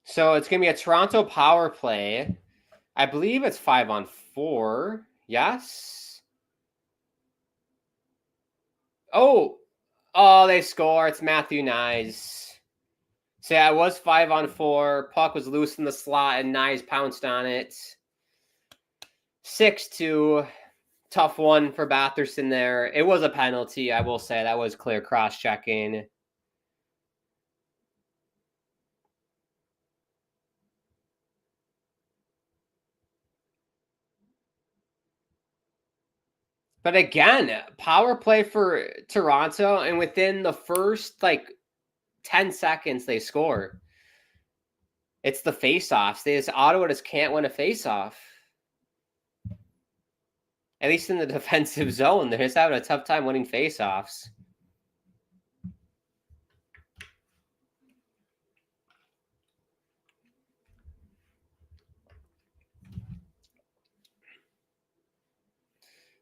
So it's going to be a Toronto power play. I believe it's 5-on-4. Yes. Oh, they score. It's Matthew Nyes. So yeah, it was 5-on-4. Puck was loose in the slot, and Nyes pounced on it. 6-2. Tough one for Batherson there. It was a penalty, I will say. That was clear cross-checking. But again, power play for Toronto, and within the first 10 seconds they score. It's the face-offs. Ottawa just can't win a face-off. At least in the defensive zone, they're just having a tough time winning face-offs.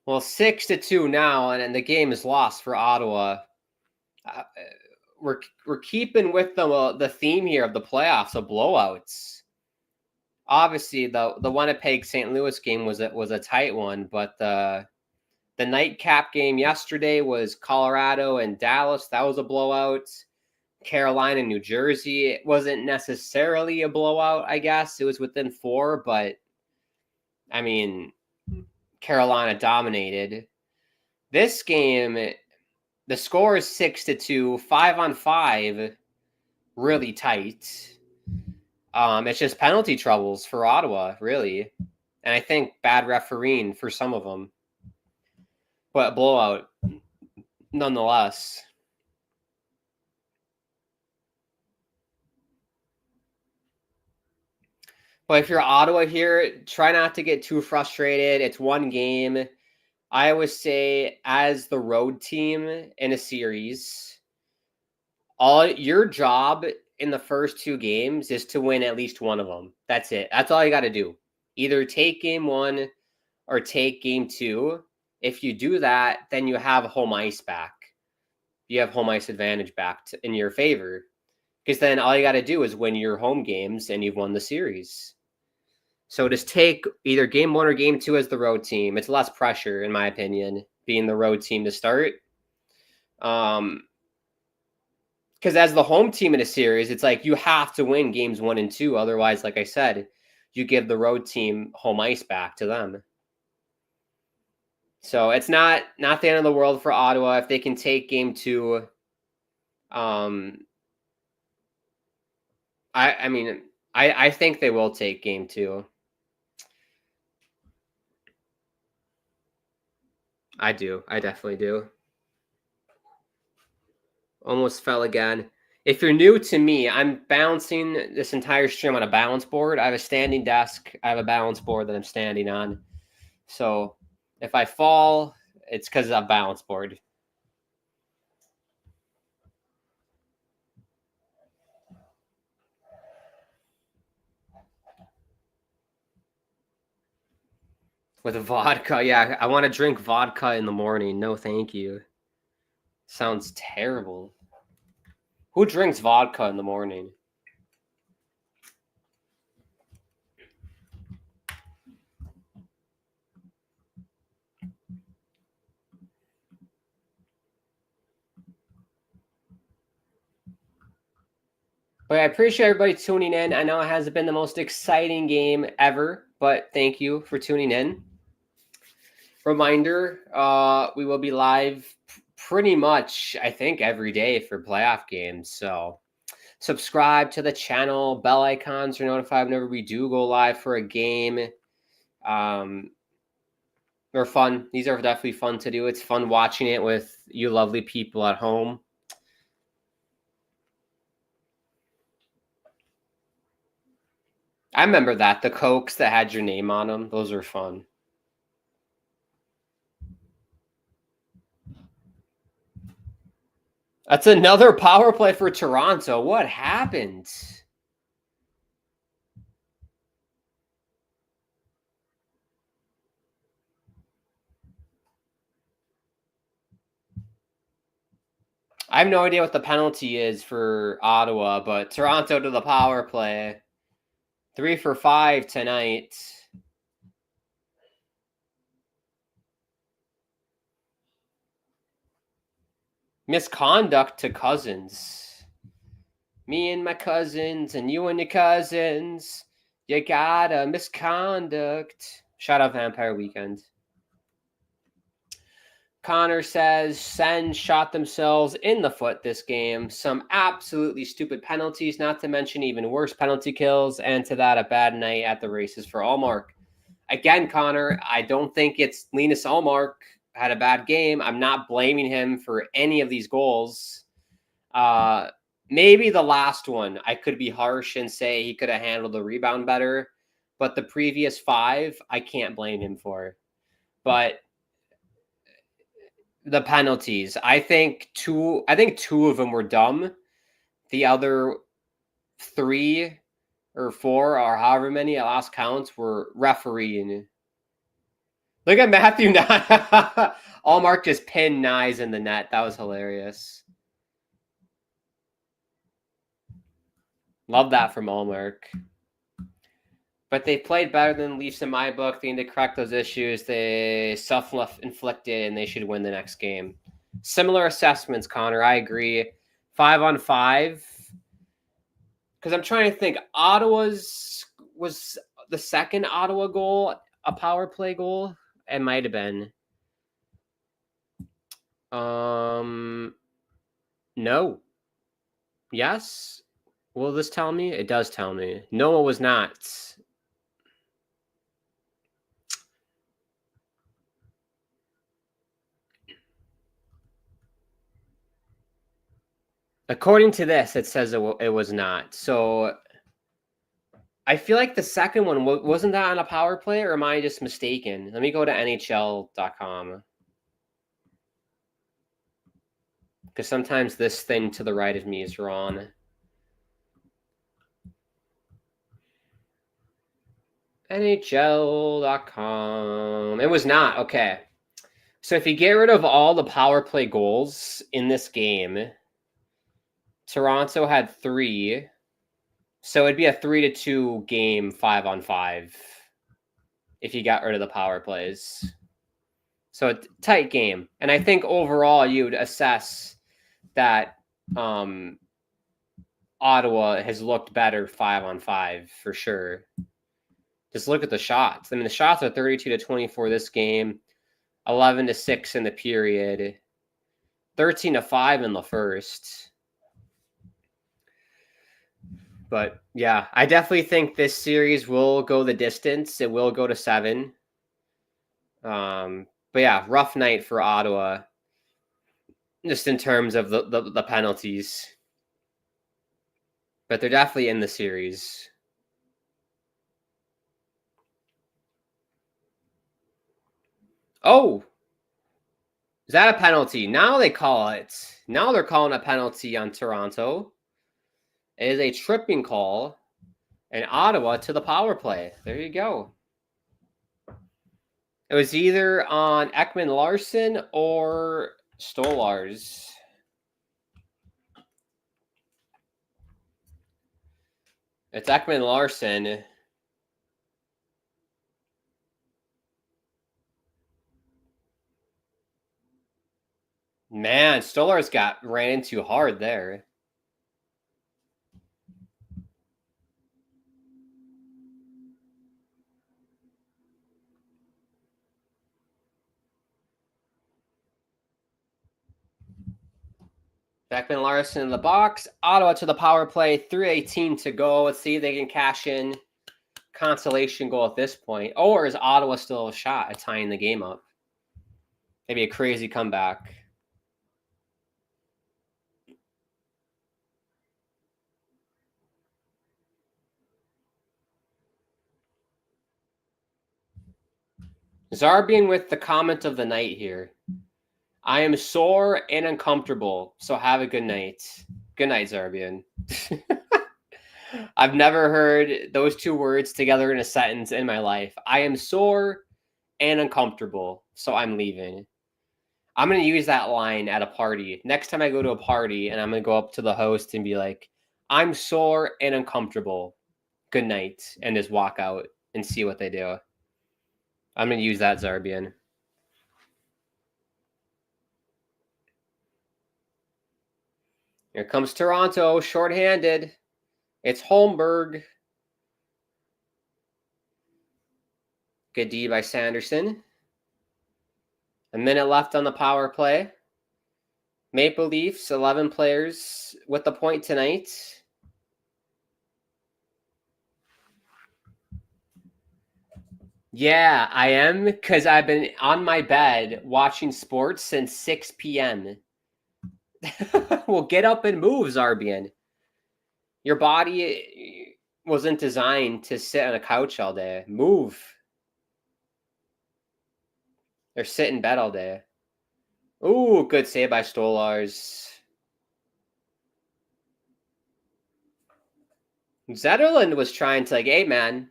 Well, 6-2 now, and the game is lost for Ottawa. We're keeping with the theme here of the playoffs of blowouts. Obviously, the Winnipeg St. Louis game was a tight one, but the nightcap game yesterday was Colorado and Dallas. That was a blowout. Carolina, New Jersey. It wasn't necessarily a blowout, I guess. It was within 4, but I mean, Carolina dominated. This game, the score is 6-2, 5-on-5, really tight. It's just penalty troubles for Ottawa, really. And I think bad refereeing for some of them. But blowout, nonetheless. But if you're Ottawa here, try not to get too frustrated. It's one game. I always say, as the road team in a series, your job in the first 2 games is to win at least one of them. That's it. That's all you got to do. Either take game 1 or take game 2. If you do that, then you have home ice back. You have home ice advantage back in your favor. Because then all you got to do is win your home games and you've won the series. So just take either game 1 or game 2 as the road team. It's less pressure, in my opinion, being the road team to start. Because as the home team in a series, it's like you have to win games 1 and 2. Otherwise, like I said, you give the road team home ice back to them. So it's not the end of the world for Ottawa if they can take game 2. I think they will take game 2. I do. I definitely do. Almost fell again. If you're new to me, I'm balancing this entire stream on a balance board. I have a standing desk. I have a balance board that I'm standing on. So if I fall, it's because of a balance board. With vodka. Yeah, I want to drink vodka in the morning. No, thank you. Sounds terrible. Who drinks vodka in the morning? But I appreciate everybody tuning in. I know it hasn't been the most exciting game ever, but thank you for tuning in. Reminder, we will be live pretty much, I think, every day for playoff games. So subscribe to the channel. Bell icons are notified whenever we do go live for a game. They're fun. These are definitely fun to do. It's fun watching it with you lovely people at home. I remember that. The Cokes that had your name on them. Those are fun. That's another power play for Toronto. What happened? I have no idea what the penalty is for Ottawa, but Toronto to the power play. 3 for 5 tonight. Misconduct to cousins. Me and my cousins and you and your cousins. You got a misconduct. Shout out Vampire Weekend. Connor says Sens shot themselves in the foot this game. Some absolutely stupid penalties, not to mention even worse penalty kills, and to that, a bad night at the races for Allmark. Again, Connor, I don't think it's Linus Allmark had a bad game. I'm not blaming him for any of these goals. Maybe the last one, I could be harsh and say he could have handled the rebound better, but the previous 5, I can't blame him for. But the penalties, I think two of them were dumb. The other 3 or 4 or however many at last counts were refereeing. Look at Matthew Nye. Allmark just pinned Nyes in the net. That was hilarious. Love that from Allmark. But they played better than the Leafs in my book. They need to correct those issues. They self-inflicted, and they should win the next game. Similar assessments, Connor. I agree. 5-on-5. Because I'm trying to think. Ottawa's was the second Ottawa goal a power play goal? It might have been. No. Yes? Will this tell me? It does tell me. No, it was not. According to this, it says it was not. So I feel like the second one, wasn't that on a power play, or am I just mistaken? Let me go to NHL.com. Because sometimes this thing to the right of me is wrong. NHL.com. It was not. Okay. So if you get rid of all the power play goals in this game, Toronto had 3. So it'd be a 3-2 game, 5-on-5, if you got rid of the power plays. So a tight game. And I think overall you'd assess that Ottawa has looked better 5-on-5 for sure. Just look at the shots. I mean, the shots are 32-24 this game, 11-6 in the period, 13-5 in the first. But yeah, I definitely think this series will go the distance. It will go to 7. But yeah, rough night for Ottawa, just in terms of the penalties. But they're definitely in the series. Oh, is that a penalty? Now they call it. Now they're calling a penalty on Toronto. It is a tripping call, and Ottawa to the power play. There you go. It was either on Ekman-Larsson or Stolarz. It's Ekman-Larsson. Man, Stolarz ran into hard there. Ekman-Larsson in the box. Ottawa to the power play. 3:18 to go. Let's see if they can cash in. Consolation goal at this point. Or is Ottawa still a shot at tying the game up? Maybe a crazy comeback. Zarbian with the comment of the night here. I am sore and uncomfortable, so have a good night. Good night, Zarbian. I've never heard those 2 words together in a sentence in my life. I am sore and uncomfortable, so I'm leaving. I'm going to use that line at a party. Next time I go to a party, and I'm going to go up to the host and be like, I'm sore and uncomfortable. Good night. And just walk out and see what they do. I'm going to use that, Zarbian. Here comes Toronto, shorthanded. It's Holmberg. Good D by Sanderson. A minute left on the power play. Maple Leafs, 11 players with the point tonight. Yeah, I am, because I've been on my bed watching sports since 6 p.m. Well, get up and move, Zarbian. Your body wasn't designed to sit on a couch all day. Move. Or sit in bed all day. Ooh, good save by Stolars. Zetterlund was trying to hey, man,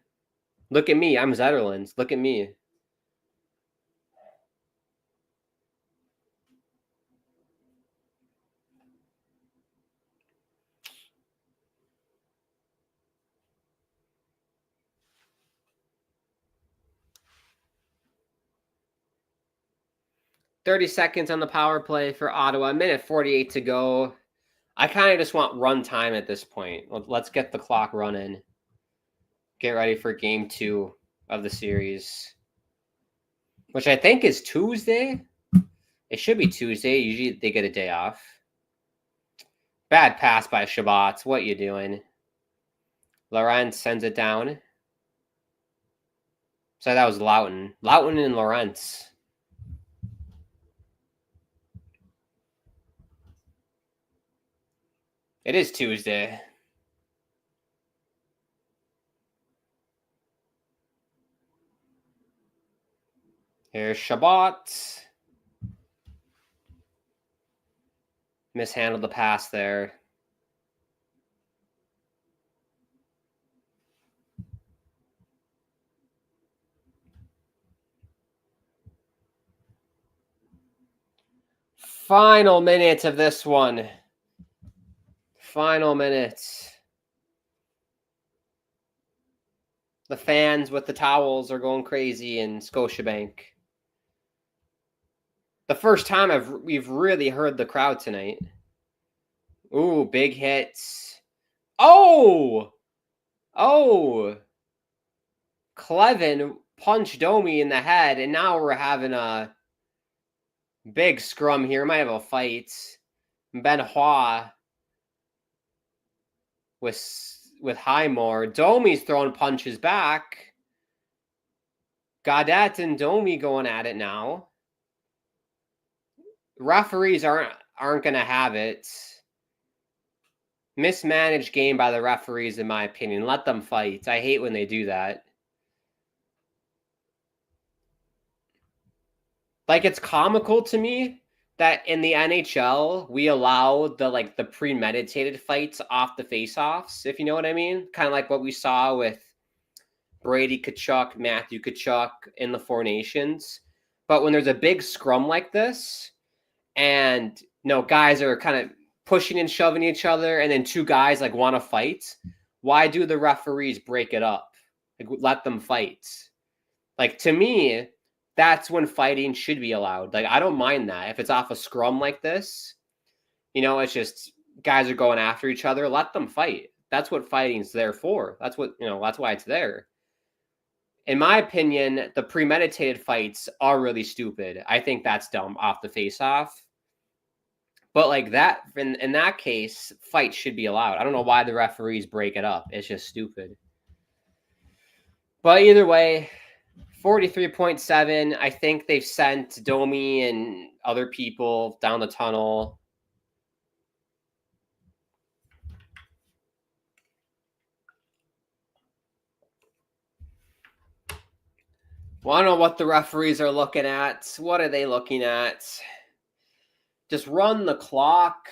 look at me. I'm Zetterlund. Look at me. $30 seconds on the power play for Ottawa. Minute 48 to go. I kind of just want run time at this point. Let's get the clock running. Get ready for game 2 of the series, which I think is Tuesday. It should be Tuesday. Usually they get a day off. Bad pass by Shabbat. What you doing? Lorentz sends it down. So that was Loughton. Loughton and Lorentz. It is Tuesday. Here's Shabbat. Mishandled the pass there. Final minutes of this one. Final minutes. The fans with the towels are going crazy in Scotiabank. The first time we've really heard the crowd tonight. Ooh, big hits. Oh! Clevin punched Domi in the head, and now we're having a big scrum here. Might have a fight. Benoit with Highmore. Domi's throwing punches back. Gaudette and Domi going at it now. Referees aren't going to have it. Mismanaged game by the referees, in my opinion. Let them fight. I hate when they do that. It's comical to me that in the NHL, we allow the premeditated fights off the faceoffs, if you know what I mean. Kind of like what we saw with Brady Tkachuk, Matthew Tkachuk in the Four Nations. But when there's a big scrum like this, and guys are kind of pushing and shoving each other, and then two guys want to fight, why do the referees break it up? Let them fight. To me, that's when fighting should be allowed. I don't mind that. If it's off a scrum like this, it's just guys are going after each other, let them fight. That's what fighting's there for. That's what, that's why it's there. In my opinion, the premeditated fights are really stupid. I think that's dumb off the face-off. But that, in that case, fights should be allowed. I don't know why the referees break it up. It's just stupid. But either way, 43.7. I think they've sent Domi and other people down the tunnel. Well, I don't know what the referees are looking at. What are they looking at? Just run the clock.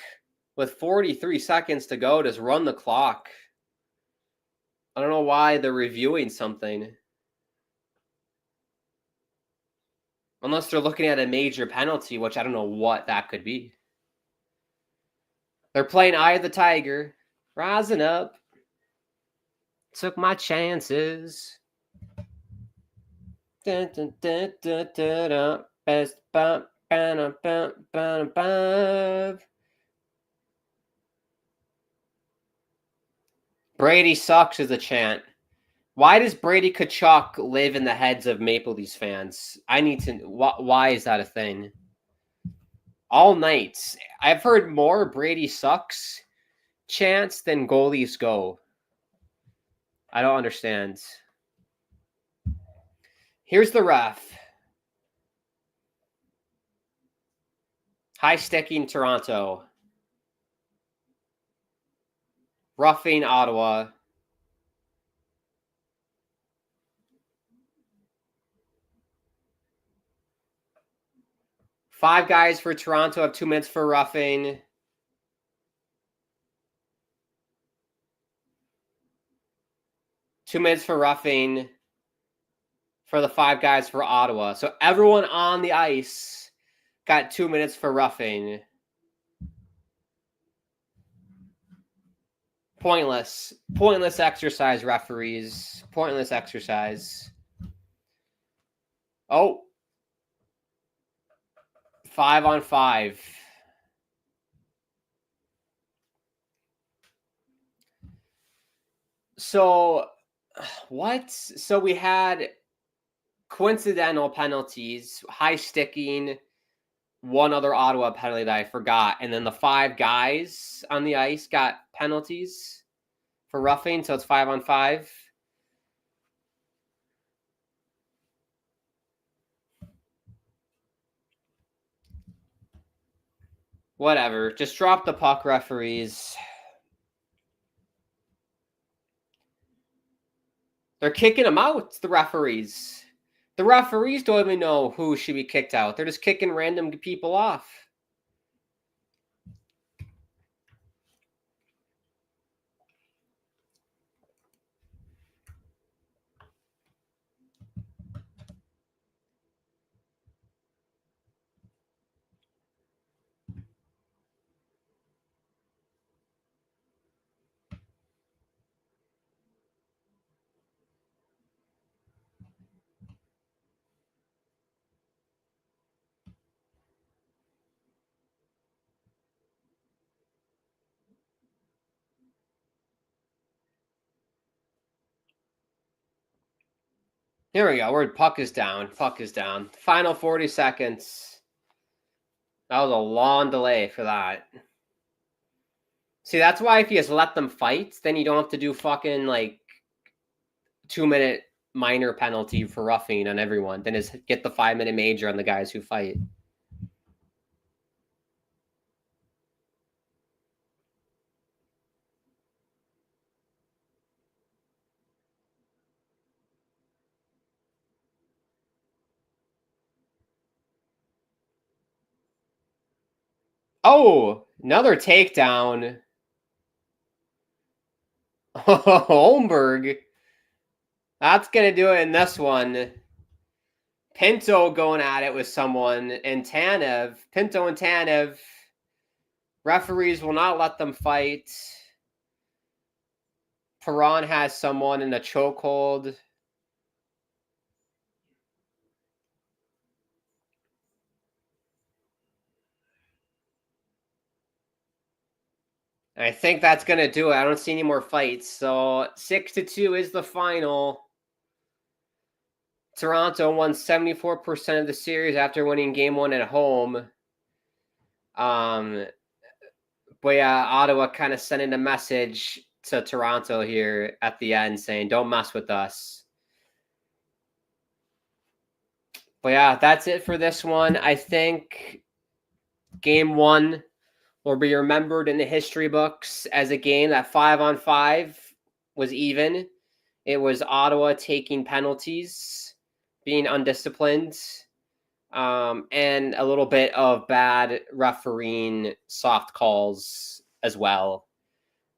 With 43 seconds to go, just run the clock. I don't know why they're reviewing something. Unless they're looking at a major penalty, which I don't know what that could be. They're playing Eye of the Tiger. Rising up. Took my chances. Dun, dun, dun, dun, dun, dun. Best bump. Brady sucks is a chant. Why does Brady Kachuk live in the heads of Maple Leafs fans? I need to. Why is that a thing? All nights, I've heard more Brady sucks chants than goalies go. I don't understand. Here's the ref. High sticking Toronto. Roughing Ottawa. Five guys for Toronto have 2 minutes for roughing. Two minutes for roughing for the five guys for Ottawa. So everyone on the ice got 2 minutes for roughing. Pointless. Pointless exercise, referees. Pointless exercise. Oh. 5-on-5. So, what? So we had coincidental penalties, high sticking, one other Ottawa penalty that I forgot, and then the five guys on the ice got penalties for roughing, so it's 5-on-5. Whatever. Just drop the puck, referees. They're kicking them out, the referees. The referees don't even know who should be kicked out. They're just kicking random people off. Here we go. Where puck is down. Puck is down. Final 40 seconds. That was a long delay for that. See, that's why if you just let them fight, then you don't have to do fucking like 2-minute minor penalty for roughing on everyone. Then just get the 5-minute major on the guys who fight. Oh, another takedown. Holmberg. That's going to do it in this one. Pinto going at it with someone. And Tanev. Pinto and Tanev. Referees will not let them fight. Perron has someone in a chokehold. I think that's going to do it. I don't see any more fights. So 6-2 is the final. Toronto won 74% of the series after winning game one at home. But yeah, Ottawa kind of sending a message to Toronto here at the end saying, don't mess with us. But yeah, that's it for this one. I think game one will be remembered in the history books as a game that 5-on-5 was even. It was Ottawa taking penalties, being undisciplined, and a little bit of bad refereeing, soft calls as well.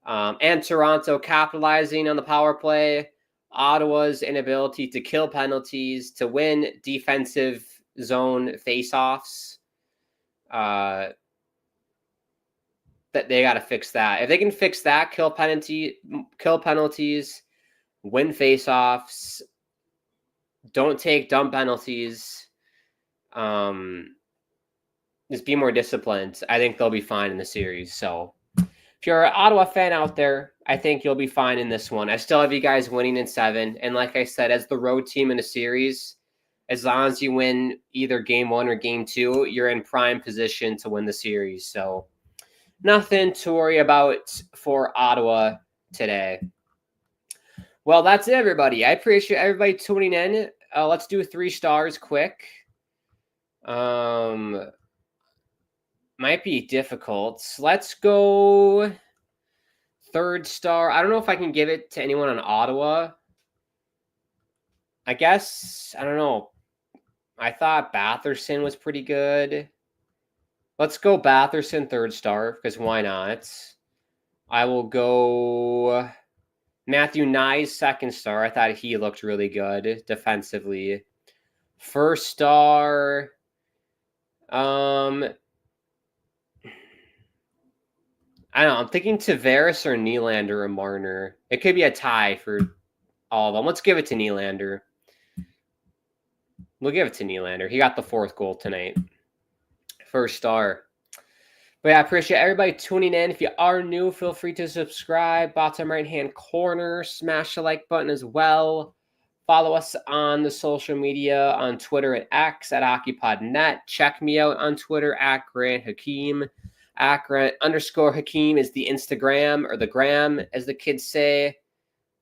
And Toronto capitalizing on the power play, Ottawa's inability to kill penalties, to win defensive zone faceoffs. That they got to fix that. If they can fix that, kill penalties, win faceoffs, don't take dumb penalties, just be more disciplined, I think they'll be fine in the series. So if if you're an Ottawa fan out there, I think you'll be fine in this one. I still have you guys winning in 7. And like I said, as the road team in a series, as long as you win either game 1 or game 2, you're in prime position to win the series. So nothing to worry about for Ottawa today. Well, that's it, everybody. I appreciate everybody tuning in. Let's do 3 stars quick. Might be difficult. Let's go 3rd star. I don't know if I can give it to anyone on Ottawa. I guess, I don't know. I thought Batherson was pretty good. Let's go Batherson 3rd star, because why not? I will go Matthew Nye's 2nd star. I thought he looked really good defensively. 1st star. I don't know. I'm thinking Tavares or Nylander or Marner. It could be a tie for all of them. Let's give it to Nylander. We'll give it to Nylander. He got the 4th goal tonight. 1st star. But yeah, I appreciate everybody tuning in. If you are new, feel free to subscribe. Bottom right-hand corner, smash the like button as well. Follow us on the social media on Twitter and X at hockeypodnet. Check me out on Twitter at Grant Hakeem. At Grant_Hakeem is the Instagram, or the gram, as the kids say.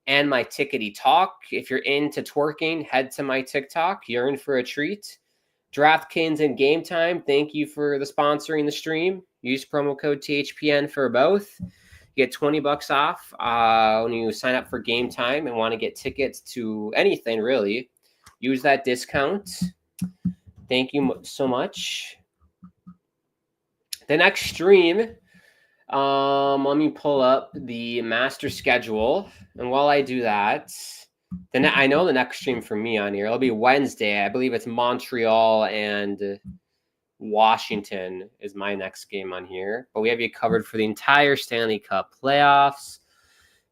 And my Tickety Talk. If you're into twerking, head to my TikTok. You're in for a treat. DraftKings and Game Time, thank you for the sponsoring the stream. Use promo code THPN for both. You get $20 off when you sign up for Game Time and want to get tickets to anything, really. Use that discount. Thank you so much. The next stream, let me pull up the master schedule. And while I do that, then I know the next stream for me on here, it'll be Wednesday. I believe it's Montreal and Washington is my next game on here. But we have you covered for the entire Stanley Cup playoffs.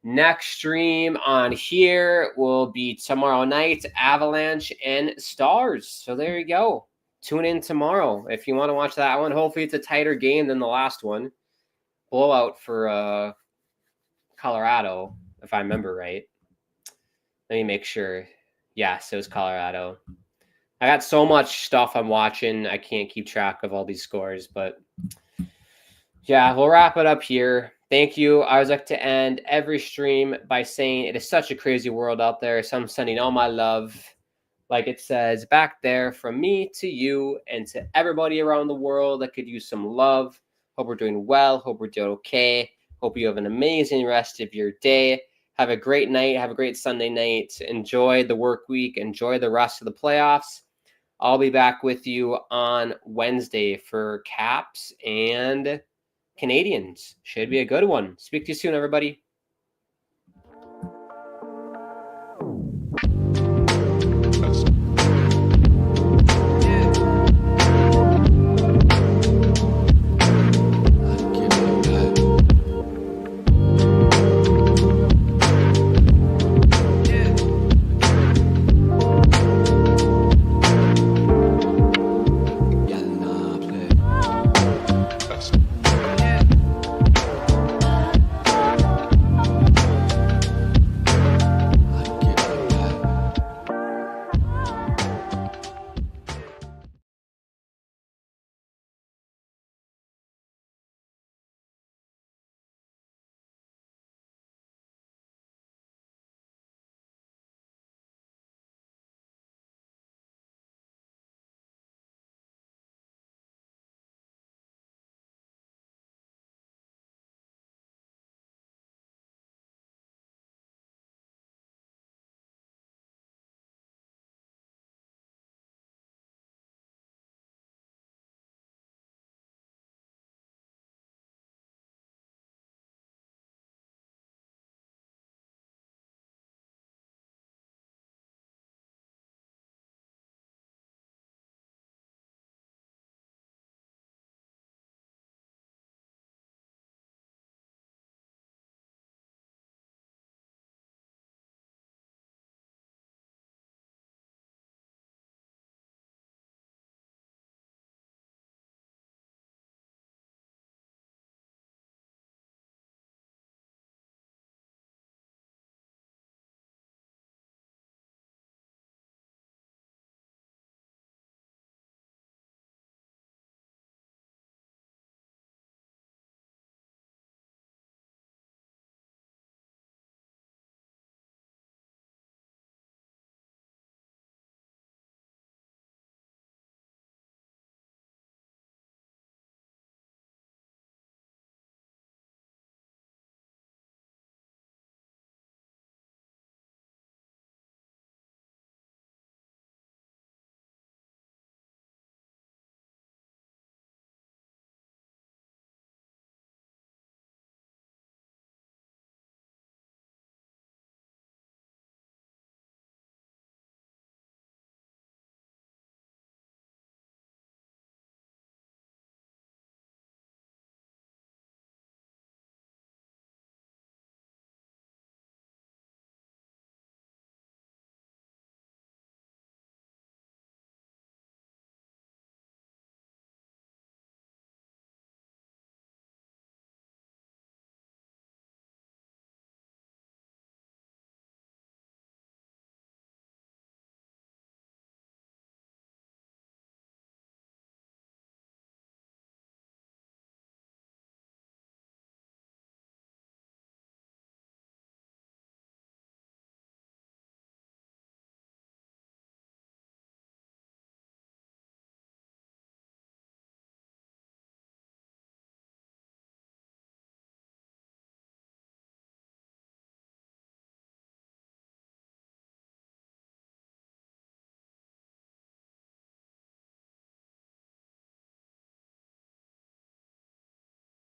Next stream on here will be tomorrow night, Avalanche and Stars. So there you go. Tune in tomorrow if you want to watch that one. Hopefully it's a tighter game than the last one. Blowout for Colorado, if I remember right. Let me make sure. Yes, it was Colorado. I got so much stuff I'm watching, I can't keep track of all these scores. But yeah, we'll wrap it up here. Thank you. I always like to end every stream by saying it is such a crazy world out there. So I'm sending all my love, like it says back there, from me to you and to everybody around the world that could use some love. Hope we're doing well. Hope we're doing okay. Hope you have an amazing rest of your day. Have a great night. Have a great Sunday night. Enjoy the work week. Enjoy the rest of the playoffs. I'll be back with you on Wednesday for Caps and Canadiens. Should be a good one. Speak to you soon, everybody.